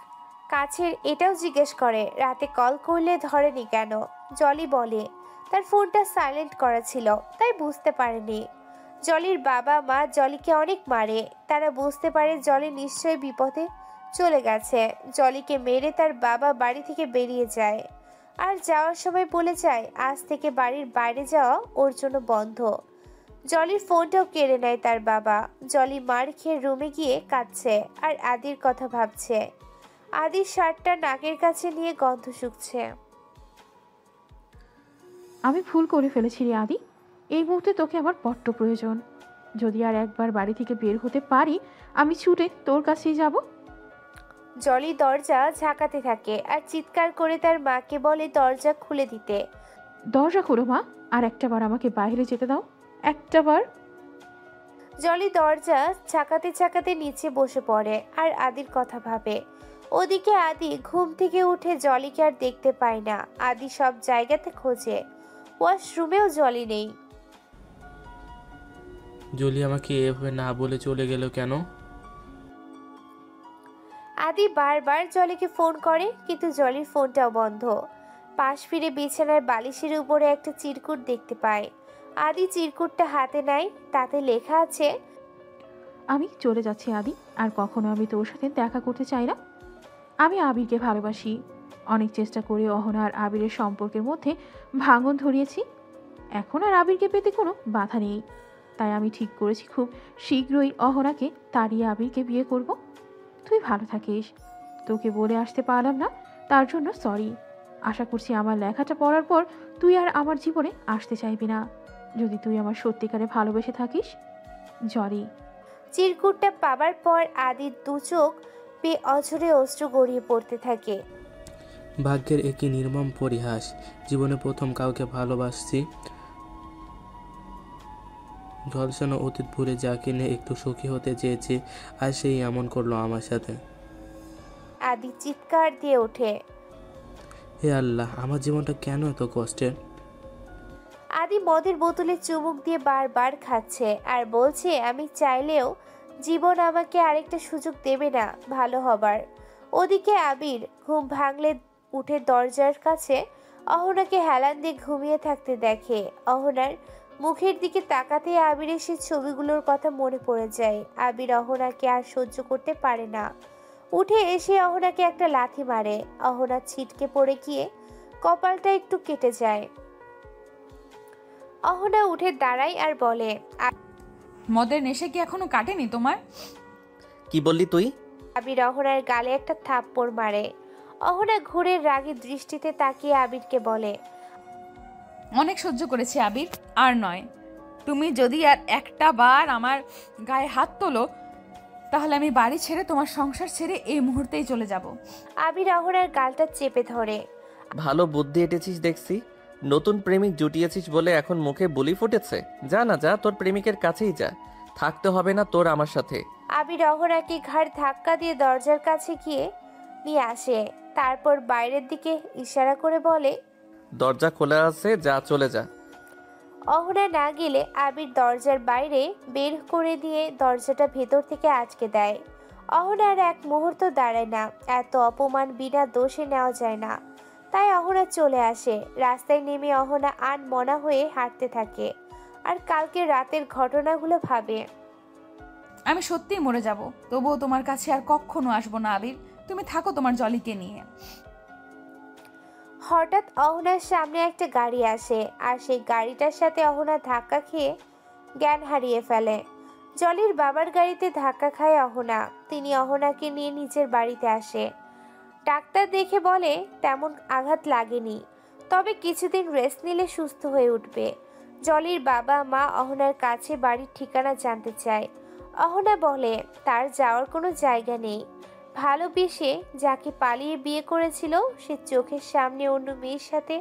কাছে এটাও জিজ্ঞেস করে রাতে কল করলে ধরেনি কেন। জলি বলে তার ফোনটা সাইলেন্ট করা ছিল, তাই বুঝতে পারেনি। জলির বাবা মা জলিকে অনেক মারে। তারা বুঝতে পারে জলি নিশ্চয়ই বিপদে চলে গেছে। জলিকে মেরে তার বাবা বাড়ি থেকে বেরিয়ে যায়, আর যাওয়ার সময় বলে যায় আজ থেকে বাড়ির বাইরে যাওয়া ওর জন্য বন্ধ। জলির ফোনটাও কেড়ে নেয় তার বাবা। জলি মার খেয়ে রুমে গিয়ে কাঁদছে আর আদির কথা ভাবছে। আদির শার্টটা নাকের কাছে নিয়ে গন্ধ শুকছে। আমি ভুল করে ফেলেছি রে আদি, এই মুহূর্তে তোকে আমার বড্ড প্রয়োজন। যদি আর একবার বাড়ি থেকে বের হতে পারি আমি ছুটে তোর কাছেই যাব। জলি দরজা ঝাঁকাতে থাকে আর চিৎকার করে তার মাকে বলে দরজা খুলে দিতে। দরজা খোলো মা, আর একটাবার আমাকে বাইরে যেতে দাও, একটাবার। জলি দরজা ঝাঁকাতে ঝাঁকাতে নিচে বসে পড়ে আর আদির কথা ভাবে। ওদিকে আদি ঘুম থেকে উঠে জলিকে আর দেখতে পায় না। আদি সব জায়গাতে খোঁজে, ওয়াশরুমেও জলি নেই। জলি আমাকে এভাবে না বলে চলে গেল কেন? আদি বারবার জলিকে ফোন করে, কিন্তু জলির ফোনটাও বন্ধ। পাশ ফিরে বিছানার বালিশের উপরে একটা চিরকুট দেখতে পায়। আদি চিরকুটটা হাতে নেয়, তাতে লেখা আছে, আমি চলে যাচ্ছি আদি, আর কখনো আমি তোর সাথে দেখা করতে চাই না। আমি আবিরকে ভালোবাসি। অনেক চেষ্টা করে অহনা আর আবিরের সম্পর্কের মধ্যে ভাঙন ধরিয়েছি। এখন আর আবিরকে পেতে কোনো বাধা নেই। তাই আমি ঠিক করেছি খুব শীঘ্রই অহনাকে তাড়িয়ে আবিরকে বিয়ে করব। তুই ভালো থাকিস। তোকে বলে আসতে পারলাম না, তার জন্য সরি। আশা করছি আমার লেখাটা পড়ার পর তুই আর আমার জীবনে আসতে চাইবি না, যদি তুই আমার সত্যিকারে ভালোবেসে থাকিস। জলি। চিরকুটটা পাবার পর আদির দু চোখ বেয়ে অঝরে অশ্রু গড়িয়ে পড়তে থাকে। ভাগ্যের একই নির্মম পরিহাস। জীবনে প্রথম কাউকে ভালোবাসছি, ঝলসানো অতীত ভুলে যাকে নিয়ে একটু সুখী হতে চেয়েছি, আর সেই এমন করলো আমার সাথে। আদি চিৎকার দিয়ে ওঠে। হে আল্লাহ, আমার জীবনটা কেন এত কষ্টের? আদি মদের বোতলে চুমুক দিয়ে বারবার খাচ্ছে আর বলছে, আমি চাইলেও জীবন আমাকে আরেকটা সুযোগ দেবে না ভালো হবার। ওদিকে আবির ঘুম ভাঙলে উঠে দরজার কাছে অহনাকে হেলান দিয়ে ঘুমিয়ে থাকতে দেখে। অহনার মুখের দিকে তাকাতেই আবিরের সেই ছবিগুলোর কথা মনে পড়ে যায়। আবির অহনাকে আর সহ্য করতে পারে না, উঠে এসে অহনাকে একটা লাথি মারে। অহনা ছিটকে পড়ে গিয়ে কপালটা একটু কেটে যায়। অহনা উঠে দাঁড়ায় আর বলে, মদের নেশা কি এখনো কাটেনি তোমার? কি বললি তুই? আবির অহনার গালে একটা থাপ্পড় মারে। অহনা ঘুরে রাগী দৃষ্টিতে তাকিয়ে আবিরকে বলে, অনেক সহ্য করেছি আবির, আর নয়। তুমি যদি আর একটা বার আমার গায়ে হাত তোলো, তাহলে আমি বাড়ি ছেড়ে তোমার সংসার ছেড়ে এই মুহূর্তেই চলে যাব। আবির অহনার গালটা চেপে ধরে। ভালো বুদ্ধি এঁটেছিস দেখছি। নতুন প্রেমিক জুটিয়েছিস বলে এখন মুখে বুলি ফুটেছে। যা না যা, তোর প্রেমিকের কাছেই যা, থাকতে হবে না তোর আমার সাথে। আবির অহনাকে ঘাড় ধাক্কা দিয়ে দরজার কাছে গিয়ে নিয়ে আসে। তারপর বাইরের দিকে ইশারা করে বলে, দরজা খোলা আছে, যা চলে যা। অহনা না গেলে আবির দরজার বাইরে বের করে দিয়ে দরজাটা ভেতর থেকে আটকে দেয়। অহনা আর এক মুহূর্ত দাঁড়ায় না, এত অপমান বিনা দোষে নেওয়া যায় না। তাই অহনা চলে আসে। রাস্তায় নেমে অহনা আনমনা হয়ে হাঁটতে থাকে আর কালকে রাতের ঘটনাগুলো ভাবে। আমি সত্যিই মরে যাব, তবুও তোমার কাছে আর কখনো আসবো না আবির। তুমি থাকো তোমার জলিকে নিয়ে। হঠাৎ অহনার সামনে একটা গাড়ি আসে আর সেই গাড়িটার সাথে অহনা ধাক্কা খেয়ে জ্ঞান হারিয়ে ফেলে। জলির বাবার গাড়িতে ধাক্কা খায় অহনা। তিনি অহনাকে নিয়ে নিজের বাড়িতে আসে। ডাক্তার দেখে বলে তেমন আঘাত লাগেনি, তবে কিছুদিন রেস্ট নিলে সুস্থ হয়ে উঠবে। জলির বাবা মা অহনার কাছে বাড়ির ঠিকানা জানতে চায়। অহনা বলে তার যাওয়ার কোনো জায়গা নেই। ভালোবেসে যাকে পালিয়ে বিয়ে করেছিল সে চোখের সামনে অন্য মেয়ের সাথে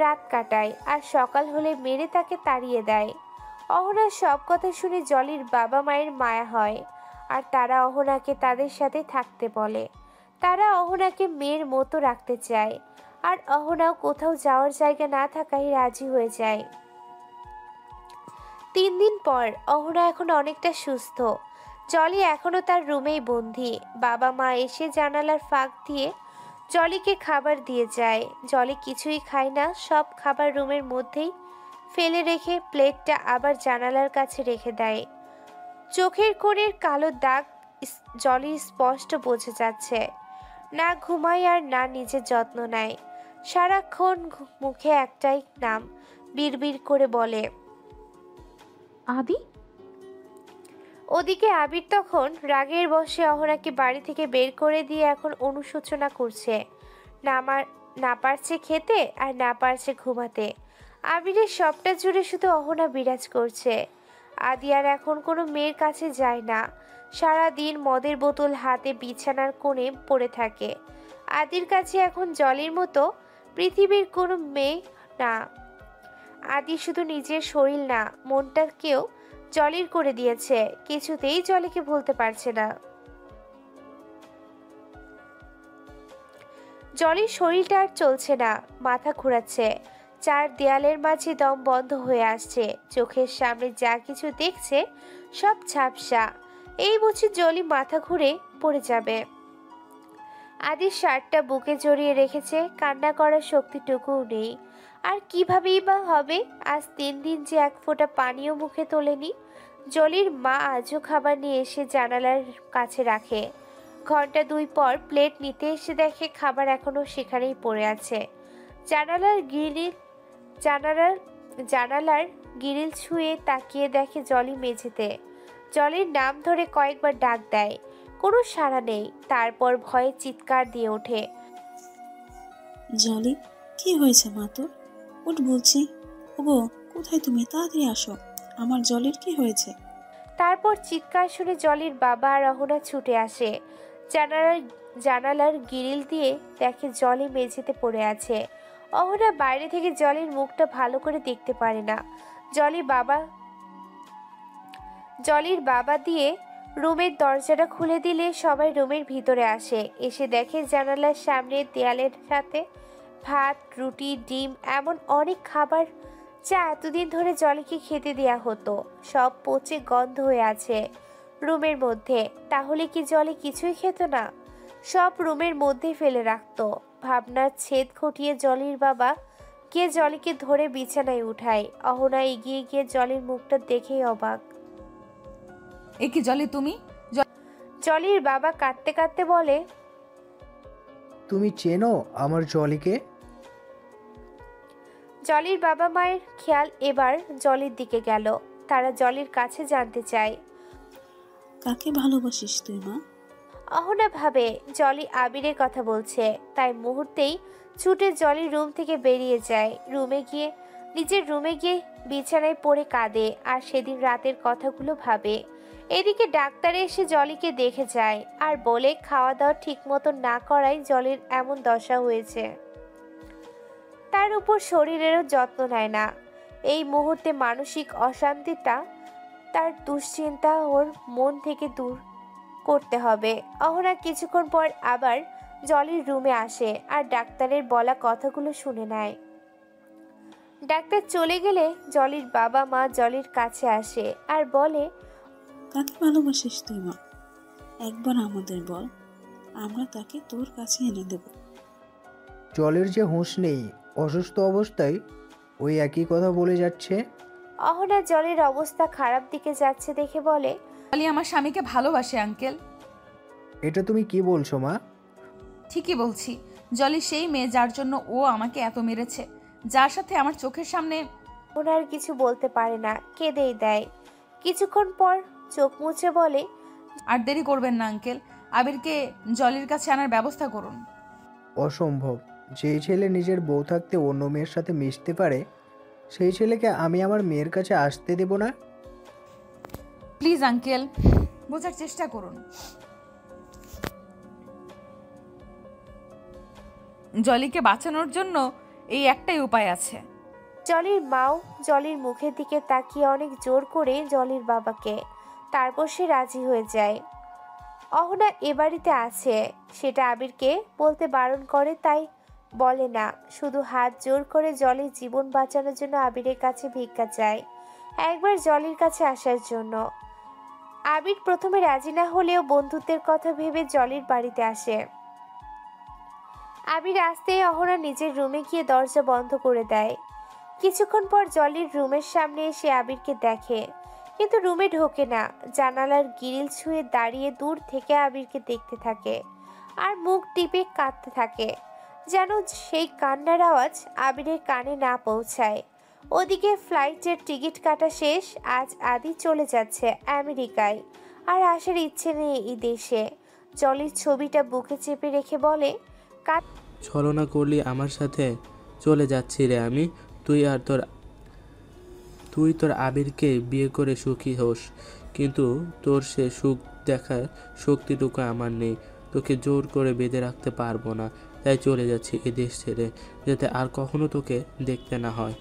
রাত কাটায় আর সকাল হলে মেরে তাকে তাড়িয়ে দেয়। অহনার সব কথা শুনে জলির বাবা মায়ের মায়া হয় আর তারা অহনাকে তাদের সাথে থাকতে বলে। তারা অহনাকে মেয়ের মতো রাখতে চায় আর অহনাও কোথাও যাওয়ার জায়গা না থাকায় রাজি হয়ে যায়। 3 দিন পর অহনা এখন অনেকটা সুস্থ। জলি এখনো তার রুমেই বন্দি। বাবা মা এসে জানালার ফাঁক দিয়ে জলিকে খাবার দিয়ে যায়। জলি কিছুই খায় না, সব খাবার রুমের মধ্যেই ফেলে রেখে প্লেটটা আবার জানালার কাছে রেখে দেয়। চোখের কোণের কালো দাগ জলির স্পষ্ট বোঝা যাচ্ছে। না ঘুমায় আর না নিজের যত্ন নেয়। সারাক্ষণ মুখে একটাই নাম বিড়বিড় করে বলে, আদি। ওদিকে আবির তখন রাগের বশে অহনাকে বাড়ি থেকে বের করে দিয়ে এখন অনুশোচনা করছে। না পারছে খেতে আর না পারছে ঘুমাতে। আবিরের সবটা জুড়ে শুধু অহনা বিরাজ করছে। আদি আর এখন কোনো মেয়ের কাছে যায় না। সারা দিন মদের বোতল হাতে বিছানার কোণে পড়ে থাকে। আদির কাছে এখন জলির মতো পৃথিবীর কোনো মেয়ে না। আদি শুধু নিজের শরীর না, মনটাকেও জলির করে দিয়েছে। কিছুতেই জলিকে ভুলতে পারছে না। জলির শরীরটা আর চলছে না, মাথা ঘোরাচ্ছে। 4 দেয়ালের মাঝে দম বন্ধ হয়ে আসছে। চোখের সামনে যা কিছু দেখছে সব ঝাপসা। এই বুঝি জলি মাথা ঘুরে পড়ে যাবে। আদির শার্টটা বুকে জড়িয়ে রেখেছে, কান্না করার শক্তিটুকুও নেই। আর কিভাবেই বা হবে? আজ 3 দিন যে এক ফোঁটা পানিও মুখে তোলেনি। জলির মা আজও খাবার নিয়ে এসে জানালার কাছে রাখে। ঘন্টা 2 পর প্লেট নিতে এসে দেখে খাবার এখনো সেখানেই পড়ে আছে। জানালার গ্রিল জানালার জানালার গ্রিল ছুঁয়ে তাকিয়ে দেখে জলি মেঝেতে। জলির নাম ধরে কয়েকবার ডাক দেয়, কোনো সাড়া নেই। তারপর ভয়ে চিৎকার দিয়ে ওঠে। জলি, কি হয়েছে মা তোর? উঠ বলছি। ওগো, কোথায় তুমি? তাড়াতাড়ি আসো। আমার জলির কি হয়েছে? তারপর চিৎকার শুনে জলির বাবা আর অহনা ছুটে আসে। জানালার গ্রিল দিয়ে দেখে জলি মেঝেতে পড়ে আছে। অহনা বাইরে থেকে জলির মুখটা ভালো করে দেখতে পারে না। জলির বাবা দিয়ে রুমের দরজাটা খুলে দিলে সবাই রুমের ভিতরে আসে। এসে দেখে জানালার সামনে দেয়ালের সাথে ভাত, রুটি, ডিম এমন অনেক খাবার যা এতদিন ধরে জলিকে খেতে দেয়া হতো, সব পচে গন্ধ হয়ে আছে রুমের মধ্যে। তাহলে কি জলি কিছুই খেত না? সব রুমের মধ্যে ফেলে রাখতো। ভাবনার ছেদ ঘটিয়ে জলির বাবা গিয়ে জলিকে ধরে বিছানায় উঠায়। অহনা এগিয়ে গিয়ে জলির মুখটা দেখেই অবাক। এ কি জলি, তুমি? জলির বাবা কাঁদতে কাঁদতে বলে, তুমি চেনো আমার জলিকে? জলির বাবা মায়ের খেয়াল এবার জলির দিকে গেল। তারা জলির কাছে জানতে চায়, কাকে ভালোবাসিস তুই মা? অহনা ভাবে জলি আবিরের কথা বলছে, তাই মুহূর্তেই ছুটে জলি রুম থেকে বেরিয়ে যায়। নিজের রুমে গিয়ে বিছানায় পড়ে কাঁদে আর সেদিন রাতের কথাগুলো ভাবে। এদিকে ডাক্তার এসে জলিকে দেখে যায় আর বলে খাওয়া দাওয়া ঠিক মতো না করায় জলির এমন দশা হয়েছে। তার উপর শরীরেরও যত্ন নেয় না। এই মুহূর্তে মানসিক অশান্তিটা তার দুশ্চিন্তা ওর মন থেকে দূর করতে হবে। অহনা কিছুক্ষণ পর আবার জলির রুমে আসে আর ডাক্তারের বলা কথাগুলো শুনে নেয়। ডাক্তার চলে গেলে জলির বাবা মা জলির কাছে আসে আর বলে, কাকে ভালোবাসিস তুই মা? একবার আমাদের বল, আমরা তাকে তোর কাছে এনে দেব। জলের যে হুঁশ নেই, অসুস্থ অবস্থায় ওই একই কথা বলে যাচ্ছে। অহনা জলির অবস্থা খারাপ দিকে যাচ্ছে দেখে বলে, জলি আমার স্বামীকে ভালোবাসে আঙ্কেল। এটা তুমি কি বলছো মা? ঠিকই বলছি। জলি সেই মেয়ে যার জন্য ও আমাকে এত মেরেছে, যার সাথে আমার চোখের সামনে। ওনার কিছু বলতে পারে না, কেঁদেই দেয়। কিছুক্ষণ পর চোখ মুছে বলে, আর দেরি করবেন না আঙ্কেল, আবিরকে জলির কাছে আনার ব্যবস্থা করুন। অসম্ভব। যেই ছেলে নিজের বউ থাকতে অন্য মেয়ের সাথে মিশতে পারে, সেই ছেলেকে আমি আমার মেয়ের কাছে আসতে দেব না। প্লিজ আঙ্কেল, বোঝার চেষ্টা করুন। জলিকে বাঁচানোর জন্য এই একটাই উপায় আছে। জলির মাও জলির মুখের দিকে তাকিয়ে অনেক জোর করে জলির বাবাকে, তারপর সে রাজি হয়ে যায়। অহনা এ বাড়িতে আছে সেটা আবিরকে বলতে বারণ করে, তাই বলে না। শুধু হাত জোর করে জলির জীবন বাঁচানোর জন্য আবিরের কাছে ভিক্ষা চায়, একবার জলির কাছে আসার জন্য। আবির প্রথমে রাজি না হলেও বন্ধুত্বের কথা ভেবে জলির বাড়িতে আসে। আবির আসতেই অহনা নিজের রুমে গিয়ে দরজা বন্ধ করে দেয়। কিছুক্ষণ পর জলির রুমের সামনে এসে আবিরকে দেখে, কিন্তু রুমে ঢোকে না। জানালার গ্রিল ছুঁয়ে দাঁড়িয়ে দূর থেকে আবিরকে দেখতে থাকে আর মুখ টিপে কাঁদতে থাকে, যেন সেই কান্নার আওয়াজ আবিরের কানে না পৌঁছায়। ওদিকে ফ্লাইটের টিকিট কাটা শেষ। আজ আদি চলে যাচ্ছে আমেরিকায়, আর আসার ইচ্ছে নেই এই দেশে। জলির ছবিটা বুকে চেপে রেখে বলে, ছলনা করলি আমার সাথে? চলে যাচ্ছি রে আমি। তুই তোর আবিরকে বিয়ে করে সুখী হোস, কিন্তু তোর সে সুখ দেখার শক্তিটুকু আমার নেই। তোকে জোর করে বেঁধে রাখতে পারবো না, তাই চলে যাচ্ছি এ দেশ ছেড়ে, যাতে আর কখনো তোকে দেখতে না হয়।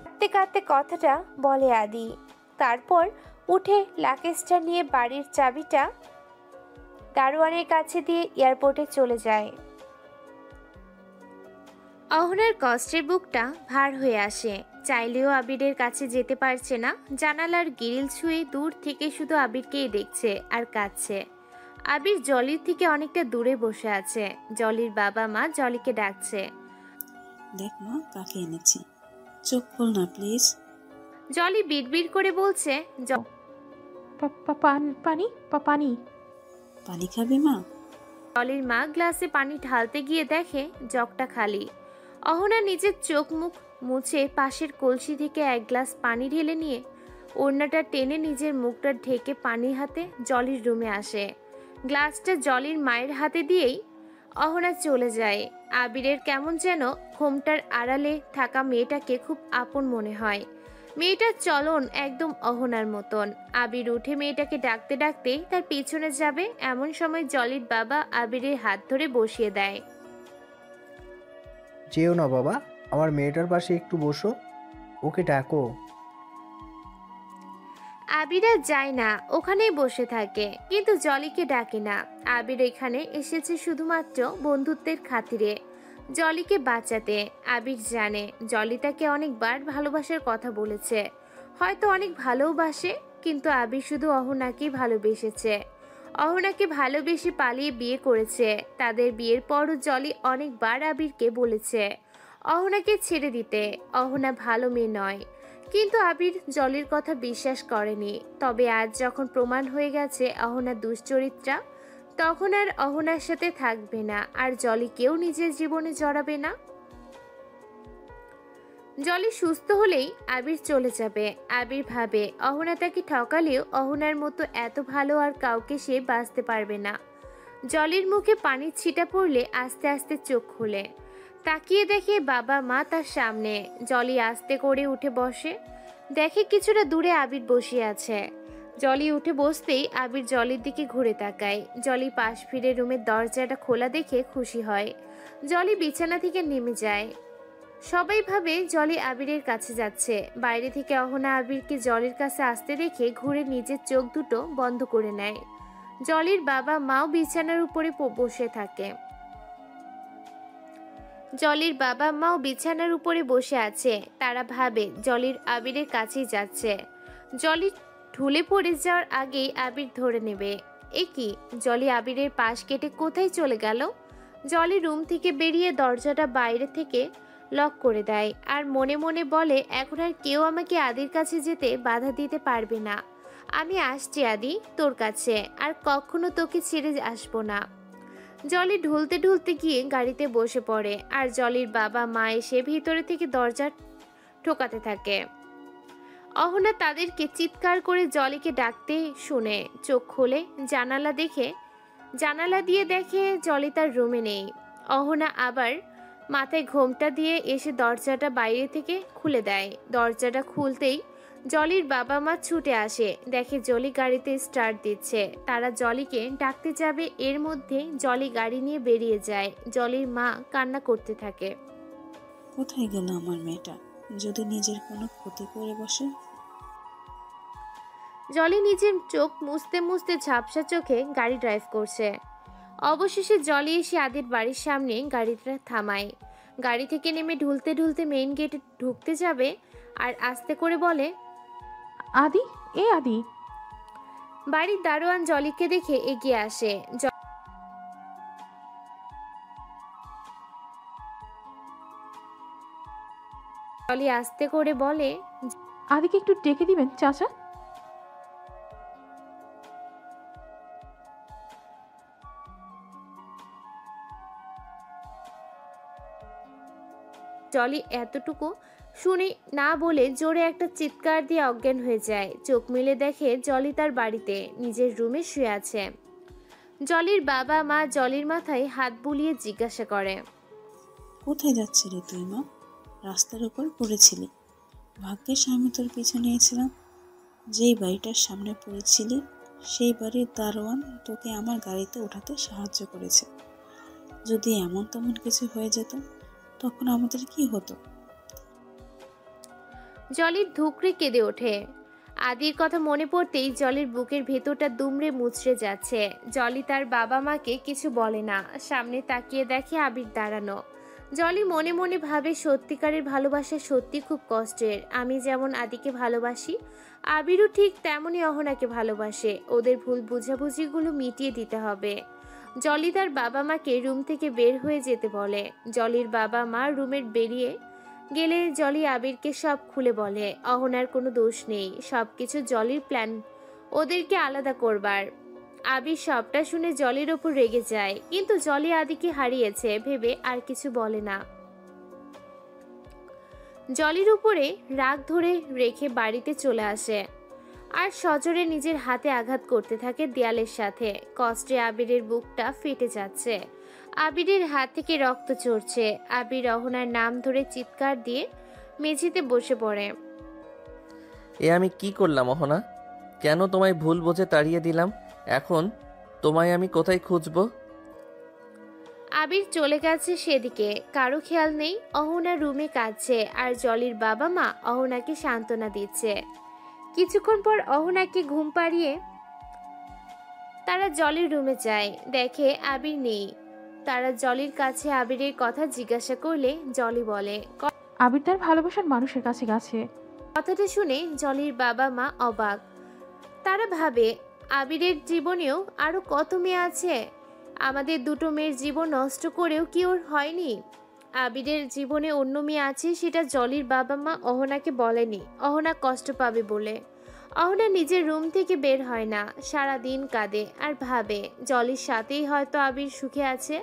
কাঁদতে কাঁদতে কথাটা বলে আদি। তারপর উঠে লাগেজটা নিয়ে বাড়ির চাবিটা দারোয়ানের কাছে দিয়ে এয়ারপোর্টে চলে যায়। অহনার কষ্টের বুকটা ভার হয়ে আসে, চাইলেও আবিরের কাছে যেতে পারছে না। জানালার গ্রিল ছুঁয়ে দূর থেকে শুধু আবিরকেই দেখছে আর কাঁদছে। আবির জলির থেকে অনেকটা দূরে বসে আছে। জলির বাবা মা জলিকে ডাকছে, দেখ মা, কাকে এনেছি। চোখ খোল না প্লিজ। জলি বিড়বিড় করে বলছে, পানি পানি। পানি খাবে মা? জলির মা গ্লাসে পানি ঢালতে গিয়ে দেখে জগটা খালি। অহনা নিজের চোখ মুখ মুছে পাশের কলসি থেকে এক গ্লাস পানি ঢেলে নিয়ে ওড়নাটা টেনে নিজের মুখটা ঢেকে পানি হাতে জলির রুমে আসে। গ্লাসটা জলির মায়ের হাতে দিয়েই অহনা চলে যায়। আবিরের কেমন যেন ঘোমটার আড়ালে থাকা মেয়েটাকে খুব আপন মনে হয়। মেয়েটার চলন একদম অহনার মতন। আবির উঠে মেয়েটাকে ডাকতে ডাকতে তার পিছনে যাবে, এমন সময় জলির বাবা আবিরের হাত ধরে বসিয়ে দেয়। যেও না বাবা, আমার মেয়েটার পাশে একটু বসো, ওকে ডাকো। আবির আর যায় না, ওখানেই বসে থাকে, কিন্তু জলিকে ডাকে না। আবির এখানে এসেছে শুধুমাত্র বন্ধুত্বের খাতিরে, জলিকে বাঁচাতে। আবির জানে জলি তাকে অনেকবার ভালোবাসার কথা বলেছে, হয়তো অনেক ভালোবাসে, কিন্তু আবির শুধু অহনাকেই ভালোবেসেছে। অহনাকে ভালোবেসে পালিয়ে বিয়ে করেছে। তাদের বিয়ের পরও জলি অনেকবার আবিরকে বলেছে অহনাকে ছেড়ে দিতে, অহনা ভালো মেয়ে নয়, কিন্তু আবির জলির কথা বিশ্বাস করেনি। তবে আজ যখন প্রমাণ হয়ে গেছে অহনা দুশ্চরিত্রা, তখন আর অহনার সাথে থাকবে না, আর জলিকেও নিজের জীবনে জড়াবে না। জলি সুস্থ হলেই আবির চলে যাবে। আবির ভাবে অহনা তাকে ঠকালেও অহনার মতো এত ভালো আর কাউকে সে বাঁচতে পারবে না। জলির মুখে পানির ছিটা পড়লে আস্তে আস্তে চোখ খুলে তাকিয়ে দেখে বাবা মা তার সামনে। জলি আস্তে করে উঠে বসে, দেখে কিছুটা দূরে আবির বসে আছে। জলি উঠে বসতেই আবির জলির দিকে ঘুরে তাকায়। জলি পাশ ফিরে রুমের দরজাটা খোলা দেখে খুশি হয়। জলি বিছানা থেকে নেমে যায়। সবাই ভাবে জলি আবিরের কাছে যাচ্ছে। বাইরে থেকে অহনা আবিরকে জলির কাছে আসতে দেখে ঘুরে নিজের চোখ দুটো বন্ধ করে নেয়। জলির বাবা মাও বিছানার উপরে বসে থাকে। জলির বাবা মাও বিছানার উপরে বসে আছে। তারা ভাবে জলির আবিরের কাছেই যাচ্ছে। জলি ঢুলে পড়ে যাওয়ার আগেই আবির ধরে নেবে। এ কি, জলি আবিরের পাশ কেটে কোথায় চলে গেল? জলি রুম থেকে বেরিয়ে দরজাটা বাইরে থেকে লক করে দেয়, আর মনে মনে বলে এখন আর কেউ আমাকে আদির কাছে যেতে বাধা দিতে পারবে না। আমি আসছি আদি তোর কাছে, আর কখনো তোকে ছেড়ে আসবো না। জলি ঢুলতে ঢুলতে গিয়ে গাড়িতে বসে পড়ে, আর জলির বাবা মা এসে ভিতরে থেকে দরজা ঠোকাতে থাকে। অহনা তাদেরকে চিৎকার করে জলিকে ডাকতে শুনে চোখ খোলে, জানালা দিয়ে দেখে জলি তার রুমে নেই। অহনা আবার মাথায় ঘোমটা দিয়ে এসে দরজাটা বাইরে থেকে খুলে দেয়। দরজাটা খুলতেই জলির বাবা মা ছুটে আসে, দেখে জলি গাড়িতে স্টার্ট দিচ্ছে। তারা জলিকে ডাকতে যাবে, এর মধ্যে জলি গাড়ি নিয়ে বেরিয়ে যায়। জলির মা কান্না করতে থাকে। কোথায় গেল আমার মেয়েটা? যদি নিজের কোনো ক্ষতি করে বসে। জলি নিজের চোখ মুছতে মুছতে ঝাপসা চোখে গাড়ি ড্রাইভ করছে। অবশেষে জলি এসে আদির বাড়ির সামনে গাড়িটা থামায়। গাড়ি থেকে নেমে ঢুলতে ঢুলতে মেইন গেটে ঢুকতে যাবে, আর আস্তে করে বলে, আদি, এ আদি। বাড়ির দারোয়ান জলিকে দেখে এগিয়ে আসে। জলি আস্তে করে বলে, আদিকে একটু ডেকে দিবেন চাচা? জলি এতটুকু শুনে না বলে জোরে একটা চিৎকার দিয়ে অজ্ঞান হয়ে যায়। চোখ মেলে দেখে জলি তার বাড়িতে নিজের রুমে শুয়ে আছে। জলির বাবা মা জলির মাথায় হাত বুলিয়ে জিজ্ঞাসা করে, কোথায় যাচ্ছিলি তুই মা? রাস্তার উপর পড়েছিলি। ভাগ্যের আমি তোর পিছু নিয়েছিলাম। যেই বাড়িটার সামনে পড়েছিলি সেই বাড়ির দারোয়ান তোকে আমার গাড়িতে ওঠাতে সাহায্য করেছে। যদি এমন তেমন কিছু হয়ে যেত তখন আমাদের কি হতো? জলির ধুকরে কেঁদে ওঠে। আদির কথা মনে পড়তেই জলির বুকের ভেতরটা দুমড়ে মুচড়ে যাচ্ছে। জলি তার বাবা মাকে কিছু বলে না, সামনে তাকিয়ে দেখে আবির দাঁড়ানো। জলি মনে মনে ভাবে সত্যিকারের ভালোবাসা সত্যি খুব কষ্টের। আমি যেমন আদিকে ভালোবাসি, আবিরও ঠিক তেমনই অহনাকে ভালোবাসে। ওদের ভুল বুঝাবুঝিগুলো মিটিয়ে দিতে হবে। জলি তার বাবা মাকে রুম থেকে বের হয়ে যেতে বলে। জলির বাবা মা রুমের বেরিয়ে গেলে জলি আবিরকে সব খুলে বলে। অহনার কোনো দোষ নেই, সবকিছু জলির প্ল্যান ওদেরকে আলাদা করবার। আবির সবটা শুনে জলির ওপর রেগে যায়, কিন্তু জলি আদিকে হারিয়েছে ভেবে আর কিছু বলে না। জলির উপরে রাগ ধরে রেখে বাড়িতে চলে আসে আর সজোরে নিজের হাতে আঘাত করতে থাকে দেয়ালের সাথে। কষ্টে আবিরের বুকটা ফেটে যাচ্ছে, আবিরের হাত থেকে রক্ত ঝরছে। আবির অহনার নাম ধরে চিৎকার দিয়ে মেঝেতে বসে পড়ে। এ আমি কি করলাম অহনা? কেন তোমায় ভুল বুঝে তাড়িয়ে দিলাম? এখন তোমায় আমি কোথায় খুঁজবো? আবির চলে গেছে সেদিকে, কারো খেয়াল নেই। অহনা রুমে কাঁদছে আর জলির বাবা মা অহনাকে সান্ত্বনা দিচ্ছে। কিছুক্ষণ পর অহনাকে ঘুম পাড়িয়ে তারা জলির রুমে যায়, দেখে আবির নেই। তারা জলির কাছে আবিরের কথা জিজ্ঞাসা করলে জলি বলে আবির তার ভালোবাসার মানুষের কাছে গেছে। কথাটা শুনে জলির বাবা মা অবাক। তারা ভাবে আবিরের জীবনেও আরো কত মেয়ে আছে, আমাদের দুটো মেয়ের জীবন নষ্ট করেও কি ওর হয়নি? আবিরের জীবনে অন্য মেয়ে আছে সেটা জলির বাবা মা অহনাকে বলেনি, অহনা কষ্ট পাবে বলে। অহনা নিজের রুম থেকে বের হয় না, সারা দিন কাঁদে আর ভাবে জলির সাথেই হয়তো আবির সুখে আছে।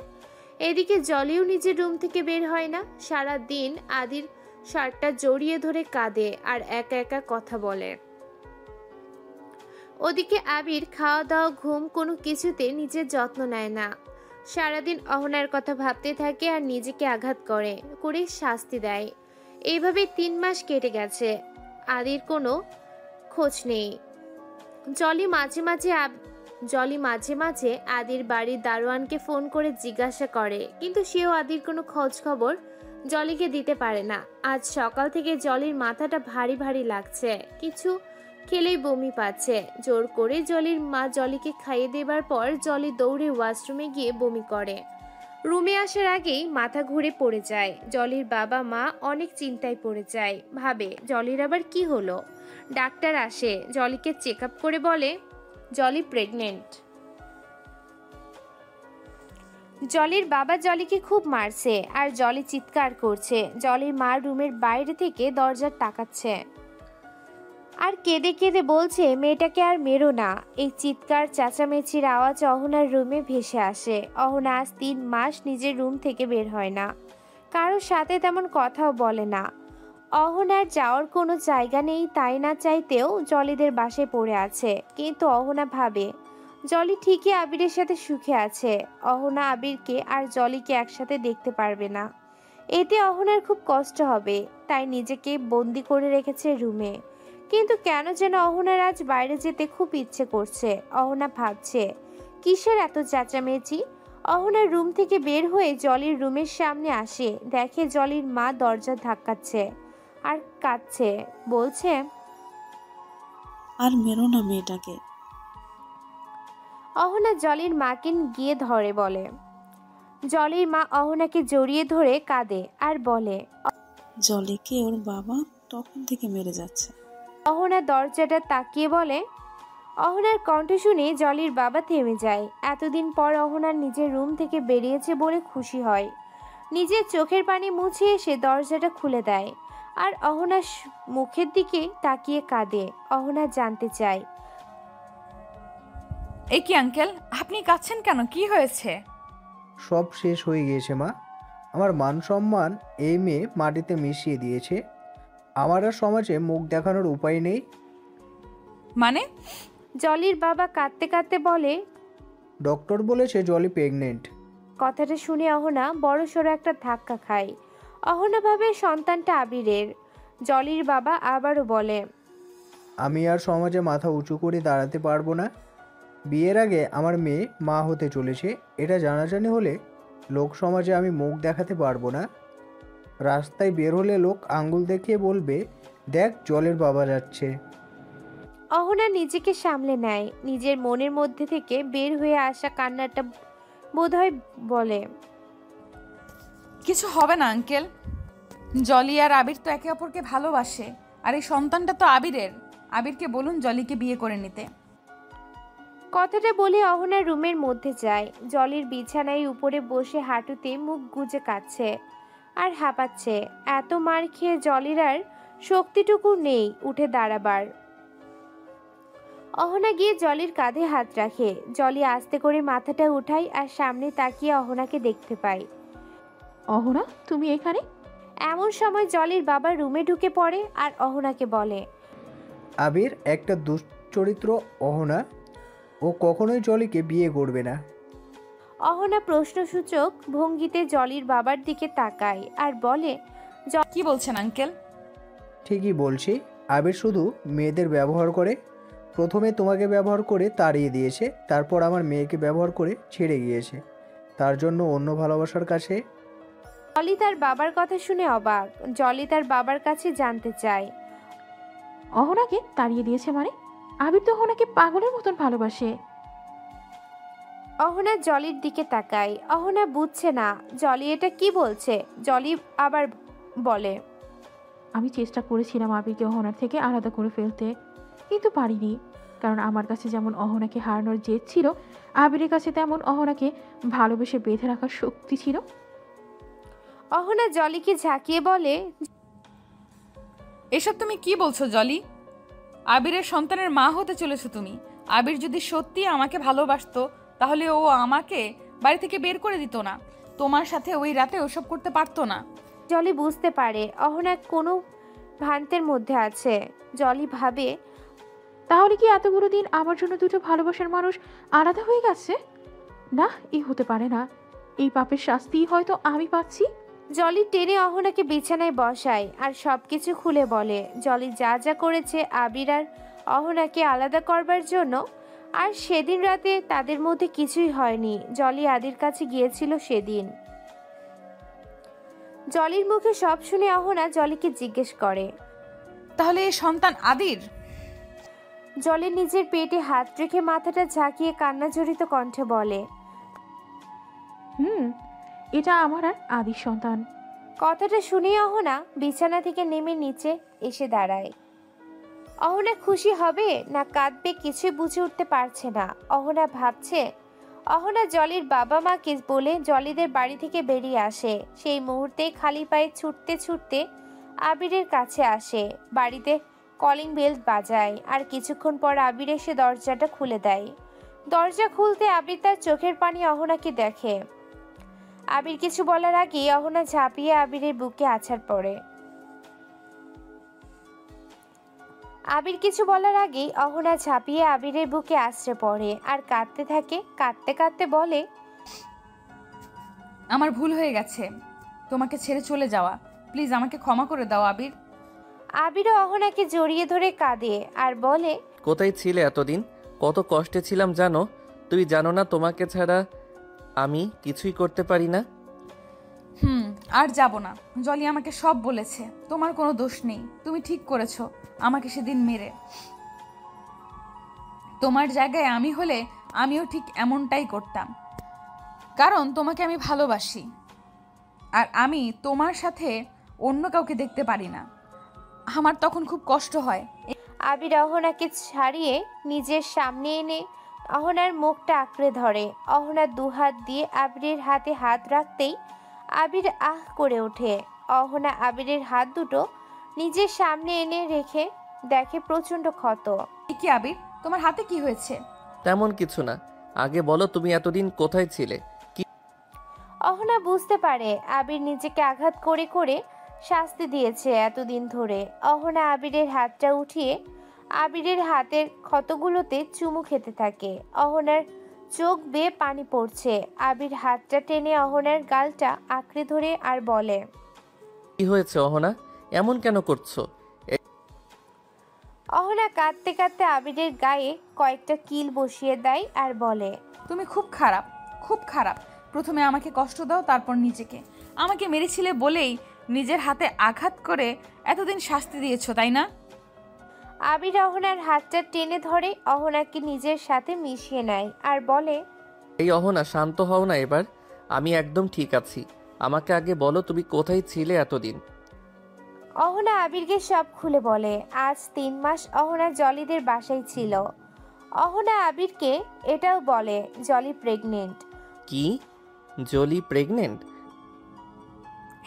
এদিকে জলিও নিজের রুম থেকে বের হয় না, সারা দিন আদির শার্টটা জড়িয়ে ধরে কাঁদে আর একা একা কথা বলে। ওদিকে আবির খাওয়া দাওয়া ঘুম কোনো কিছুতে নিজের যত্ন নেয় না, সারাদিন অহনার কথা ভাবতে থাকে আর নিজেকে আঘাত করে শাস্তি দেয়। এইভাবে 3 মাস কেটে গেছে, আদির কোনো খোঁজ নেই। জলি মাঝে মাঝে আদির বাড়ির দারোয়ানকে ফোন করে জিজ্ঞাসা করে, কিন্তু সেও আদির কোনো খোঁজ খবর জলিকে দিতে পারে না। আজ সকাল থেকে জলির মাথাটা ভারী ভারী লাগছে, কিছু খেলেই বমি পাচ্ছে। জোর করে জলির মা জলিকে খাইয়ে দেবার পর জলি দৌড়ে ওয়াশরুমে গিয়ে বমি করে। রুমে আসার আগেই মাথা ঘুরে পড়ে যায়। জলির বাবা মা অনেক চিন্তায় পড়ে যায়, ভাবে জলির আবার কি হলো। ডাক্তার আসে, জলিকে চেক আপ করে বলে জলি প্রেগনেন্ট। জলির বাবা জলিকে খুব মারছে আর জলি চিৎকার করছে। জলির মা রুমের বাইরে থেকে দরজার তাকাচ্ছে আর কেঁদে কেঁদে বলছে মেয়েটাকে আর মেরো না। এই চিৎকার চেঁচামেচির আওয়াজ অহনার রুমে ভেসে আসে। অহনা আজ 3 মাস নিজের রুম থেকে বের হয় না, কারোর সাথে তেমন কথাও বলে না। অহনার যাওয়ার কোনো জায়গা নেই, তাই না চাইতেও জলিদের বাসায় পড়ে আছে। কিন্তু অহনা ভাবে জলি ঠিকই আবিরের সাথে সুখে আছে। অহনা আবিরকে আর জলিকে একসাথে দেখতে পারবে না, এতে অহনার খুব কষ্ট হবে। তাই নিজেকে বন্দি করে রেখেছে রুমে। কিন্তু কেন যেন অহনার আজ বাইরে যেতে খুব ইচ্ছে করছে। অহনা ভাবছে কিসের এত চেঁচামেচি। অহনার রুম থেকে বের হয়ে জলির রুমের সামনে আসে, দেখে জলির মা দরজা ধাক্কাচ্ছে আর কাঁদছে, বলছে আর মেরো না মেয়েটাকে। অহনা জলির মাকে গিয়ে ধরে, বলে জলির মা অহনাকে জড়িয়ে ধরে কাঁদে আর বলে জলিকে ওর বাবা তখন থেকে মেরে যাচ্ছে। অহনা দরজাটা তাকিয়ে বলে। অহনার কণ্ঠ শুনে জলির বাবা থেমে যায়। এতদিন পর অহনার নিজের রুম থেকে বেরিয়েছে বলে খুশি হয়। নিজের চোখের পানি মুছে এসে দরজাটা খুলে দেয় আর অহনার মুখের দিকে তাকিয়ে কাঁদে। অহনা জানতে চায়, এ কি আঙ্কেল, আপনি কাঁদছেন কেন? কি হয়েছে? সব শেষ হয়ে গিয়েছে মা। আমার মান সম্মান এই মেয়ে মাটিতে মিশিয়ে দিয়েছে। আমার আর সমাজে মুখ দেখানোর উপায় নেই। মানে? জলির বাবা কাঁদতে কাঁদতে বলে, ডক্টর বলেছে জলি প্রেগনেন্ট। কথাটা শুনে অহনা বড়সড় একটা ধাক্কা খায়। অহনা ভাবে সন্তানটা আবিরের। জলির বাবা আবারও বলে, আমি আর সমাজে মাথা উঁচু করে দাঁড়াতে পারবো না। বিয়ের আগে আমার মেয়ে মা হতে চলেছে, এটা জানাজানি হলে লোক সমাজে আমি মুখ দেখাতে পারবো না। রাস্তায় বের হলে লোক আঙ্গুল দেখিয়ে বলবে, দেখ জলের বাবা যাচ্ছে। অহনা নিজেকে সামলে নেয়। নিজের মনের মধ্যে থেকে বের হয়ে আসা কান্নাটা বোধহয় বলে, কিছু হবে না আঙ্কেল, জলি আর আবির তো একে অপরকে ভালোবাসে, আর এই সন্তানটা তো আবিরের। আবিরকে বলুন জলিকে বিয়ে করে নিতে। কথাটা বলে অহনা রুমের মধ্যে যায়। জলির বিছানায় উপরে বসে হাঁটুতে মুখ গুজে কাঁদছে আর হাঁপাচ্ছে। এত মার খেয়ে জলির আর শক্তিটুকু নেই উঠে দাঁড়াবার। অহনা গিয়ে জলির কাঁধে হাত রাখে। জলি আস্তে করে মাথাটা উঠায় আর সামনে তাকিয়ে অহনাকে দেখতে পায়। অহনা, তুমি এখানে? এমন সময় জলির বাবা রুমে ঢুকে পড়ে আর অহনাকে বলে, আবির একটা দুশ্চরিত্র অহনা, ও কখনোই জলিকে বিয়ে করবে না। অহনা প্রশ্নসূচক ভঙ্গিতে জলির বাবার দিকে তাকায় আর বলে, কি বলছেন আঙ্কেল? ঠিকই বলছি, আবির শুধু মেয়েদের ব্যবহার করে। প্রথমে তোমাকে ব্যবহার করে তাড়িয়ে দিয়েছে, তারপর আমার মেয়েকে ব্যবহার করে ছেড়ে গিয়েছে। তার জন্য অন্য ভালোবাসার কাছে। জলি তার বাবার কথা শুনে অবাক। জলি তার বাবার কাছে জানতে চায়, অহনাকে তাড়িয়ে দিয়েছে মানে? আবির তো অহনাকে পাগলের মতন ভালোবাসে। অহনা জলির দিকে তাকায়। অহনা বুঝছে না জলি এটা কি বলছে। জলি আবার বলে, আমি চেষ্টা করেছিলাম আবিরকে অহনার থেকে আলাদা করে ফেলতে, কিন্তু পারিনি। কারণ আমার কাছে যেমন অহনাকে হারানোর জেদ ছিল, আবিরের কাছে তেমন অহনাকে ভালোবেসে বেঁধে রাখার শক্তি ছিল। অহনা জলিকে ঝাঁকিয়ে বলে, এসব তুমি কি বলছো জলি? আবিরের সন্তানের মা হতে চলেছো তুমি। আবির যদি সত্যি আমাকে ভালোবাসতো তাহলে ও আমাকে বাড়ি থেকে বের করে দিত না, তোমার সাথে ওই রাতে ওসব করতে পারতো না। জলি বুঝতে পারে অহনা কোনো ভ্রান্তের মধ্যে আছে। জলি ভাবে, তাহলে কি এতগুলো দিন আমার জন্য দুটো ভালোবাসার মানুষ আলাদা হয়ে গেছে? না, এই হতে পারে না। এই পাপের শাস্তি হয়তো আমি পাচ্ছি। জলি টেনে অহনাকে বিছানায় বসায় আর সবকিছু খুলে বলে। জলি যা যা করেছে আবির আর অহনাকে আলাদা করবার জন্য। আর সেদিন রাতে তাদের মধ্যে কিছুই হয়নি। জলি আদির কাছে গিয়েছিল সেদিন। জলির মুখে সব শুনে অহনা জলিকে জিজ্ঞেস করে, তাহলে এই সন্তান আদির? জলি নিজের পেটে হাত রেখে মাথাটা ঝাঁকিয়ে কান্নাজড়িত কণ্ঠে বলে, এটা আমার আর আদির সন্তান। কথাটা শুনে অহনা বিছানা থেকে নেমে নিচে এসে দাঁড়ায়। অহনা খুশি হবে না কাঁদবে কিছুই বুঝে উঠতে পারছে না। অহনা ভাবছে, অহনা জলির বাবা মাকে বলে জলিদের বাড়ি থেকে বেরিয়ে আসে। সেই মুহূর্তে খালি পায়ে ছুটতে ছুটতে আবিরের কাছে আসে। বাড়িতে কলিং বেল বাজায় আর কিছুক্ষণ পর আবির এসে দরজাটা খুলে দেয়। দরজা খুলতে আবির তার চোখের পানি অহনাকে দেখে। আবির কিছু বলার আগেই অহনা ঝাঁপিয়ে আবিরের বুকে আছাড় পড়ে। আবিরের বুকে আছড়ে পড়ে আর কাঁদতে থাকে। কাঁদতে কাঁদতে বলে, আমার ভুল হয়ে গেছে তোমাকে ছেড়ে চলে যাওয়া। প্লিজ আমাকে ক্ষমা করে দাও আবির। আবিরও অহনাকে জড়িয়ে ধরে কাঁদে আর বলে, কোথায় ছিলে এতদিন? কত কষ্টে ছিলাম জানো? তুই জানো না তোমাকে ছাড়া আমি কিছুই করতে পারি না। আর যাব না। জলি আমাকে সব বলেছে। তোমার কোনো দোষ নেই। তুমি ঠিক করেছো আমাকে সেদিন মেরে। তোমার জায়গায় আমি হলে আমিও ঠিক এমনটাই করতাম, কারণ তোমাকে আমি ভালোবাসি আর আমি তোমার সাথে অন্য কাউকে দেখতে পারি না। আমার তখন খুব কষ্ট হয়। আবির অহনাকে ছাড়িয়ে নিজের সামনে এনে অহনার মুখটা আঁকড়ে ধরে। অহনা দুহাত দিয়ে আবিরের হাতে হাত রাখতেই আবির আহ করে ওঠে। অহনা আবিরের হাত দুটো নিজের সামনে এনে রেখে দেখে প্রচন্ড ক্ষত। কি আবির, তোমার হাতে কি হয়েছে? তেমন কিছু না, আগে বলো তুমি এতদিন কোথায় ছিলে? অহনা বুঝতে পারে আবির নিজেকে আঘাত করে করে শাস্তি দিয়েছে এতদিন ধরে। অহনা আবিরের হাতটা উঠিয়ে আবিরের হাতের ক্ষতগুলোতে চুমু খেতে থাকে। অহনার চোখ বেয়ে পানি পড়ছে। আবির হাতটা টেনে অহনার গালটা আঁকড়ে ধরে আর বলে, কি হয়েছে অহনা, এমন কেন করছো? অহনা কাঁদতে কাঁদতে আবিরের গায়ে কয়েকটা কিল বসিয়ে দেয় আর বলে, তুমি খুব খারাপ, খুব খারাপ। প্রথমে আমাকে কষ্ট দাও, তারপর নিজেকে। আমাকে মেরেছিলে বলেই নিজের হাতে আঘাত করে এতদিন শাস্তি দিয়েছো, তাই না? আবির অহনার হাতটা টেনে ধরে অহনাকে নিজের সাথে মিশিয়ে নেয় আর বলে, এই অহনা শান্ত হও না এবার। আমি একদম ঠিক আছি। আমাকে আগে বলো তুমি কোথায় ছিলে এতদিন? অহনা আবিরকে সব খুলে বলে। আজ 3 মাস অহনা জলিদের বাসায় ছিল। অহনা আবিরকে এটাও বলে জলি প্রেগনেন্ট। কি? জলি প্রেগনেন্ট?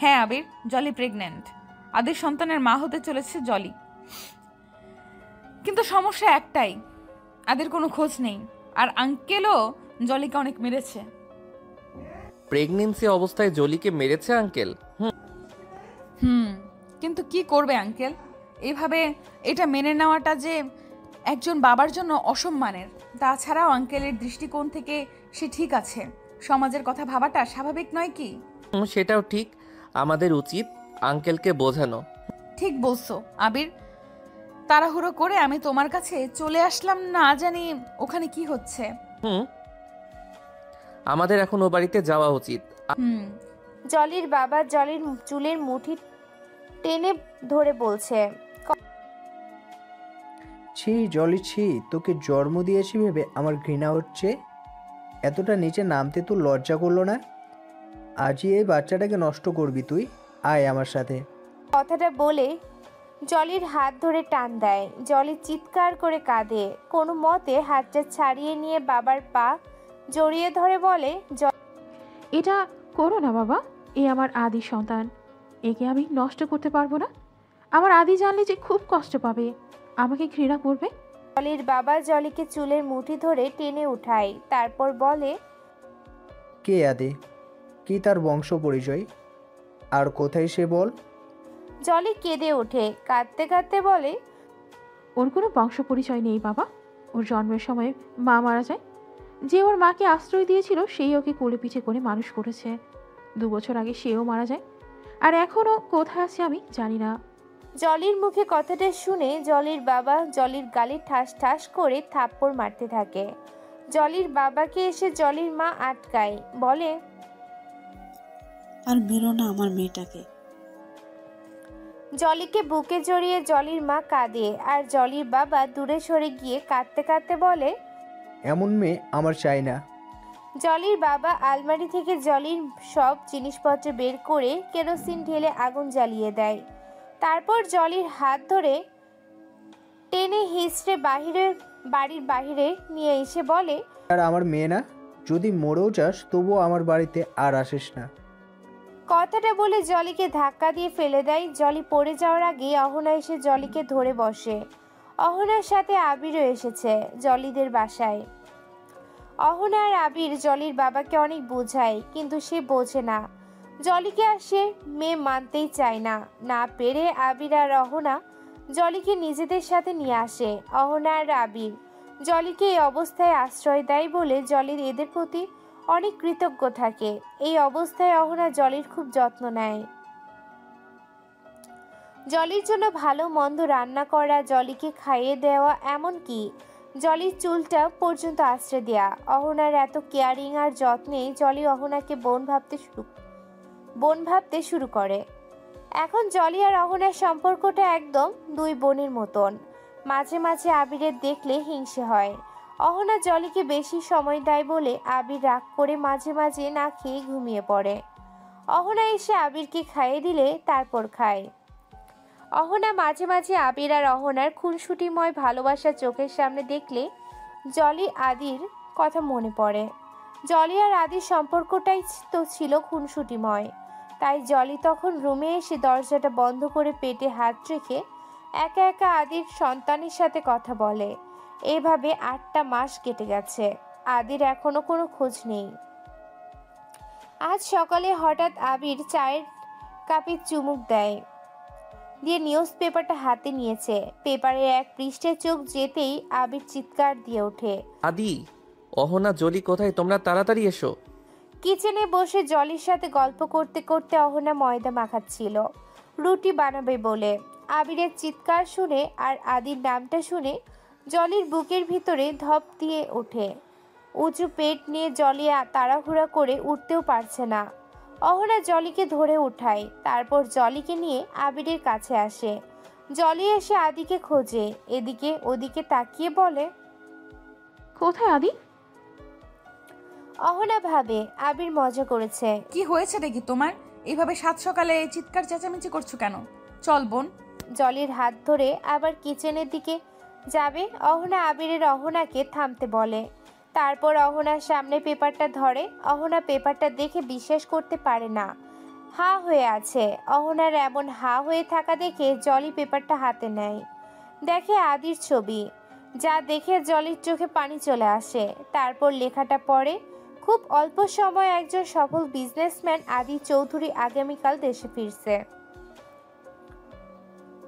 হ্যাঁ আবির, জলি প্রেগনেন্ট। আদির সন্তানের মা হতে চলেছে জলি। কিন্তু সমস্যা একটাই, আদের কোনো খোঁজ নেই। আর আঙ্কেলও জলিকে অনেক মেরেছে। প্রেগনেন্সি অবস্থায় জলিকে মেরেছে আঙ্কেল? কিন্তু কি করবে আঙ্কেল, এইভাবে এটা মেনে নেওয়াটা যে একজন বাবার জন্য অসম্মানের। তাছাড়াও আঙ্কেলের দৃষ্টিকোণ থেকে সে ঠিক আছে, সমাজের কথা ভাবাটা স্বাভাবিক নয় কি? সেটাও ঠিক, আমাদের উচিত আঙ্কেলকে বোঝানো। ঠিক বলছো আবির, তাড়াহুড়ো করে আমি তোমার কাছে চলে আসলাম, না জানি ওখানে কি হচ্ছে। আমাদের এখন ও বাড়িতে যাওয়া উচিত। জলির বাবা জলির চুলের মুঠি টেনে ধরে বলছে, ছি জলি ছি, তোকে জন্ম দিয়েছি ভেবে আমার ঘৃণা হচ্ছে। এতটা নিচে নামতে তো লজ্জা করলো না? আজই এই বাচ্চাটাকে নষ্ট করবি তুই, আয় আমার সাথে। কথাটা বলে জলির হাত ধরে টান দেয়। জলি চিৎকার করে কাঁদে, কোনো মতে হাতটা ছাড়িয়ে নিয়ে বাবার পা জড়িয়ে ধরে বলে, এটা করো না বাবা, এ আমার আদি সন্তান, একে আমি নষ্ট করতে পারবো না। আমার আদি জানলে যে খুব কষ্ট পাবে, আমাকে ঘৃণা করবে। জলির বাবা জলিকে চুলের মুঠি ধরে টেনে উঠায়, তারপর বলে, কে আদে, কি তার বংশ পরিচয়, আর কোথায় সে বল। জলি কেঁদে ওঠে, কাঁদতে কাঁদতে বলে, ওর কোনো বংশ পরিচয় নেই বাবা। ওর জন্মের সময় মা মারা যায়। যে ওর মাকে আশ্রয় দিয়েছিল সেই ওকে কোলে পিঠে করে মানুষ করেছে। 2 বছর আগে সেও মারা যায়, আর এখনও কোথায় আছে আমি জানি না। জলির মুখে কথাটা শুনে জলির বাবা জলির গালে ঠাস ঠাস করে থাপ্পড় মারতে থাকে। জলির বাবাকে এসে জলির মা আটকায়, বলে, আর মেরো না আমার মেয়েটাকে। জলিকে বুকে জড়িয়ে জলির মা কাঁদে, আর জলির বাবা দূরে সরে গিয়ে কাঁদতে কাঁদতে বলে, এমন মেয়ে আমার চাই না। জলির বাবা আলমারি থেকে জলির সব জিনিসপত্র বের করে কেরোসিন ঢেলে আগুন জ্বালিয়ে দেয়। তারপর জলির হাত ধরে টেনে হিঁচড়ে বাড়ির বাহিরে নিয়ে এসে বলে, আর আমার মেয়ে না, যদি মরেও যাস তবুও আমার বাড়িতে আর আসিস না। কথাটা বলে জলিকে ধাক্কা দিয়ে ফেলে দেয়। জলি পড়ে যাওয়ার আগে অহনা এসে জলিকে ধরে বসে। অহনার সাথে আবিরও এসেছে জলিদের বাসায়। অহনা আর আবির জলির বাবাকে অনেক বোঝায়, কিন্তু সে বোঝে না। জলিকে আর সে মেয়ে মানতেই চায় না। না পেরে আবির আর অহনা জলিকে নিজেদের সাথে নিয়ে আসে। অহনা আর আবির জলিকে এই অবস্থায় আশ্রয় দেয় বলে জলির এদের প্রতি অনেক কৃতজ্ঞ থাকে। এই অবস্থায় অহনা জলির খুব যত্ন নেয়। জলির জন্য ভালো মন্দ রান্না করা, জলিকে খাইয়ে দেওয়া, এমনকি জলির চুলটা পর্যন্ত আশ্রয় দেয়া। অহনার এত কেয়ারিং আর যত্নে জলি অহনাকে বোন ভাবতে শুরু করে। এখন জলি আর অহনার সম্পর্কটা একদম 2 বোনের মতন। মাঝে মাঝে আবিরের দেখলে হিংসে হয়। অহনা জলিকে বেশি সময় দেয় বলে আবির রাগ করে মাঝে মাঝে না খেয়ে ঘুমিয়ে পড়ে। অহনা এসে আবিরকে খাইয়ে দিলে তারপর খায়। অহনা মাঝে মাঝে আবির আর অহনার খুনসুটিময় ভালোবাসা চোখের সামনে দেখলে জলি আদির কথা মনে পড়ে। জলি আর আদির সম্পর্কটাই তো ছিল খুনসুটিময়। তাই জলি তখন রুমে এসে দরজাটা বন্ধ করে পেটে হাত রেখে একা একা আদির সন্তানের সাথে কথা বলে। এভাবে 8টা মাস কেটে গেছে। আদির এখনো কোনো খোঁজ নেই। আজ সকালে হঠাৎ আবির চায়ের কাপে চুমুক দিয়ে নিউজ পেপারটা হাতে নিয়েছে। পেপারের এক পৃষ্ঠে চোখ যেতেই আবির চিৎকার দিয়ে ওঠে, আদি, অহনা, জলি কোথায়? তোমরা তাড়াতাড়ি এসো। কিচেনে বসে জলির সাথে গল্প করতে করতে অহনা ময়দা মাখাচ্ছিল রুটি বানাবে বলে। আবিরের চিৎকার শুনে আর আদির নামটা শুনে জলির বুকের ভিতরে ধপ দিয়ে ওঠে। উঁচু পেট নিয়ে জলি তাড়াহুড়া করে উঠতেও পারছে না। অহনা জলিকে ধরে উঠায়, তারপর জলিকে নিয়ে আবিরের কাছে আসে। জলি এসে আদিকে খোঁজে, এদিকে ওদিকে তাকিয়ে বলে, কোথায় আদি? অহনা ভাবে আবির মজা করেছে। কি হয়েছে দেখি তোমার? এইভাবে সাত সকালে চিৎকার চেঁচামেচি করছো কেন? চল বোন। জলির হাত ধরে আবার কিচেনের দিকে যাবে অহনা আবিরের অহনাকে থামতে বলে। তারপর অহনার সামনে পেপারটা ধরে। অহনা পেপারটা দেখে বিশ্বাস করতে পারে না, হা হয়ে আছে। অহনার এমন হা হয়ে থাকা দেখে জলি পেপারটা হাতে নেয়, দেখে আদির ছবি। যা দেখে জলির চোখে পানি চলে আসে। তারপর লেখাটা পড়ে, খুব অল্প সময় একজন সফল বিজনেসম্যান আদি চৌধুরী আগামীকাল দেশে ফিরছে।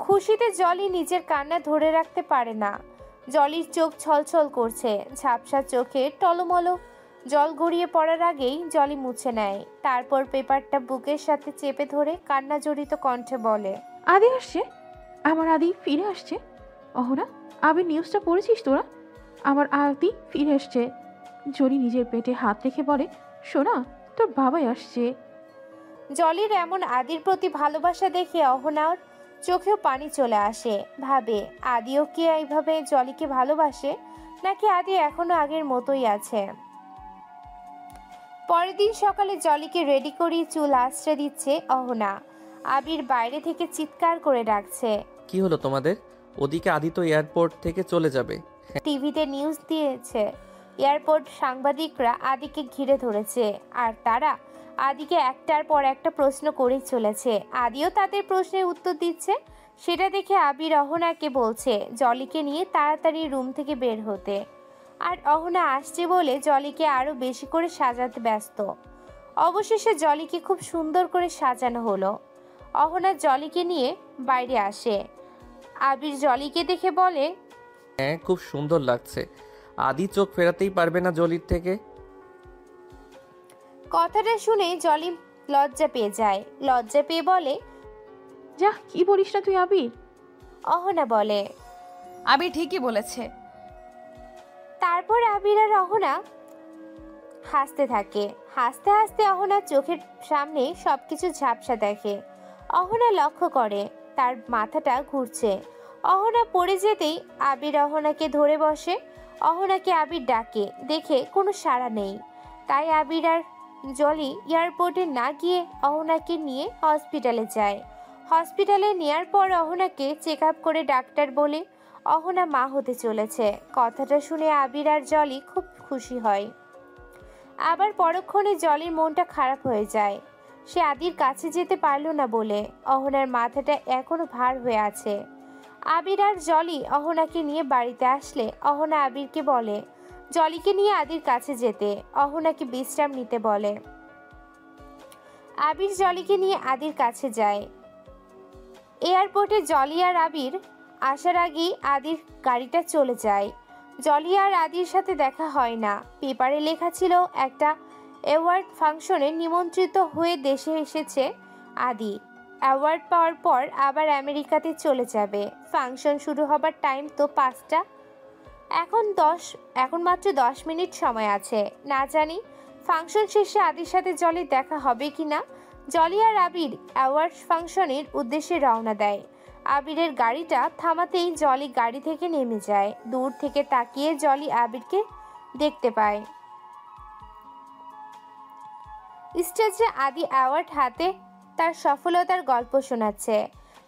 খুশিতে জলি নিজের কান্না ধরে রাখতে পারে না। জলির চোখ ছলছল করছে, ঝাপসা চোখে টলমলো জল গড়িয়ে পড়ার আগেই জলি মুছে নেয়। তারপর পেপারটা বুকের সাথে চেপে ধরে কান্না জড়িত কণ্ঠে বলে, আদি আসছে, আমার আদি ফিরে আসছে। অহনা, আবির নিউজটা পড়েছিস তোরা? আমার আদি ফিরে আসছে। জলি নিজের পেটে হাত রেখে বলে, শোনা, তোর বাবাই আসছে। জলির এমন আদির প্রতি ভালোবাসা দেখে অহনার চোখেও পানি চলে আসে। ভাবে, আদিও কি এইভাবে জলিকে ভালোবাসে, নাকি আদি এখনো আগের মতোই আছে। পরের দিন সকালে জলিকে রেডি করিয়ে চুল আশ্রে দিচ্ছে অহনা। আবির বাইরে থেকে চিৎকার করে ডাকছে, কি হলো তোমাদের? ওদিকে আদি তো এয়ারপোর্ট থেকে চলে যাবে। টিভিতে নিউজ দিয়েছে, এয়ারপোর্ট সাংবাদিকরা আদিকে ঘিরে ধরেছে আর তারা আদিকে একটার পর একটা প্রশ্ন করেই চলেছে। আদিও তাদের প্রশ্নের উত্তর দিচ্ছে। সেটা দেখে আবির অহনাকে বলছে জলিকে নিয়ে তাড়াতাড়ি রুম থেকে বের হতে। আর অহনা আসছে বলে জলিকে আরো বেশি করে সাজাতে ব্যস্ত। অবশেষে জলিকে খুব সুন্দর করে সাজানো হলো। অহনা জলিকে নিয়ে বাইরে আসে। আবির জলিকে দেখে বলে, হ্যাঁ, খুব সুন্দর লাগছে। আদি চোখ ফেরাতেই পারবে না জলির থেকে। কথাটা শুনে জলি লজ্জা পেয়ে যায়। লজ্জা পেয়ে বলে, যা, কি বলিস না তুই আবির? অহনা বলে, আবির ঠিকই বলেছে। তারপর আবির আর অহনা হাসতে থাকে। হাসতে হাসতে অহনার চোখের সামনে সবকিছু ঝাপসা দেখে। অহনা লক্ষ্য করে তার মাথাটা ঘুরছে। অহনা পড়ে যেতেই আবির অহনাকে ধরে বসে। অহনাকে আবির ডাকে, দেখে কোনো সাড়া নেই। তাই আবির আর জলি এয়ারপোর্টে না গিয়ে অহনাকে নিয়ে হসপিটালে যায়। হসপিটালে নেয়ার পর অহনাকে চেক আপ করে ডাক্তার বলে অহনা মা হতে চলেছে। কথাটা শুনে আবির আর জলি খুব খুশি হয়। আবার পরক্ষণে জলির মনটা খারাপ হয়ে যায়। সে আদির কাছে যেতে পারল না বলে অহনার মাথাটা এখনো ভার হয়ে আছে। আবির আর জলি অহনাকে নিয়ে বাড়িতে আসলে অহনা আবিরকে বলে জলিকে নিয়ে আদির কাছে যেতে, অহনাকে বিশ্রাম নিতে বলে। আবির জলিকে নিয়ে আদির কাছে যায়। এয়ারপোর্টে জলি আর আবির আসার আগেই আদির গাড়িটা চলে যায়। জলি আর আদির সাথে দেখা হয় না। পেপারে লেখা ছিল একটা অ্যাওয়ার্ড ফাংশনে নিমন্ত্রিত হয়ে দেশে এসেছে আদি। অ্যাওয়ার্ড পাওয়ার পর আবার আমেরিকাতে চলে যাবে। ফাংশন শুরু হবার টাইম তো 5টা। এখন মাত্র 10 মিনিট সময় আছে। না জানি ফাংশন শেষে আদির সাথে জলির দেখা হবে কিনা। জলি আর আবির অ্যাওয়ার্ড ফাংশনের উদ্দেশ্যে রওনা দেয়। আবিরের গাড়িটা থামাতেই জলি গাড়ি থেকে নেমে যায়। দূর থেকে তাকিয়ে জলি আবিরকে দেখতে পায়। স্টেজে আদি অ্যাওয়ার্ড হাতে তার সফলতার গল্প শোনাচ্ছে,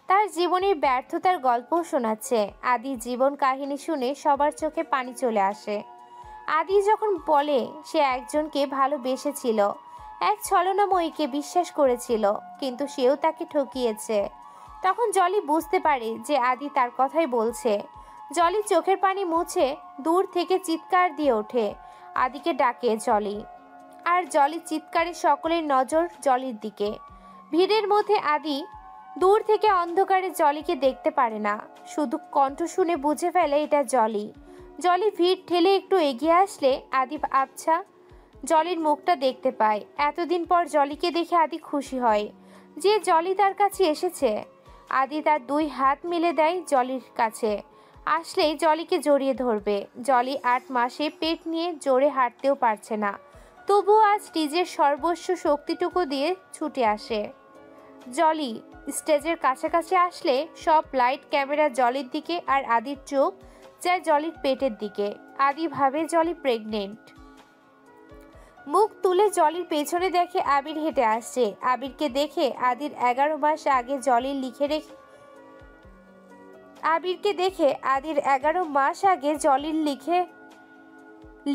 তার জীবনের ব্যর্থতার গল্প শোনাচ্ছে। আদি জীবন কাহিনী শুনে সবার চোখে পানি চলে আসে। আদি যখন বলে সে একজনকে ভালোবেসেছিল, এক ছলনাময়ীকে বিশ্বাস করেছিল, কিন্তু সেও তাকে ঠকিয়েছে, তখন জলি বুঝতে পারে যে আদি তার কথাই বলছে। জলি চোখের পানি মুছে দূর থেকে চিৎকার দিয়ে ওঠে। আদিকে ডাকে জলি। আর জলির চিৎকারে সকলের নজর জলির দিকে। ভিড়ের মধ্যে আদি দূর থেকে অন্ধকারে জলিকে দেখতে পারে না, শুধু কণ্ঠ শুনে বুঝে ফেলে এটা জলি। জলি ভিড় ঠেলে একটু এগিয়ে আসলে আদি আবছা জলির মুখটা দেখতে পায়। এতদিন পর জলিকে দেখে আদি খুশি হয় যে জলি তার কাছে এসেছে। আদি তার 2 হাত মিলে দেয় জলির কাছে। আসলেই জলিকে জড়িয়ে ধরবে। জলি 8 মাসে পেট নিয়ে জোরে হাঁটতেও পারছে না, তবুও আজ নিজের সর্বস্ব শক্তিটুকু দিয়ে ছুটে আসে। জলি স্টেজের কাছাকাছি আসলে সব লাইট ক্যামেরা জলির দিকে, আর আদির চোখ যায় জলির পেটের দিকে। আদি ভাবে জলি প্রেগনেন্ট। মুখ তুলে জলির পেছনে দেখে আবির হেঁটে আসছে। আবিরকে দেখে আদির 11 মাস আগে জলির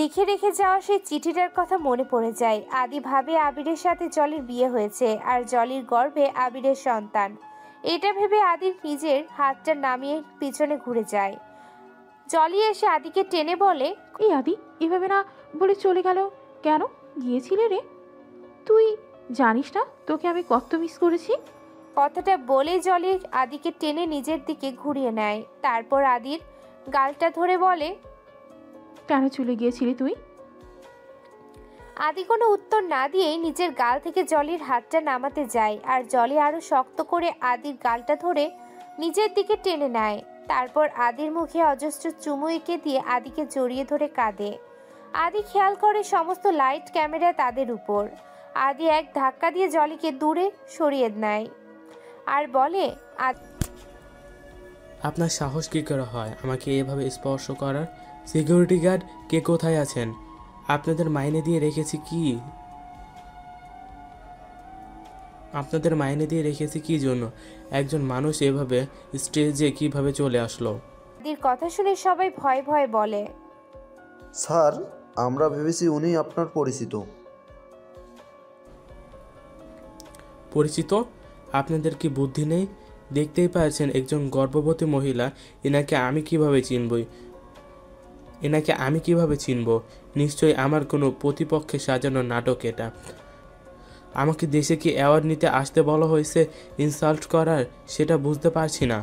লিখে রেখে যাওয়া সেই চিঠিটার কথা মনে পড়ে যায়। আদি ভাবে আবিরের সাথে জলির বিয়ে হয়েছে আর জলির গর্ভে আবিরের সন্তান। এটা ভেবে আদির নিজের হাতটা নামিয়ে পিছনে ঘুরে যায়। জলি এসে আদিকে টেনে বলে, এই আদি এভাবে না বলে চলে গেল কেন? গিয়েছিলে রে? তুই জানিস না তোকে আমি কত মিস করেছি? কথাটা বলে জলি আদিকে টেনে নিজের দিকে ঘুরিয়ে নেয়। তারপর আদির গালটা ধরে বলে, কেন চলে গিয়েছিলি তুই? আদি কোনো উত্তর না দিয়েই নিজের গাল থেকে জলির হাতটা নামাতে যায়, আর জলি আরো শক্ত করে আদির গালটা ধরে নিজের দিকে টেনে নেয়। তারপর আদির মুখে অজস্র চুমু এঁকে দিয়ে আদিকে জড়িয়ে ধরে কাঁদে। আদি খেয়াল করে সমস্ত লাইট ক্যামেরা তাদের উপর। আদি এক ধাক্কা দিয়ে জলিকে দূরে সরিয়ে নেয় আর বলে, আপনার সাহস কী করে হয় আমাকে এভাবে স্পর্শ করার? সিকিউরিটি গার্ড কে কোথায় আছেন? আপনাদের মাইনে দিয়ে রেখেছি কি জন্য? একজন মানুষ এভাবে স্টেজে কিভাবে চলে আসলো? আদির কথা শুনে সবাই ভয়ে ভয়ে বলে, স্যার, আমরা ভেবেছি উনি আপনার পরিচিত। পরিচিত? আপনাদের কি বুদ্ধি নেই? দেখতেই পাচ্ছেন একজন গর্ভবতী মহিলা। এনাকে আমি কিভাবে চিনব? নিশ্চয়ই আমার কোনো প্রতিপক্ষে সাজানো নাটক এটা। আমাকে দেশে কি অ্যাওয়ার্ড নিতে আসতে বলা হয়েছে ইনসাল্ট করার? সেটা বুঝতে পারছি না।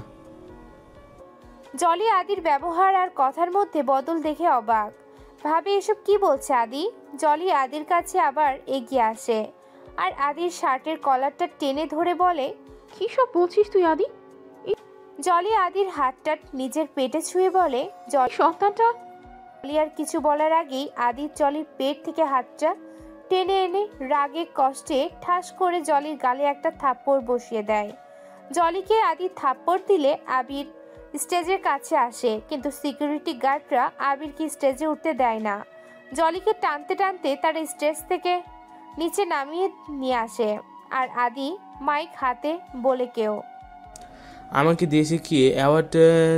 জলি আদির ব্যবহার আর কথার মধ্যে বদল দেখে অবাক, ভাবে এসব কি বলছে আদি। জলি আদির কাছে আবার এগিয়ে আসে আর আদির শার্টের কলারটা টেনে ধরে বলে, কি সব বলছিস তুই আদি? জলি আদির হাতটা নিজের পেটে ছুঁয়ে বলে, সন্তানটা। জলি আর কিছু বলার আগেই আদির জলির পেট থেকে হাতটা টেনে এনে রাগে কষ্টে ঠাস করে জলির গালে একটা থাপ্পড় বসিয়ে দেয়। জলিকে আদি থাপ্পড় দিলে আবির স্টেজের কাছে আসে, কিন্তু সিকিউরিটি গার্ডরা আবিরকে স্টেজে উঠতে দেয় না। জলিকে টানতে টানতে তার স্টেজ থেকে নিচে নামিয়ে নিয়ে আসে, আর আদি মাইক হাতে বলে, কেউ আমাকে দেশে কি অ্যাওয়ার্ড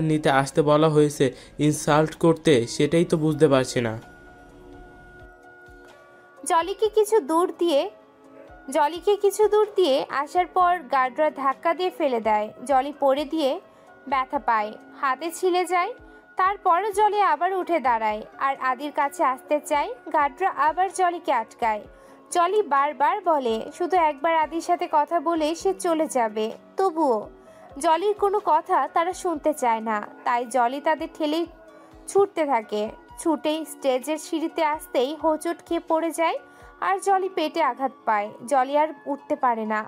নিতে আসতে বলা হয়েছে ইনসাল্ট করতে? সেটাই তো বুঝতে পারছি না। জলিকে কিছু দূর দিয়ে আসার পর গার্ডরা ধাক্কা দিয়ে ফেলে দেয়। জলি পড়ে দিয়ে ব্যথা পায়, হাতে ছিলে যায়। তারপরে জলি আবার উঠে দাঁড়ায় আর আদির কাছে আসতে চায়। গার্ডরা আবার জলিকে আটকায়। জলি বারবার বলে শুধু একবার আদির সাথে কথা বলে সে চলে যাবে, তবুও জলির কোনো কথা তারা শুনতে চায় না। তাই জলি তাদের ঠেলেই ছুটতে থাকে। ছুটেই স্টেজের সিঁড়িতে আসতেই হোঁচট খেয়ে পড়ে যায় আর জলি পেটে আঘাত পায়। জলি আর উঠতে পারে না,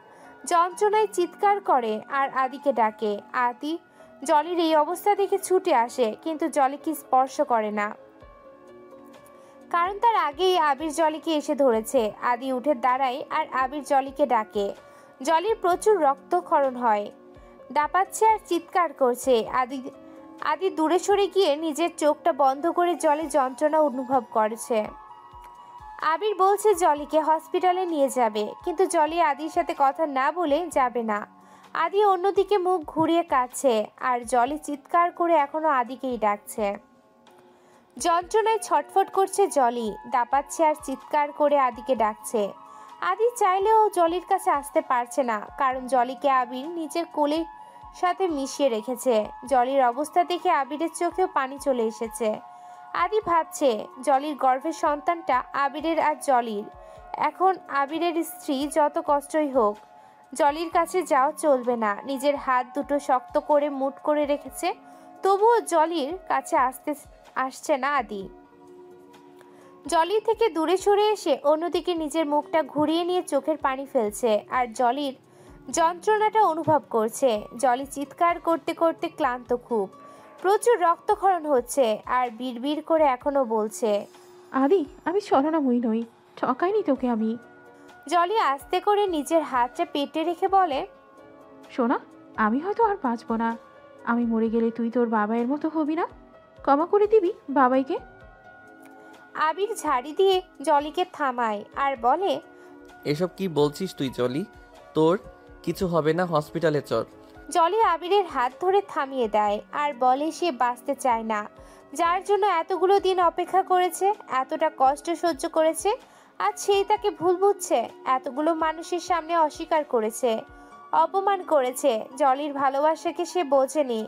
যন্ত্রণায় চিৎকার করে আর আদিকে ডাকে। আদি জলির এই অবস্থা দেখে ছুটে আসে, কিন্তু জলিকে স্পর্শ করে না, কারণ তার আগেই আবির জলিকে এসে ধরেছে। আদি উঠে দাঁড়ায় আর আবির জলিকে ডাকে। জলির প্রচুর রক্তক্ষরণ হয়, দাপাচ্ছে আর চিৎকার করছে। আদি দূরে সরে গিয়ে নিজের চোখটা বন্ধ করে জলে যন্ত্রণা অনুভব করছে। আবির বলছে জলিকে হসপিটালে নিয়ে যাবে, কিন্তু জলি আদির সাথে কথা না বলে যাবে না। আদি অন্যদিকে মুখ ঘুরিয়ে কাঁদছে আর জলি চিৎকার করে এখনো আদিকেই ডাকছে। যন্ত্রণায় ছটফট করছে জলি, দাপাচ্ছে আর চিৎকার করে আদিকে ডাকছে। আদি চাইলেও জলির কাছে আসতে পারছে না, কারণ জলিকে আবির নিজের কোলের সাথে মিশিয়ে রেখেছে। জলির অবস্থা দেখে আবিরের চোখেও পানি চলে এসেছে। আদি ভাবছে জলির গর্ভের সন্তানটা আবিরের আর জলির। এখন আবিরের স্ত্রী যত কষ্টই হোক, জলির কাছে যাও চলবে না। নিজের হাত দুটো শক্ত করে মুঠ করে রেখেছে, তবুও জলির কাছে আসছে না আদি। জলি থেকে দূরে সরে এসে অন্যদিকে নিজের মুখটা ঘুরিয়ে নিয়ে চোখের পানি ফেলছে আর জলির যন্ত্রণাটা অনুভব করছে। জলি চিৎকার করতে করতে ক্লান্ত, খুব প্রচুর রক্তক্ষরণ হচ্ছে আর বিড়বিড় করে এখনো বলছে, আদি আমি ছলনাময়ী নই, ঠকাইনি তোকে আমি। জলি আস্তে করে নিজের হাতটা পেটে রেখে বলে, শোনা, আমি হয়তো আর বাঁচব না। আমি মরে গেলে তুই তোর বাবাইয়ের মতো হবি না? ক্ষমা করে দিবি বাবাইকে? আবির ঝাড়ি দিয়ে জলিকে থামায় আর বলে, এসব কি বলছিস তুই জলি? তোর কিছু হবে না, হসপিটালে চল। জলি আবিরের হাত ধরে থামিয়ে দেয় আর বলে সে বাঁচতে চায় না, যার জন্য এতগুলো দিন অপেক্ষা করেছে, এতটা কষ্ট সহ্য করেছে, আজ সেই তাকে ভুল বুঝছে, এতগুলো মানুষের সামনে অস্বীকার করেছে, অপমান করেছে। জলির ভালোবাসাকে সে বোঝেনি,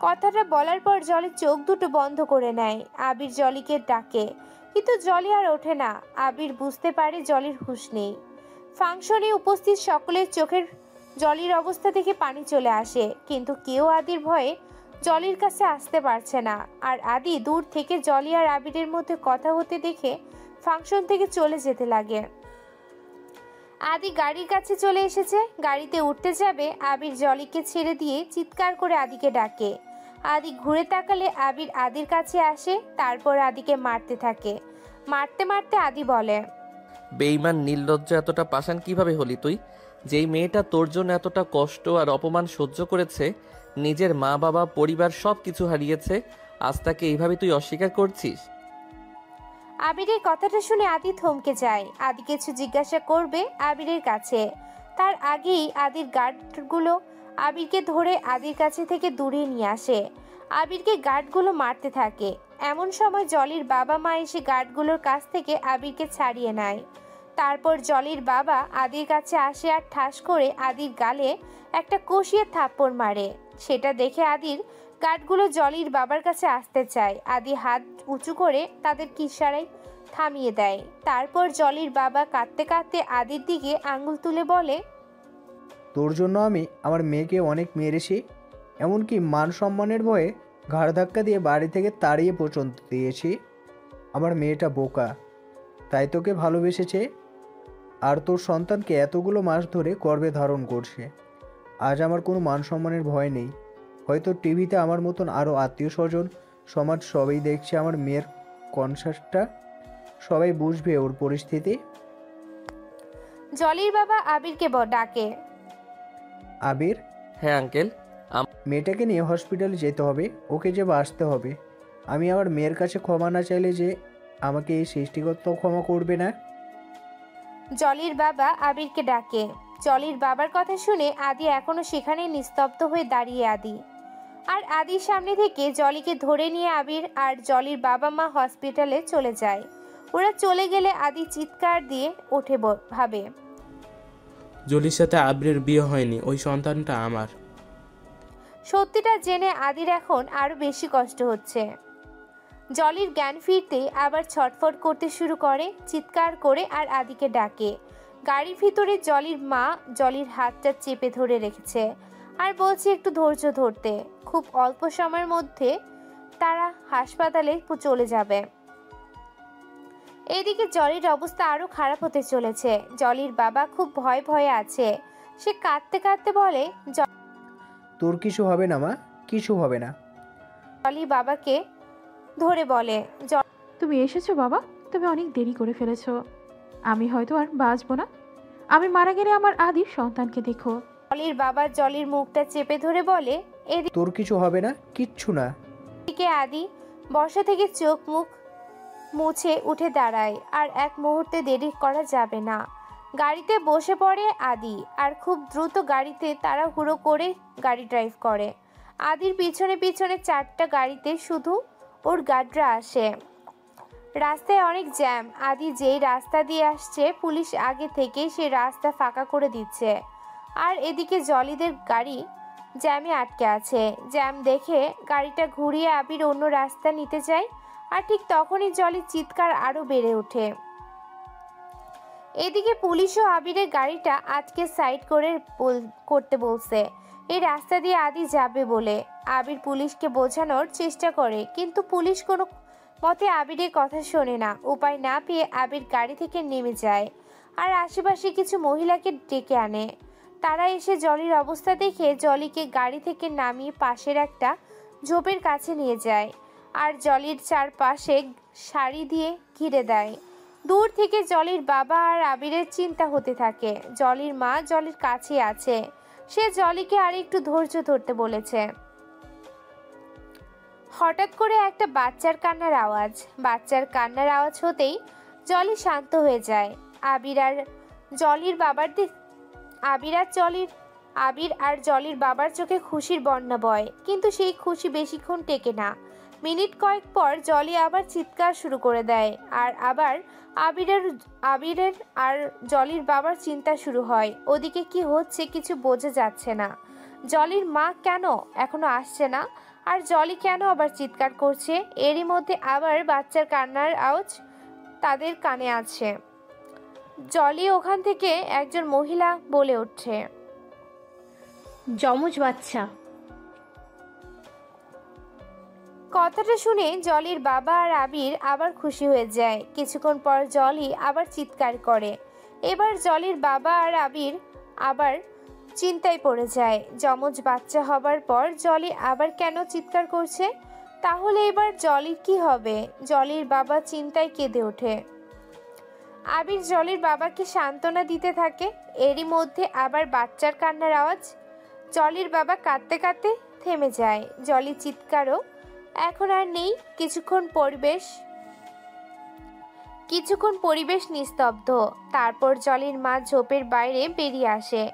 কথাটা বলার পর জলির চোখ দুটো বন্ধ করে নেয়। আবির জলিকে ডাকে, কিন্তু জলি আর ওঠে না। আবির বুঝতে পারে জলির হুঁশ নেই। ফাংশনে উপস্থিত সকলের চোখের জলির অবস্থা দেখে পানি চলে আসে, কিন্তু কেউ আদির ভয়ে জলির কাছে আসতে পারছে না। আর আদি দূর থেকে জলি আর আবিরের মধ্যে কথা হতে দেখে ফাংশন থেকে চলে যেতে লাগে। আদি গাড়ির কাছে চলে এসেছে, গাড়িতে উঠতে যাবে। আবির জলিকে ছেড়ে দিয়ে চিৎকার করে আদিকে ডাকে। আদি ঘুরে তাকালে আবির আদির কাছে আসে, তারপর আদিকে মারতে থাকে। মারতে মারতে আদি বলে, বেঈমান নির্লজ্জ এতটা পাষাণ কিভাবে হলি তুই? যেই মেয়েটা তোর জন্য এতটা কষ্ট আর অপমান সহ্য করেছে, নিজের মা বাবা পরিবার সব কিছু হারিয়েছে, আজ তাকে এইভাবে তুই অস্বীকার করছিস? আবিরের কথাটা শুনে আদি থমকে যায়। আদি কিছু জিজ্ঞাসা করবে আবিরের কাছে, তার আগেই আদির গার্ডগুলো আবিরকে ধরে আদির কাছে থেকে দূরে নিয়ে আসে। আবিরকে গার্ডগুলো মারতে থাকে। এমন সময় জলির বাবা মা এসে গার্ডগুলোর কাছ থেকে আবিরকে ছাড়িয়ে নেয়। তারপর জলির বাবা আদির কাছে আসে আর ঠাস করে আদির গালে একটা কষিয়ে থাপ্পড় মারে। সেটা দেখে আদির গার্ডগুলো জলির বাবার কাছে আসতে চায়। আদি হাত উঁচু করে তাদের ইশারায় থামিয়ে দেয়। তারপর জলির বাবা কাঁদতে কাঁদতে আদির দিকে আঙুল তুলে বলে, তোর জন্য আমি আমার মেয়েকে অনেক মেরেছি, এমনকি মান সম্মানের ভয়ে ঘাড় ধাক্কা দিয়ে বাড়ি থেকে তাড়িয়ে পর্যন্ত দিয়েছি। আমার মেয়েটা বোকা, তাই তোকে ভালোবেসেছে আর তোর সন্তানকে এতগুলো মাস ধরে গর্ভে ধারণ করছে। আজ আমার কোনো মান সম্মানের ভয় নেই। হয়তো টিভিতে আমার মতন আরও আত্মীয় স্বজন সমাজ সবাই দেখছে আমার মেয়ের কনসার্টটা, সবাই বুঝবে ওর পরিস্থিতি। জলির বাবা আবিরকে ডাকে। আবির? হ্যাঁ আঙ্কেল। মেয়েটাকে নিয়ে হসপিটালে যেতে হবে, ওকে যে বাঁচতে হবে। আমি আমার মেয়ের কাছে ক্ষমা না চাইলে যে আমাকে এই সৃষ্টিকর্তা ক্ষমা করবে না। জলির বাবা আবিরকে ডাকে। জলির বাবার কথা শুনে আদি এখনো সেখানে নিস্তব্ধ হয়ে দাঁড়িয়ে। আর আদির সামনে থেকে জলিকে ধরে নিয়ে আবির আর জলির বাবা মা হসপিটালে চলে যায়। ওরা চলে গেলে আদি চিৎকার দিয়ে ওঠে, ভাবে জলির সাথে আবিরের বিয়ে হয়নি, ওই সন্তানটা আমার। সত্যিটা জেনে আদির এখন আরো বেশি কষ্ট হচ্ছে। জলির জ্ঞান ফিরতে আবার ছটফট করতে শুরু করে, চিৎকার করে আর আদিকে ডাকে। গাড়ির ভিতরে জলির মা জলির হাতটা চেপে ধরে রেখেছে আর বলছে একটু ধৈর্য ধরতে, খুব অল্প সময়ের মধ্যে তারা হাসপাতালে চলে যাবে। এদিকে জলির অবস্থা আরো খারাপ হতে চলেছে। জলির বাবা খুব ভয়ে ভয়ে আছে। সে কাঁদতে কাঁদতে বলে, তোর কিছু হবে না মা, কিছু হবে না। জলি বাবাকে ধরে বলে, তুমি এসেছো বাবা, তুমি অনেক দেরি করে ফেলেছো। আমি হয়তো আর বাঁচবো না। আমি মারা গেলে আমার আদির সন্তানকে দেখো। জলির বাবা জলির মুখটা চেপে ধরে বলে, তোর কিছু হবে না, কিচ্ছু না। এদিকে আদি বসা থেকে চোখ মুখ মুছে উঠে দাঁড়ায়। আর এক মুহূর্তে দেরি করা যাবে না। গাড়িতে বসে পড়ে আদি আর খুব দ্রুত গাড়িতে তাড়াহুড়ো করে গাড়ি ড্রাইভ করে। আদির পিছনে পিছনে 4টা গাড়িতে শুধু ওর গার্ডরা আসে। রাস্তায় অনেক জ্যাম। আদি যেই রাস্তা দিয়ে আসছে পুলিশ আগে থেকে সে রাস্তা ফাঁকা করে দিচ্ছে। আর এদিকে জলিদের গাড়ি জ্যামে আটকে আছে। জ্যাম দেখে গাড়িটা ঘুরিয়ে আবির অন্য রাস্তা নিতে যায়। আর ঠিক তখনই জলির চিৎকার আরো বেড়ে ওঠে। এদিকে পুলিশও আবিরের গাড়িটা আজকে সাইড করতে বলছে, এই রাস্তা দিয়ে আদি যাবে বলে। আবির পুলিশকে বোঝানোর চেষ্টা করে, কিন্তু পুলিশ কোনো মতে আবিরের কথা শোনে না। উপায় না পেয়ে আবির গাড়ি থেকে নেমে যায় আর আশেপাশে কিছু মহিলাকে ডেকে আনে। তারা এসে জলির অবস্থা দেখে জলিকে গাড়ি থেকে নামিয়ে পাশের একটা ঝোপের কাছে নিয়ে যায় আর জলির চারপাশে সারি দিয়ে ঘিরে দেয়। দূর থেকে জলির বাবা আর আবিরের চিন্তা হতে থাকে। জলির মা জলির কাছে আছে, সে জলিকে আর একটু ধৈর্য ধরতে বলেছে। হঠাৎ করে একটা বাচ্চার কান্নার আওয়াজ হতেই জলি শান্ত হয়ে যায়। আবির আর জলির বাবার চোখে খুশির বন্যা বয়, কিন্তু সেই খুশি বেশিক্ষণ টেকে না। মিনিট কয়েক পর জলি আবার চিৎকার শুরু করে দেয় আর আবার আবিরের আর জলির বাবার চিন্তা শুরু হয়। ওদিকে কি হচ্ছে কিছু বোঝা যাচ্ছে না। জলির মা কেন এখনো আসছে না আর জলি কেন আবার চিৎকার করছে? এরই মধ্যে আবার বাচ্চার কান্নার আওয়াজ তাদের কানে আছে। জলি ওখান থেকে একজন মহিলা বলে ওঠে, যমজ বাচ্চা। কথাটা শুনে জলির বাবা আর আবির আবার খুশি হয়ে যায়। কিছুক্ষণ পর জলি আবার চিৎকার করে। এবার জলির বাবা আর আবির আবার চিন্তায় পড়ে যায়। যমজ বাচ্চা হবার পর জলি আবার কেন চিৎকার করছে? তাহলে এবার জলির কি হবে? জলির বাবা চিন্তায় কেঁদে ওঠে। আবির জলির বাবাকে সান্ত্বনা দিতে থাকে। এরই মধ্যে আবার বাচ্চার কান্নার আওয়াজ। জলির বাবা কাঁদতে কাঁদতে থেমে যায়। জলির চিৎকারও এখন আর নেই। কিছুক্ষণ পরিবেশ নিস্তব্ধ। তারপর জলির মা ঝোপের বাইরে বেরিয়ে আসে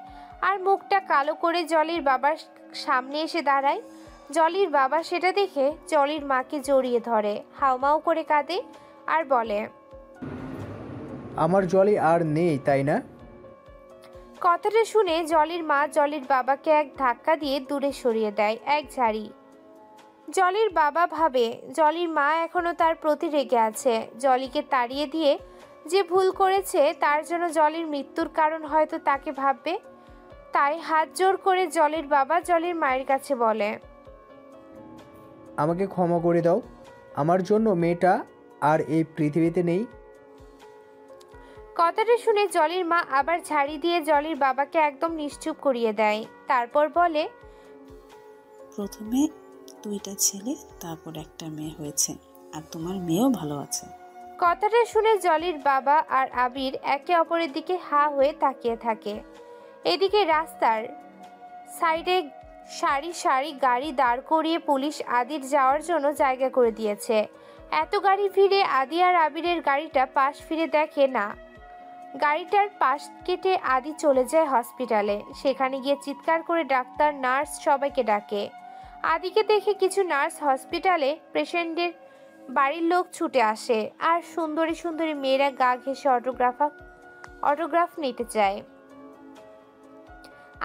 আর মুখটা কালো করে জলির বাবার সামনে এসে দাঁড়ায়। জলির বাবা সেটা দেখে জলির মাকে জড়িয়ে ধরে, হাউমাউ করে কাঁদে আর বলে, আমার জলি আর নেই, তাই না? কথাটা শুনে জলির মা জলির বাবাকে এক ধাক্কা দিয়ে দূরে সরিয়ে দেয়, এক ঝাড়ি। জলির বাবা ভাবে জলির মা এখনো তার প্রতি রেগে আছে। জলিকে তাড়িয়ে দিয়ে যে ভুল করেছে তার জন্য জলির মৃত্যুর কারণ হয়তো তাকে ভাববে। তাই হাত জোর করে জলির বাবা জলির মায়ের কাছে বলে, আমাকে ক্ষমা করে দাও, আমার জন্য মেয়েটা আর এই পৃথিবীতে নেই। কথাটা শুনে জলির মা আবার ঝাড়ি দিয়ে জলির বাবাকে একদম নিশ্চুপ করিয়ে দেয়। তারপর বলে, প্রথমে 2টা ছেলে, তারপর একটা মেয়ে হয়েছে, আর তোমার মেয়েও ভালো আছে। কথাটা শুনে জলির বাবা আর আবির একে অপরের দিকে হা হয়ে তাকিয়ে থাকে। এদিকে রাস্তার সাইডে সারি সারি গাড়ি দাঁড় করিয়ে পুলিশ আদির যাওয়ার জন্য জায়গা করে দিয়েছে। এত গাড়ি ভিড়ে আদি আর আবিরের গাড়িটা পাশ ফিরে দেখে না। গাড়িটার পাশ কেটে আদি চলে যায় হসপিটালে। সেখানে গিয়ে চিৎকার করে ডাক্তার, নার্স সবাইকে ডাকে। আদিকে দেখে কিছু নার্স হসপিটালে পেশেন্টের বাড়ির লোক ছুটে আসে আর সুন্দরী সুন্দরী মেয়েরা গা ঘেঁষে অটোগ্রাফ নিতে চায়।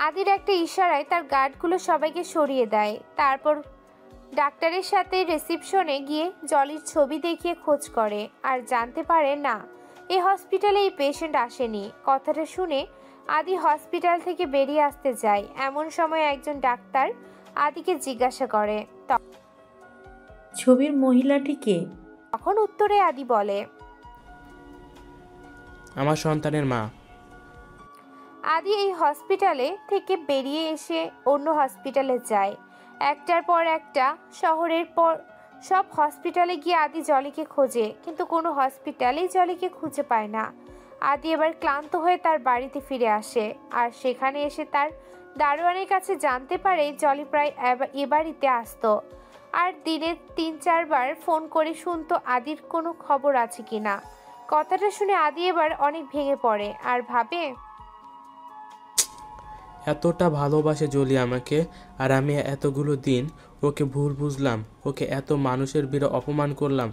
আদির একটা ইশারায় তার গার্ডগুলো সবাইকে সরিয়ে দেয়। তারপর ডাক্তারের সাথে রিসেপশনে গিয়ে জলির ছবি দেখিয়ে খোঁজ করে আর জানতে পারে না, এই হসপিটালে এই পেশেন্ট আসেনি। কথাটা শুনে আদি হসপিটাল থেকে বেরিয়ে আসতে যায়। এমন সময় একজন ডাক্তার আদিকে জিজ্ঞাসা করে, ছবির মহিলাটি কে? তখন উত্তরে আদি বলে, আমার সন্তানের মা। আদি এই হসপিটালে থেকে বেরিয়ে এসে অন্য হসপিটালে যায়। একটার পর একটা শহরের পর সব হসপিটালে গিয়ে আদি জলিকে খোঁজে, কিন্তু কোনো হসপিটালেই জলিকে খুঁজে পায় না। আদি এবার ক্লান্ত হয়ে তার বাড়িতে ফিরে আসে আর সেখানে এসে তার দারোয়ানের কাছে জানতে পারে জলি প্রায় এ বাড়িতে আসতো আর দিনে 3-4 বার ফোন করে শুনতো আদির কোনো খবর আছে কিনা। কথাটা শুনে আদি এবার অনেক ভেঙে পড়ে আর ভাবে, এতটা ভালোবাসে জলি আমাকে, আর আমি এতগুলো দিন ওকে ভুল বুঝলাম, ওকে এত মানুষের ভিড়ে অপমান করলাম।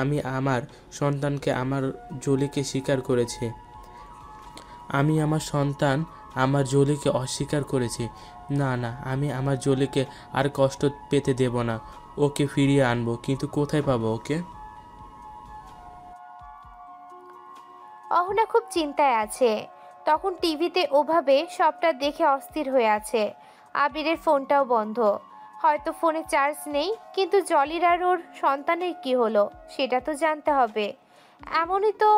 আমি আমার সন্তানকে, আমার জলিকে স্বীকার করেছি। আমি আমার সন্তান, আমার জলিকে অস্বীকার করেছি। না না, আমি আমার জলিকে আর কষ্ট পেতে দেব না। ওকে ফিরিয়ে আনবো, কিন্তু কোথায় পাবো ওকে? অহনা খুব চিন্তায় আছে। তখন টিভিতে ওভাবে সবটা দেখে অস্থির হয়ে আছে। আবিরের ফোনটাও বন্ধ, হয়তো ফোনে চার্জ নেই। কিন্তু জলির আর ওর সন্তানের কি হলো সেটা তো জানতে হবে। এমনই তো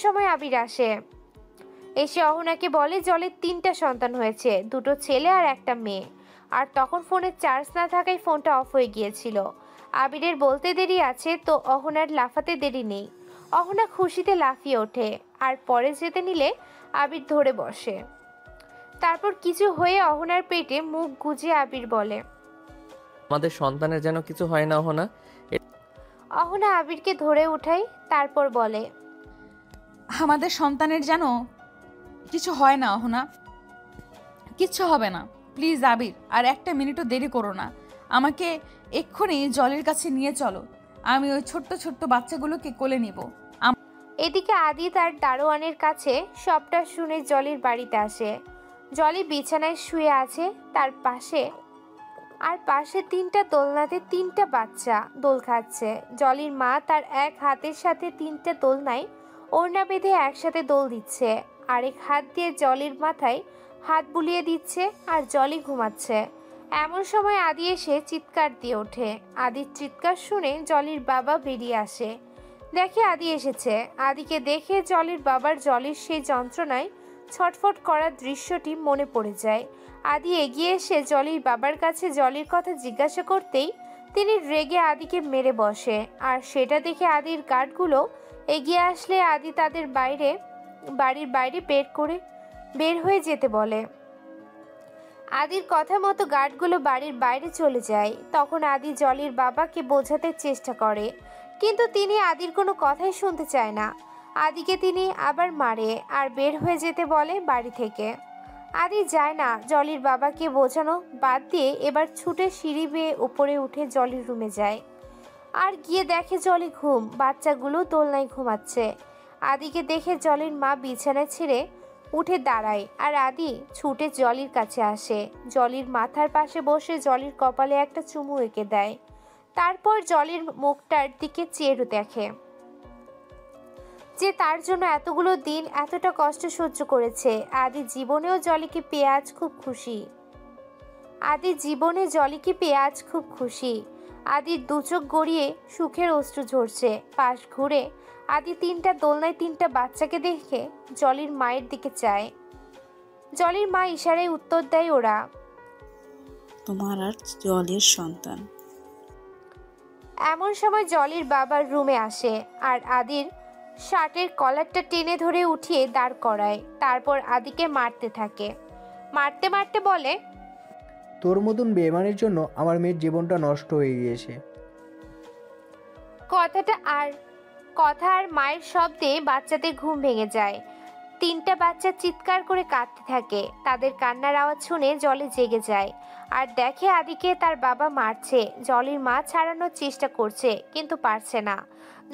সময় আবির আসে। এসে অহনাকে বলে জলের 3টা সন্তান হয়েছে, 2টো ছেলে আর একটা মেয়ে। আর তখন ফোনে চার্জ না থাকায় ফোনটা অফ হয়ে গিয়েছিল। আবিরের বলতে দেরি আছে তো অহনার লাফাতে দেরি নেই। অহনা খুশিতে লাফিয়ে ওঠে আর পরে যেতে নিলে আবির ধরে বসে। তারপর কিছু হয়ে অহনার পেটে মুখ গুজে আবির বলে, আমাদের সন্তানের যেন কিছু হয় না অহনা। অহনা আবিরকে ধরে উঠাই, তারপর বলে, আমাদের সন্তানের যেন কিছু হয় না অহনা, কিচ্ছু হবে না। প্লিজ আবির, আর একটা মিনিটও দেরি করো না। আমাকে এক্ষুনি জলের কাছে নিয়ে চলো, আমি ওই ছোট্ট ছোট্ট বাচ্চাগুলোকে কোলে নিব। এদিকে আদি তার দারোয়ানের কাছে সবটা শুনে জলির বাড়িতে আসে। জলি বিছানায় শুয়ে আছে, তার পাশে আর পাশে 3টা দোলনাতে 3টা বাচ্চা দোল খাচ্ছে। জলির মা তার এক হাতের সাথে 3টা দোলনায় ওড়না বেঁধে একসাথে দোল দিচ্ছে, আরেক হাত দিয়ে জলির মাথায় হাত বুলিয়ে দিচ্ছে, আর জলি ঘুমাচ্ছে। এমন সময় আদি এসে চিৎকার দিয়ে ওঠে। আদির চিৎকার শুনে জলির বাবা বেরিয়ে আসে, দেখে আদি এসেছে। আদিকে দেখে জলির বাবার জলির সেই যন্ত্রণায় ছটফট করার দৃশ্যটি মনে পড়ে যায়। আদি এগিয়ে এসে জলির বাবার কাছে জলির কথা জিজ্ঞাসা করতেই তিনি রেগে আদিকে মেরে বসে। আর সেটা দেখে আদির গার্ডগুলো এগিয়ে আসলে আদি তাদের বাড়ির বাইরে বের হয়ে যেতে বলে। আদির কথা মতো গার্ডগুলো বাড়ির বাইরে চলে যায়। তখন আদি জলির বাবাকে বোঝাতে চেষ্টা করে, কিন্তু তিনি আদির কোনো কথাই শুনতে চায় না। আদিকে তিনি আবার মারে আর বের হয়ে যেতে বলে বাড়ি থেকে। আদি যায় না জলির বাবাকে বোঝানো বাদ দিয়ে এবার ছুটে সিঁড়ি বেয়ে উপরে উঠে জলির রুমে যায়। আর গিয়ে দেখে জলি ঘুম, বাচ্চাগুলো দোলনায় ঘুমাচ্ছে। আদিকে দেখে জলির মা বিছানা ছেড়ে উঠে দাঁড়ায়, আর আদি ছুটে জলির কাছে আসে। জলির মাথার পাশে বসে জলির কপালে একটা চুমু এঁকে দেয়। তারপর জলির মুখটার দিকে চেয়ে দেখে যে তার জন্য এতগুলো দিন এতটা কষ্ট সহ্য করেছে। আদি জীবনেও জলিকে পেয়ে আজ খুব খুশি। আদির দুচোখ গড়িয়ে সুখের অশ্রু ঝরছে। পাশ ঘুরে আদি 3টা দোলনায় 3টা বাচ্চাকে দেখে জলির মায়ের দিকে চায়। জলির মা ইশারায় উত্তর দেয়, ওরা তোমার আর জলের সন্তান। এমন সময় জলির বাবার রুমে আসে আর আদির শার্টের কলারটা টেনে ধরে উঠিয়ে দাঁড় করায়। তারপর আদিকে মারতে থাকে। মারতে মারতে বলে, তোর মতন বেমানের জন্য আমার মেয়ের জীবনটা নষ্ট হয়ে গিয়েছে। কথা আর মায়ের শব্দে বাচ্চাদের ঘুম ভেঙে যায়। 3টা বাচ্চা চিৎকার করে কাঁদতে থাকে। তাদের কান্নার আওয়াজ শুনে জলি জেগে যায় আর দেখে আদিকে তার বাবা মারছে। জলির মা ছাড়ানোর চেষ্টা করছে কিন্তু পারছে না।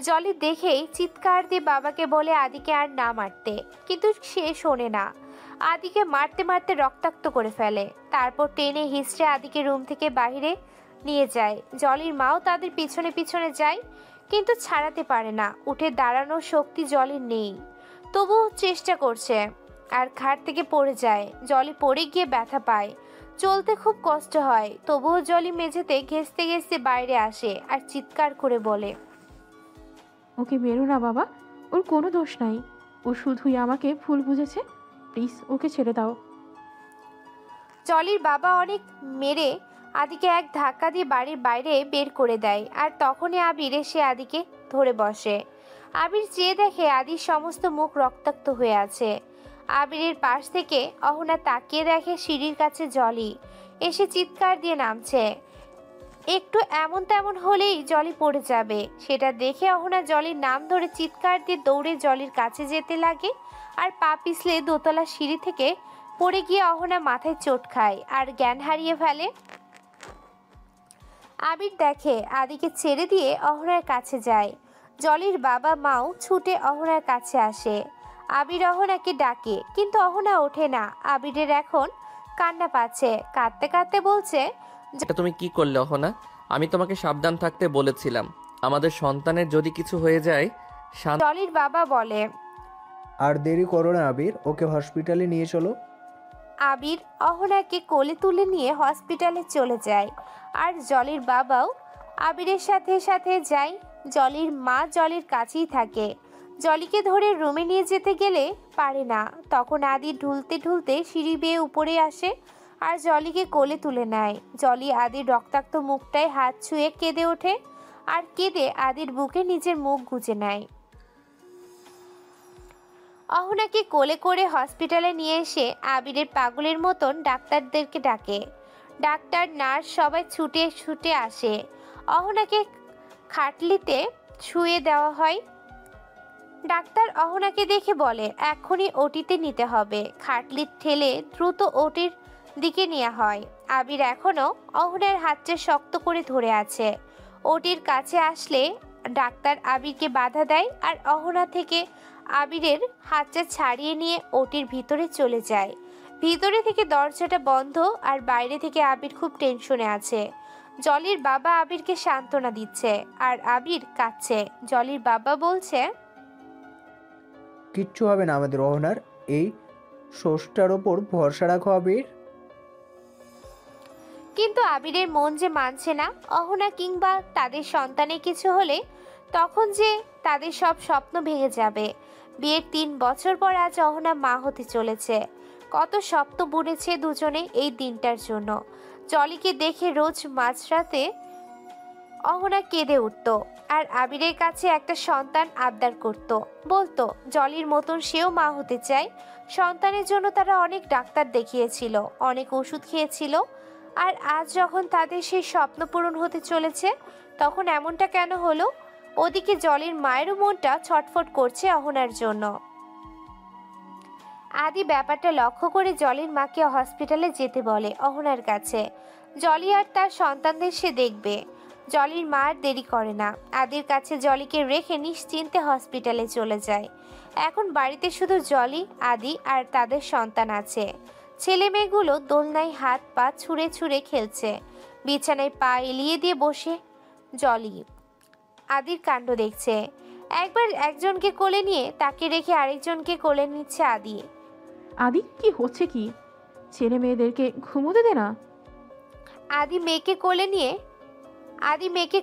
জলি দেখেই চিৎকার দিয়ে বাবাকে বলে আদিকে আর না মারতে, কিন্তু সে শোনে না। আদিকে মারতে মারতে রক্তাক্ত করে ফেলে। তারপর টেনে হিঁচড়ে আদিকে রুম থেকে বাইরে নিয়ে যায়। জলির মাও তাদের পিছনে পিছনে যায়, কিন্তু ছাড়াতে পারে না। উঠে দাঁড়ানোর শক্তি জলির নেই, তবুও চেষ্টা করছে আর খাট থেকে পড়ে যায়। জলি পড়ে গিয়ে ব্যথা পায়, চলতে খুব কষ্ট হয়। তবুও জলি মেঝেতে ঘেঁষতে ঘেঁষতে বাইরে আসে আর চিৎকার করে বলে, ওকে মেরো না বাবা, ওর কোনো দোষ নাই। ও শুধুই আমাকে ভুল বুঝেছে, প্লিজ ওকে ছেড়ে দাও। জলির বাবা অনেক মেরে আদিকে এক ধাক্কা দিয়ে বাড়ির বাইরে বের করে দেয়। আর তখনই আবির এসে আদিকে ধরে বসে। আবির চেয়ে দেখে আদির সমস্ত মুখ রক্তাক্ত হয়ে আছে। আবিরের পাশ থেকে অহনা তাকিয়ে দেখে সিঁড়ির কাছে জলি এসে চিৎকার দিয়ে নামছে। একটু এমন তেমন হলেই জলি পড়ে যাবে। সেটা দেখে অহনা জলির নাম ধরে চিৎকার দিয়ে দৌড়ে জলির কাছে যেতে লাগে আর পা পিছলে দোতলা সিঁড়ি থেকে পড়ে গিয়ে অহনা মাথায় চোট খায় আর জ্ঞান হারিয়ে ফেলে। আবির দেখে আদিকে ছেড়ে দিয়ে অহনার কাছে যায়। জলির বাবা মাও ছুটে অহনার কাছে আসে। আবির অহনাকে ডাকে, কিন্তু অহনা ওঠে না। আবিরের এখন কান্না পাচ্ছে, কাঁদতে কাঁদতে বলছে, তুমি কি করলে অহনা? আমি তোমাকে সাবধান থাকতে বলেছিলাম, আমাদের সন্তানের যদি কিছু হয়ে যায়। জলির বাবা বলে, আর দেরি করো না আবির, ওকে হসপিটালে নিয়ে চলো। আবির অহনাকে কোলে তুলে নিয়ে হসপিটালে চলে যায় আর জলির বাবাও আবিরের সাথে সাথে যায়। জলির মা জলির কাছেই থাকে। জলিকে ধরে রুমে নিয়ে যেতে গেলে পারে না। তখন আদি ঢুলতে ঢুলতে সিঁড়ি বেয়ে উপরে আসে আর জলিকে কোলে তুলে নেয়। জলি আদির রক্তাক্ত মুখটায় হাত ছুঁয়ে কেঁদে ওঠে আর কেঁদে আদির বুকে নিজের মুখ গুজে নেয়। অহনাকে কোলে করে হসপিটালে নিয়ে এসে আবিরের পাগলের মতন ডাক্তারদেরকে ডাকে। ডাক্তার নার্স সবাই ছুটে ছুটে আসে। অহনাকে খাটলিতে শুয়ে দেওয়া হয়। ডাক্তার অহনাকে দেখে বলে, এক্ষুনি ওটিতে নিতে হবে। খাটলি ঠেলে দ্রুত ওটির দিকে নেওয়া হয়। আবির এখনো অহনার হাতটা শক্ত করে ধরে আছে। ওটির কাছে আসলে ডাক্তার আবিরকে বাধা দেয় আর অহনা থেকে আবিরের হাতটা ছাড়িয়ে নিয়ে ওটির ভিতরে চলে যায়। ভিতরে থেকে দরজাটা বন্ধ আর বাইরে থেকে আবির খুব টেনশনে আছে। জলির বাবা আবিরকে সান্ত্বনা দিচ্ছে আর আবির কাঁদছে। জলির বাবা বলছে, কিচ্ছু হবে না আমাদের অহনার, এই ষষ্ঠটার ওপর ভরসা রাখো আবির। কিন্তু আবিরের মন যে মানছে না। অহনা কিংবা তাদের সন্তানের কিছু হলে তখন যে তাদের সব স্বপ্ন ভেঙে যাবে। বিয়ের 3 বছর পর আজ অহনা মা হতে চলেছে। কত স্বপ্ন বুনেছে দুজনে এই দিনটার জন্য। জলিকে দেখে রোজ মাঝরাতে অহনা কেঁদে উঠত আর আবিরের কাছে একটা সন্তান আবদার করত। বলতো জলির মতন সেও মা হতে চায়। সন্তানের জন্য তারা অনেক ডাক্তার দেখিয়েছিল, অনেক ওষুধ খেয়েছিল, আর আজ যখন তাদের সেই স্বপ্ন পূরণ হতে চলেছে তখন এমনটা কেন হলো? ওদিকে জলির মায়েরও মনটা ছটফট করছে অহনার জন্য। আদি ব্যাপারটা লক্ষ্য করে জলির মাকে হসপিটালে যেতে বলে অহনার কাছে। জলি আর তার সন্তানদের সে দেখবে। জলির মা আর দেরি করে না, আদির কাছে জলিকে রেখে নিশ্চিন্তে হসপিটালে চলে যায়। এখন বাড়িতে শুধু জলি, আদি আর তাদের সন্তান আছে। ছেলে মেয়েগুলো দোলনায় হাত পা ছুঁড়ে ছুঁড়ে খেলছে। বিছানায় পা এলিয়ে দিয়ে বসে জলি আদির কাণ্ড দেখছে। একবার একজনকে কোলে নিয়ে তাকে রেখে আরেকজনকে কোলে নিচ্ছে আদি। আদি, কি হচ্ছে কি? ছেলে মেয়েদেরকে ঘুমোতে দে না। আদি মেয়েকে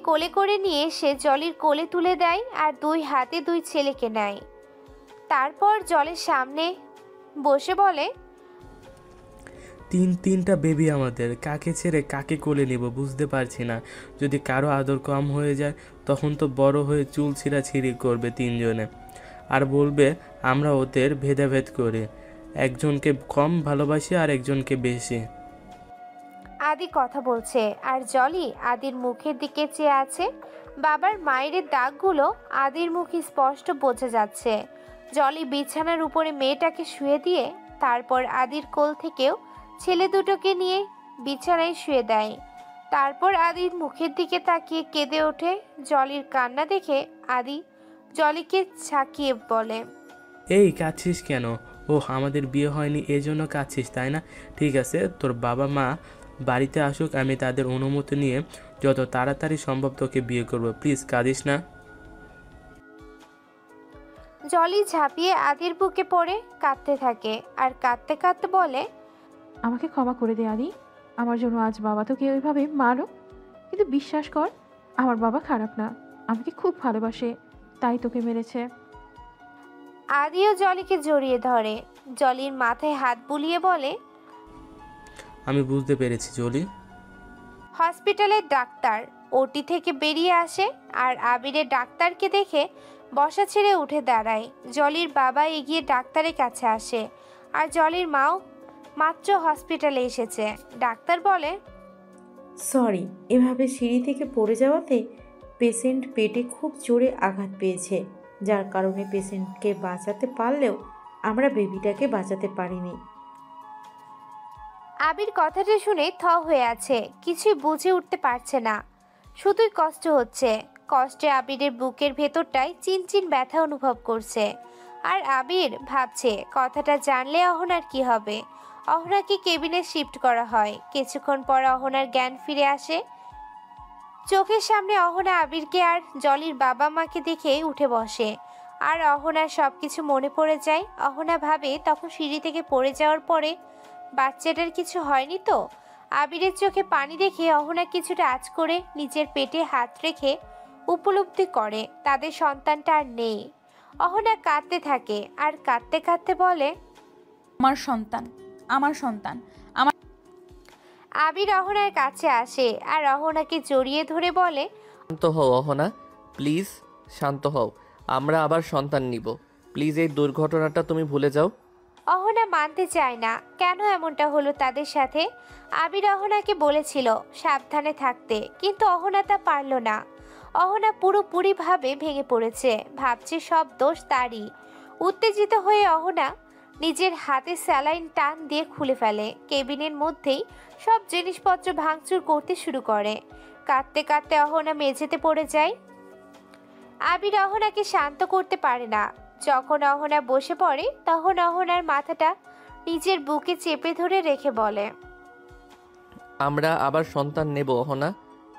কোলে করে নিয়ে সে জলির কোলে তুলে দেয় আর 2 হাতে 2 ছেলেকে নেয়। তারপর জলের সামনে বসে বলে, তিনটা বেবি আমাদের, কাকে ছেড়ে কাকে কোলে নেব বুঝতে পারছি না। যদি কারো আদর কম হয়ে যায় তখন তো বড় হয়ে চুল ছিঁড়াছিঁড়ি করবে 3 জনে, আর বলবে আমরা ওদের ভেদাভেদ করি, একজনকে কম ভালোবাসি আর একজনকে বেশি। আদি কথা বলছে আর জলি আদির মুখের দিকে চেয়ে আছে। বাবার মায়ের দাগগুলো আদির মুখে স্পষ্ট বোঝা যাচ্ছে। জলি বিছানার উপরে মেয়েটাকে শুয়ে দিয়ে তারপর আদির কোল থেকেও ছেলে দুটোকে নিয়ে বিছানায় শুয়ে দেয়। তারপর আদির মুখের দিকে তাকিয়ে কেঁদে ওঠে। জলির কান্না দেখে আদি জলিকে ঝাঁকিয়ে বলে, এই কাঁদছিস কেন? আমাদের বিয়ে হয়নি এজন্য কাঁদছিস তাই না? ঠিক আছে, তোর বাবা মা বাড়িতে আসুক, আমি তাদের অনুমতি নিয়ে যত তাড়াতাড়ি সম্ভব তোকে বিয়ে করবো, প্লিজ কাঁদিস না। জলি ঝাঁপিয়ে আদির বুকে পড়ে কাঁদতে থাকে আর কাঁদতে কাঁদতে বলে, আমাকে ক্ষমা করে দে আদি, আমার জন্য আজ বাবা তোকে ওইভাবে মারো, কিন্তু বিশ্বাস কর আমার বাবা খারাপ না, আমাকে খুব ভালোবাসে, তাই তোকে মেরেছে। আদিও জলিকে জড়িয়ে ধরে। জলির মাথায় হাত বুলিয়ে বলে, আমি বুঝতে পেরেছি জলি। হসপিটালের ডাক্তার ওটি থেকে বেরিয়ে আসে আর আবিরের ডাক্তারকে দেখে বসা ছেড়ে উঠে দাঁড়ায়। জলির বাবা এগিয়ে ডাক্তারের কাছে আসে আর জলির মাও মাত্র হসপিটালে এসেছে। ডাক্তার বলে, সরি, এভাবে সিঁড়ি থেকে পড়ে যাওয়াতে পেশেন্ট পেটে খুব জোরে আঘাত পেয়েছে, যার কারণে পেশেন্টকে বাঁচাতে পারলেও আমরা বেবিটাকে বাঁচাতে পারিনি। আবির কথাটা শুনে থ হয়ে আছে, কিছুই বুঝে উঠতে পারছে না, শুধুই কষ্ট হচ্ছে। কষ্টে আবিরের বুকের ভেতরটায় চিনচিন ব্যথা অনুভব করছে। আর আবির ভাবছে কথাটা জানলে অহনার কি হবে। অহনাকে কেবিনে শিফট করা হয়। কিছুক্ষণ পর অহনার জ্ঞান ফিরে আসে। চোখের সামনে অহনা আবিরকে আর জলির বাবা মাকে দেখে উঠে বসে আর অহনার সবকিছু মনে পড়ে যায়। অহনা ভাবে তখন সিঁড়ি থেকে পড়ে যাওয়ার পরে বাচ্চাটার কিছু হয়নি তো। আবিরের চোখে পানি দেখে অহনা কিছুটা আঁচ করে নিজের পেটে হাত রেখে উপলব্ধি করে তাদের সন্তানটা আর নেই। অহনা কাঁদতে থাকে আর কাঁদতে কাঁদতে বলে, আমার সন্তান। আবির অহনার কাছে আসে আর অহনাকে জড়িয়ে ধরে বলে, শান্ত হও অহনা, প্লিজ শান্ত হও, আমরা আবার সন্তান নিব, প্লিজ এই দুর্ঘটনাটা তুমি ভুলে যাও। অহনা মানতে চায় না কেন এমনটা হলো তাদের সাথে। আবির অহনাকে বলেছিল সাবধানে থাকতে, কিন্তু অহনা তা পারল না। অহনা পুরোপুরিভাবে ভেঙে পড়েছে, ভাবছে সব দোষ তারই। উত্তেজিত হয়ে অহনা নিজের হাতে স্যালাইন টান দিয়ে খুলে ফেলে। কেবিনের মধ্যেই সব জিনিসপত্র ভাঙচুর করতে শুরু করে। কাঁদতে কাঁদতে অহনা মেঝেতে পড়ে যায়। আবির অহনাকে শান্ত করতে পারে না। যখন অহনা বসে পড়ে তখন অহনার মাথাটা নিজের বুকে চেপে ধরে রেখে বলে, আমরা আবার সন্তান নেব অহনা,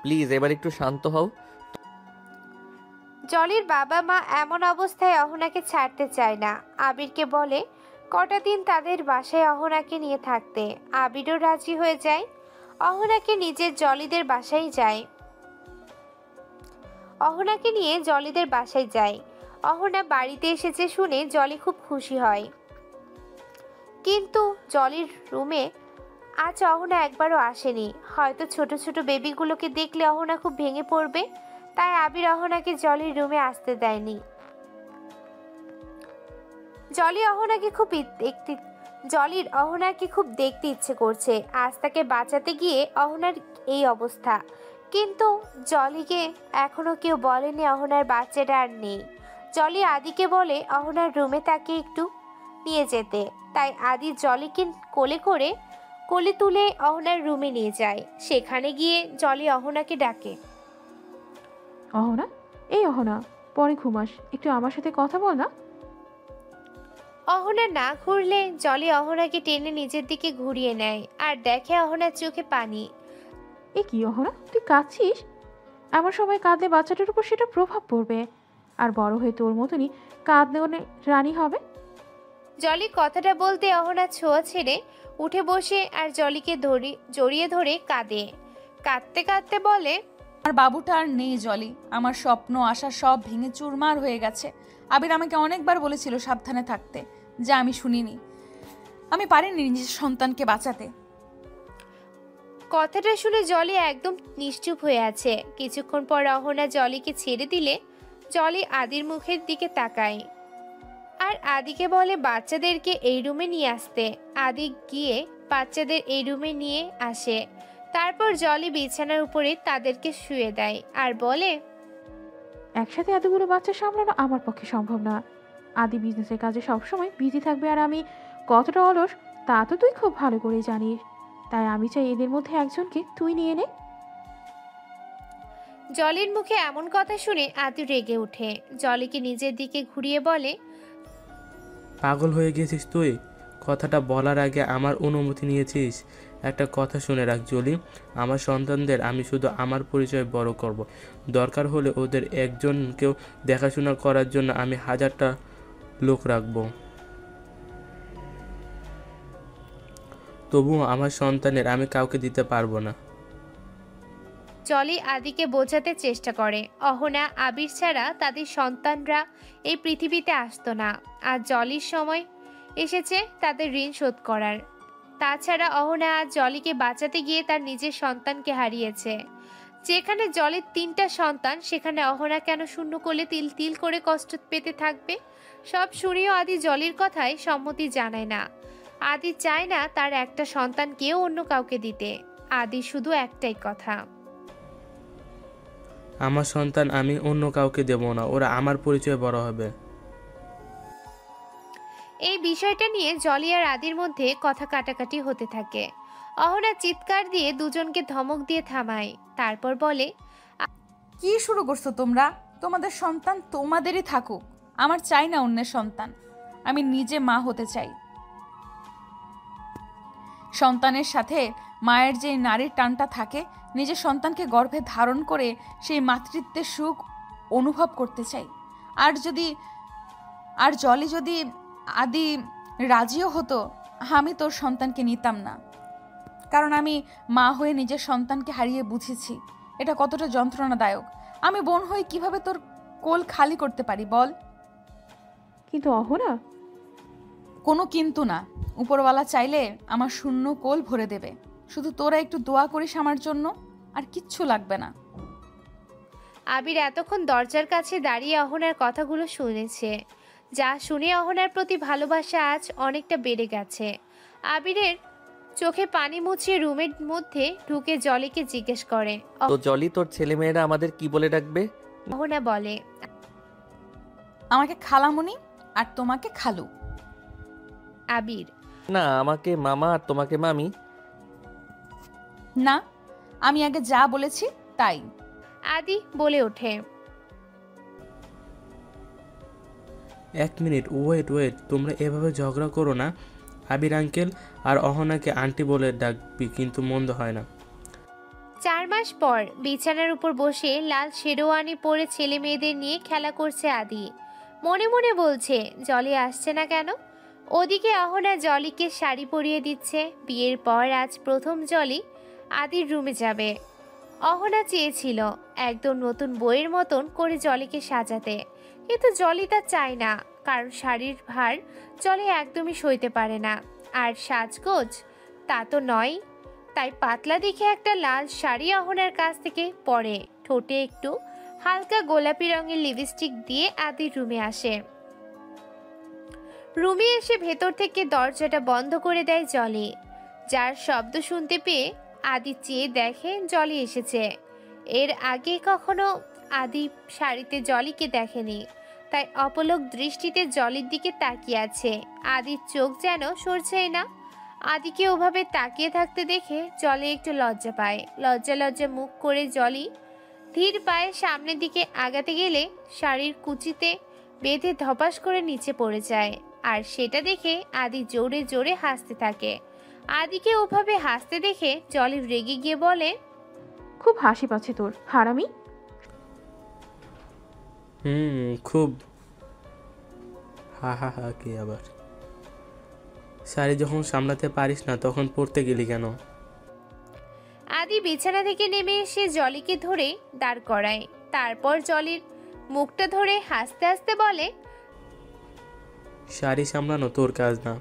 প্লিজ এবার একটু শান্ত হও। জলির বাবা মা এমন অবস্থায় অহনাকে ছাড়তে চায় না। আবিরকে বলে কটা দিন তাদের বাসায় অহনাকে নিয়ে থাকতে। আবিরও রাজি হয়ে যায়। অহনাকে নিজের জলিদের বাসায় যায় অহনাকে নিয়ে জলিদের বাসায় যায়। অহনা বাড়িতে এসেছে শুনে জলি খুব খুশি হয়, কিন্তু জলির রুমে আজ অহনা একবারও আসেনি। হয়তো ছোট ছোট বেবিগুলোকে দেখলে অহনা খুব ভেঙে পড়বে, তাই আবির অহনাকে জলির রুমে আসতে দেয়নি। জলির অহনাকে খুব দেখতে ইচ্ছে করছে। আজ তাকে বাঁচাতে গিয়ে অহনার এই অবস্থা, কিন্তু জলিকে এখনো কেউ বলেনি অহনার বাচ্চাটা আর নেই। জলি আদিকে বলে অহনার রুমে তাকে একটু নিয়ে যেতে, তাই আদি জলিকে কোলে তুলে অহনার রুমে নিয়ে যায়। সেখানে গিয়ে জলি অহনাকে ডাকে, অহনা, এই অহনা, পরে ঘুমাস, একটু আমার সাথে কথা বল না। অহনা না ঘুরলে জলি অহনাকে টেনে নিজের দিকে ঘুরিয়ে নেয় আর দেখে অহনার চোখে পানি। এ কি অহনা, তুই কাঁদছিস? এমন সময় কাঁদলে বাচ্চাটার উপর সেটা প্রভাব পড়বে, আর বড় হয়ে তোর মতনই কাঁদলে রানী হবে। জলি কথাটা বলতে অহনা ছোঁয়া ছেড়ে উঠে বসে আর জলিকে জড়িয়ে ধরে কাঁদে। কাঁদতে কাঁদতে বলে, আমার বাবুটা আর নেই জলি, আমার স্বপ্ন আশা সব ভেঙে চুরমার হয়ে গেছে। আবির আমাকে অনেকবার বলেছিল সাবধানে থাকতে, যা আমি শুনিনি। আমি পারিনি নিজের সন্তানকে বাঁচাতে। কথাটা শুনে জলি একদম নিশ্চুপ হয়ে আছে। কিছুক্ষণ পর অহনা জলিকে ছেড়ে দিলে জলি আদির মুখের দিকে তাকায় আর আদিকে বলে বাচ্চাদেরকে এই রুমে নিয়ে আসতে। আদি গিয়ে বাচ্চাদের এই রুমে নিয়ে আসে। তারপর জলি বিছানার উপরে তাদেরকে শুয়ে দেয় আর বলে, একসাথে এতগুলো বাচ্চা সামলানো আমার পক্ষে সম্ভব না। আদি বিজনেসের কাজে সবসময় বিজি থাকবে, আর আমি কতটা অলস তা তো তুই খুব ভালো করে জানিস। তাই আমি চাই এদের মধ্যে একজনকে তুই নিয়ে নে। জলির মুখে এমন কথা শুনে আদি রেগে ওঠে। জলিকে নিজের দিকে ঘুরিয়ে বলে, পাগল হয়ে গেছিস তুই? কথাটা বলার আগে আমার অনুমতি নিয়েছিস? একটা কথা শুনে রাখ জলি, আমার সন্তানদের আমি শুধু আমার পরিচয় বড় করব। দরকার হলে ওদের একজনকেও দেখাশোনা করার জন্য আমি 1000টা লোক রাখব। তবুও আমার সন্তানের আমি কাউকে দিতে পারবো না। জলি আদিকে বোঝাতে চেষ্টা করে অহনা আবির ছাড়া তাদের সন্তানরা এই পৃথিবীতে আসতো না, আর জলির সময় এসেছে তাদের ঋণ শোধ করার। তাছাড়া অহনা আজ জলিকে বাঁচাতে গিয়ে তার নিজের সন্তানকে হারিয়েছে। যেখানে জলের 3টা সন্তান, সেখানে অহনা কেন শূন্য কোলে তিল তিল করে কষ্ট পেতে থাকবে? সব শুনেও আদি জলির কথায় সম্মতি জানায় না। আদি চায় না তার একটা সন্তানকেও অন্য কাউকে দিতে। আদি শুধু একটাই কথা, আমার সন্তান আমি অন্য কাউকে দেব না, ওরা আমার পরিচয় বড় হবে। এই বিষয়টা নিয়ে জলি আর আদির মধ্যে কথা কাটাকাটি হতে থাকে। অহনা চিৎকার দিয়ে দুজনকে ধমক দিয়ে থামায়। তারপর বলে, কি শুরু করছো তোমরা? তোমাদের সন্তান তোমাদেরই থাকুক, আমার চাই না অন্যের সন্তান। আমি নিজে মা হতে চাই। সন্তানের সাথে মায়ের যে নারীর টানটা থাকে, নিজের সন্তানকে গর্ভে ধারণ করে সেই মাতৃত্বের সুখ অনুভব করতে চাই। আর জলি যদি আদি রাজিও হতো, আমি তোর সন্তানকে নিতাম না, কারণ আমি মা হয়ে নিজের সন্তানকে হারিয়ে বুঝেছি এটা কতটা যন্ত্রণাদায়ক। আমি বোন হয়ে কিভাবে তোর কোল খালি করতে পারি বল? কিন্তু অহনা, কোনো কিন্তু না। উপরওয়ালা চাইলে আমার শূন্য কোল ভরে দেবে। শুধু তোরা একটু দোয়া করিস আমার জন্য, আর কিচ্ছু লাগবে না। আবির এতক্ষণ দরজার কাছে দাঁড়িয়ে অহনার কথাগুলো শুনেছে। যা শুনে অহনার প্রতি ভালোবাসা আজ অনেকটা বেড়ে গেছে। আবিরের চোখে পানি মুছিয়ে রুমের মধ্যে ঢুকে জলিকে জিজ্ঞেস করে, তো জলি, তোর ছেলেমেয়েরা আমাদের কি বলে ডাকবে? অহনা বলে, আমাকে খালামণি আর তোমাকে খালু। আবির, না, আমাকে মামা আর তোমাকে মামি। না, আমি আগে যা বলেছি তাই। আদি বলে ওঠে, 1 মিনিট ওয়েট, তোমরা এভাবে ঝগড়া করো না। আবির আঙ্কেল আর অহনাকে আন্টি বলে ডাকবি, কিন্তু মন্দ হয় না। 4 মাস পর বিছানার উপর বসে লাল শেরওয়ানি পরে ছেলে মেয়েদের নিয়ে খেলা করছে আদি। মনে মনে বলছে জলি আসছে না কেন। ওদিকে অহনা জলিকে শাড়ি পরিয়ে দিচ্ছে। বিয়ের পর আজ প্রথম জলি আদির রুমে যাবে। অহনা চেয়েছিল একদম নতুন বইয়ের মতন করে জলিকে সাজাতে, কিন্তু জলি তা চায় না, কারণ শাড়ির ভার জলি একদমই সইতে পারে না। আর সাজগোজ তা তো নয়, তাই পাতলা দেখে একটা লাল শাড়ি অহনার কাছ থেকে পরে ঠোঁটে একটু হালকা গোলাপি রঙের লিপস্টিক দিয়ে আদির রুমে আসে। রুমে এসে ভেতর থেকে দরজাটা বন্ধ করে দেয় জলি। যার শব্দ শুনতে পেয়ে আদি চেয়ে দেখে জলি এসেছে। এর আগে কখনো আদি শাড়িতে জলিকে দেখেনি, তাই অপলক দৃষ্টিতে জলির দিকে তাকিয়ে আছে। আদির চোখ যেন সরছেই না। আদিকে ওভাবে তাকিয়ে থাকতে দেখে জলি একটু লজ্জা পায়। লজ্জা লজ্জা মুখ করে জলি ধীর পায়ে সামনের দিকে আগাতে গেলে শাড়ির কুচিতে বেঁধে ধপাস করে নিচে পড়ে যায়। আর সেটা দেখে আদি জোরে জোরে হাসতে থাকে। আদিকে ওভাবে হাসতে দেখে জলি রেগে গিয়ে বলে, খুব হাসি পাচ্ছে তোর, হারামি। খুব। হা হা হা, কি আবার? শাড়ি যখন সামলাতে পারিস না তখন পড়তে গেলি কেন? আদি বিছানা থেকে নেমে এসে জলিকে ধরে দাঁড় করায়। তারপর জলির মুখটা ধরে হাসতে হাসতে বলে, শাড়ি সামলানো তোর কাজ না।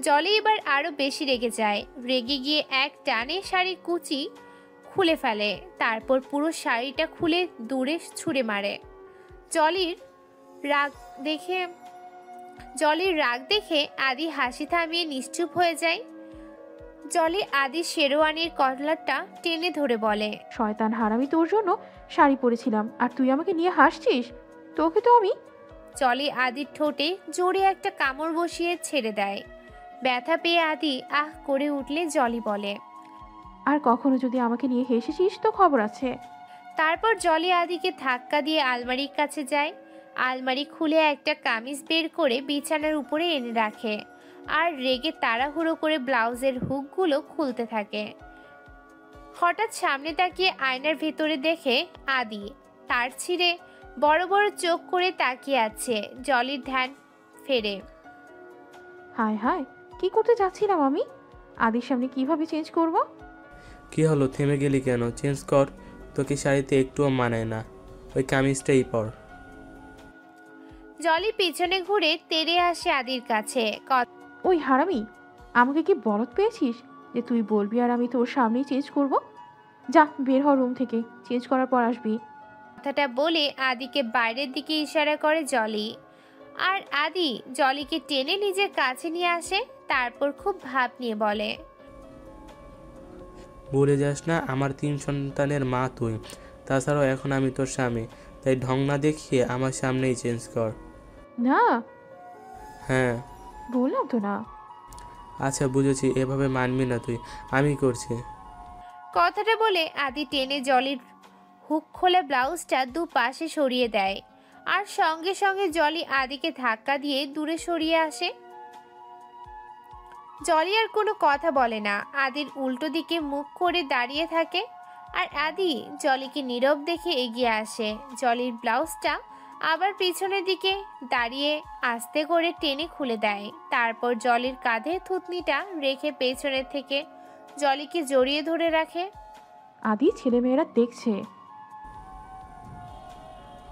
জলি এবার আরো বেশি রেগে যায়। রেগে গিয়ে এক টানে শাড়ির কুচি খুলে ফেলে। তারপর পুরো শাড়িটা খুলে দূরে ছুঁড়ে মারে। জলির রাগ দেখে আদি হাসি থামিয়ে নিশ্চুপ হয়ে যায়। জলি আদি শেরওয়ানির কলারটা টেনে ধরে বলে, শয়তান হারামি, তোর জন্য শাড়ি পরেছিলাম আর তুই আমাকে নিয়ে হাসছিস? তোকে তো আমি। জলি আদির ঠোঁটে জোরে একটা কামড় বসিয়ে ছেড়ে দেয়। ব্যথা পেয়ে আদি আহ করে উঠলে জলি বলে, আর কখনো যদি আমাকে নিয়ে হেসেছিস তো খবর আছে। তারপর জলি আদিকে ধাক্কা দিয়ে আলমারির কাছে যায়। আলমারি খুলে একটা কামিজ বের করে বিছানার উপরে এনে রাখে আর রেগে তাড়াহুড়ো করে ব্লাউজের হুকগুলো খুলতে থাকে। হঠাৎ সামনে তাকিয়ে আয়নার ভেতরে দেখে আদি তার ছিঁড়ে বড় বড় চোখ করে তাকিয়ে আছে। জলির ধ্যান ফেরে। হায় হায়, কি করতে যাচ্ছিলাম আমি? আদির সামনে কিভাবে চেঞ্জ করব? কি হলো, থেমে গেলি কেন? চেঞ্জ কর, তোকে শাড়িতে একটুও মানায় না, ওই কামিজটাই পর। জলি পিছনে ঘুরে তেড়ে আসে আদির কাছে। ওই হারামি, আমাকে কি বলদ পেয়েছিস যে তুই বলবি আর আমি তোর সামনেই চেঞ্জ করব? যা বের হ রুম থেকে, চেঞ্জ করার পর আসবি। কথাটা বলে আদিকে বাইরের দিকে ইশারা করে জলি। আর আদি জলিকে টেনে নিজের কাছে নিয়ে আসে। তারপর খুব ভাব নিয়ে বলে, ভুলে যাস না আমার 3 সন্তানের মা তুই। তাছাড়াও এখন আমি তোর স্বামী, তাই ঢং না দেখিয়ে আমার সামনেই চেঞ্জ কর। না। হ্যাঁ বললাম তো না। আচ্ছা বুঝেছি, এভাবে মানবি না তুই, আমি করছি। কথাটা বলে আদি টেনে জলির হুক খোলা ব্লাউজটা দুপাশে সরিয়ে দেয়। আর সঙ্গে সঙ্গে জলি আদিকে ধাক্কা দিয়ে দূরে সরিয়ে আসে। জলি আর কোনো কথা বলে না, আদির উল্টো দিকে মুখ করে দাঁড়িয়ে থাকে। আর আদি জলিকে নীরব দেখে এগিয়ে আসে। জলির ব্লাউজটা আবার পিছনের দিকে দাঁড়িয়ে আস্তে করে টেনে খুলে দেয়। তারপর জলির কাঁধে থুতনিটা রেখে পেছনের থেকে জলিকে জড়িয়ে ধরে রাখে। আদি ছেলেমেয়েরা দেখছে।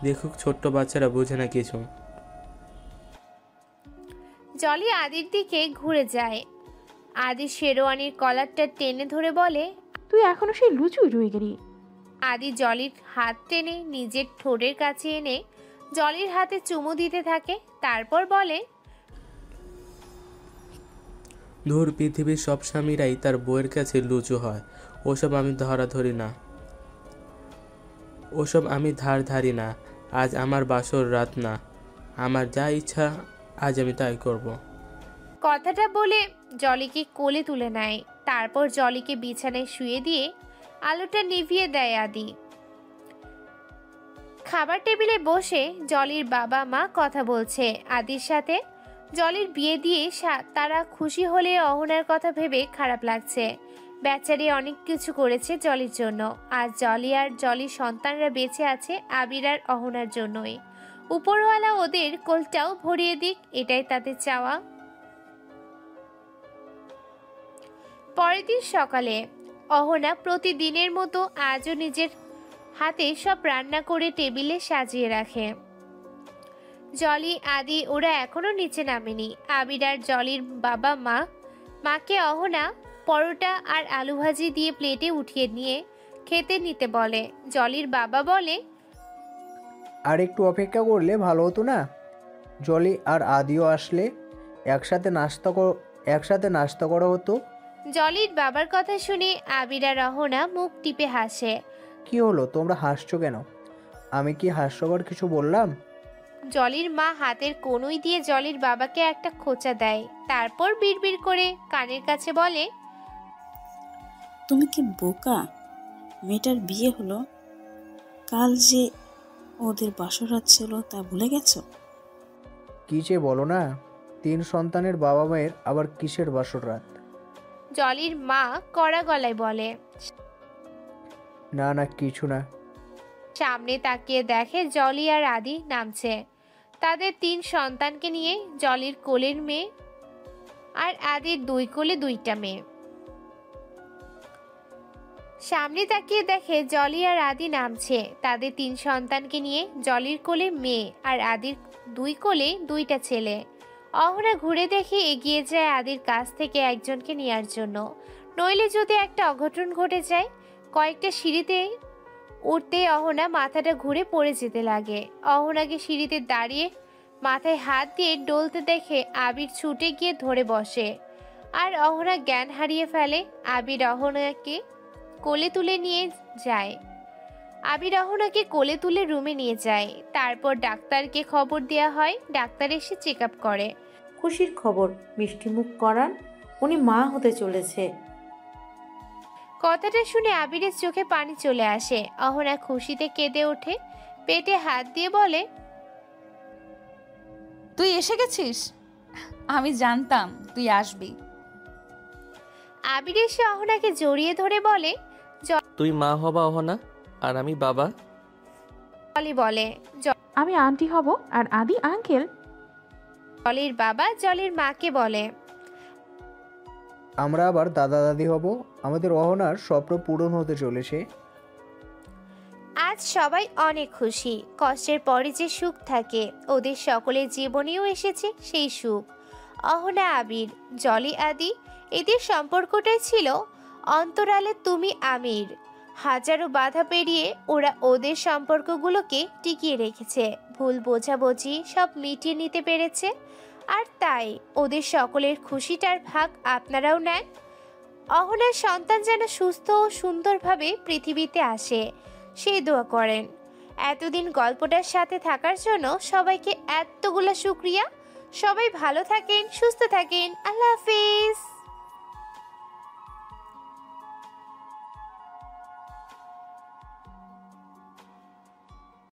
দেখুক, ছোট্ট বাচ্চারা বোঝে না কিছু। জলি আদির দিকে ঘুরে যায়। আদি শেরওয়ানির কলারটা টেনে ধরে বলে, তুই এখনো সেই লুচুই রয়ে গেলি। আদি জলির হাত টেনে নিজের ঠোঁটের কাছে এনে জলির হাতে চুমু দিতে থাকে। তারপর বলে, ধুর, পৃথিবীর সব স্বামীরাই তার বউয়ের কাছে লুচু হয়। ওসব আমি ধরি না, ওসব আমি ধারি না। আজ আমার বাসর রাত না, আমার যা ইচ্ছা আজ আমি তাই করব। কথাটা বলে জলিকে কোলে তুলে নেয়। তারপর জলিকে বিছানায় শুয়ে দিয়ে আলোটা নিভিয়ে দেয় আদি। খাবার টেবিলে বসে জলির বাবা মা কথা বলছে আদির সাথে। জলির বিয়ে দিয়ে তারা খুশি হলে অহনার কথা ভেবে খারাপ লাগছে। বেচারি অনেক কিছু করেছে জলির জন্য, আর জলি আর জলির সন্তানরা বেঁচে আছে আবির আর অহনার জন্যই। উপরওয়ালা ওদের কোলটাও ভরিয়ে দিক, এটাই তাদের চাওয়া। পরের দিন সকালে অহনা প্রতিদিনের মতো আজও নিজের হাতে সব রান্না করে টেবিলে সাজিয়ে রাখে। জলি আদি ওরা এখনো নিচে নামেনি। আবির আর জলির বাবা মাকে অহনা পরোটা আর আলু ভাজি দিয়ে প্লেটে উঠিয়ে নিয়ে খেতে নিতে বলে। জলির বাবা বলে, আর একটু অপেক্ষা করলে ভালো হতো না? জলি আর আদিও আসলে একসাথে নাস্তা করা হতো। জলির বাবার কথা শুনে আবির আর অহনা মুখ টিপে হাসে। কি হলো, তোমরা হাসছো কেন? আমি কি হাস্যকর কিছু বললাম? জলির মা হাতের কনুই দিয়ে জলির বাবাকে একটা খোঁচা দেয়, তারপর বিড়বিড় করে কানের কাছে বলে, তুমি কি বোকা? মেয়েটার বিয়ে হলো, কাল যে ওদের বাসরাত ছিল তা ভুলে গেছো? কি যে বলো না, 3 সন্তানের বাবা মায়ের আবার কিসের বাসরাত? জলির মা কড়া গলায় বলে। না না, কিছু না। সামনে তাকিয়ে দেখে জলি আর আদি নামছে তাদের 3 সন্তানকে নিয়ে। জলির কোলের মেয়ে আর আদির 2 কোলে 2টা মেয়ে। সামনে তাকিয়ে দেখে জলি আর আদি নামছে তাদের 3 সন্তানকে নিয়ে। জলির কোলে মেয়ে আর আদির 2 কোলে 2টা ছেলে। অহনা ঘুরে দেখে এগিয়ে যায় আদির কাছ থেকে একজনকে নেয়ার জন্য, নইলে যদি একটা অঘটন ঘটে যায়। কয়েকটা সিঁড়িতে উঠতে অহনা মাথাটা ঘুরে পড়ে যেতে লাগে। অহনাকে সিঁড়িতে দাঁড়িয়ে মাথায় হাত দিয়ে ডলতে দেখে আবির ছুটে গিয়ে ধরে বসে, আর অহনা জ্ঞান হারিয়ে ফেলে। আবির অহনাকে কোলে তুলে নিয়ে যায়। আবির অহনাকে কোলে তুলে রুমে নিয়ে যায়। তারপর ডাক্তারকে খবর দেওয়া হয়। ডাক্তার এসে চেক আপ করে। খুশির খবর, মিষ্টিমুখ করান, উনি মা হতে চলেছে। কথাটা শুনে আবিরের চোখে পানি চলে আসে। অহনা খুশিতে কেঁদে ওঠে, পেটে হাত দিয়ে বলে, তুই এসে গেছিস? আমি জানতাম তুই আসবি। আবির এসে অহনাকে জড়িয়ে ধরে বলে, তুই মা হবা অহনা, আর আমি বাবা। জলি বলে, আমি আন্টি হব আর আদি আঙ্কেল। জলির বাবা জলির মাকে বলে, আমরা আবার দাদা দাদি হব। আমাদের অহনার স্বপ্ন পূরণ হতে চলেছে। আজ সবাই অনেক খুশি। কষ্টের পরে যে সুখ থাকে, ওদের সকলের জীবনেও এসেছে সেই সুখ। অহনা আবির, জলি আদি, এদের সম্পর্কটাই ছিল অন্তরালে তুমি আমির। হাজারো বাধা পেরিয়ে ওরা ওদের সম্পর্কগুলোকে টিকিয়ে রেখেছে। ভুল বোঝাবুঝি সব মিটিয়ে নিতে পেরেছে। আর তাই ওদের সকলের খুশিটার ভাগ আপনারাও নেন। অহনার সন্তান যেন সুস্থ ও সুন্দরভাবে পৃথিবীতে আসে সেই দোয়া করেন। এতদিন গল্পটার সাথে থাকার জন্য সবাইকে এতগুলো শুকরিয়া। সবাই ভালো থাকেন, সুস্থ থাকেন। আল্লাহ হাফিজ।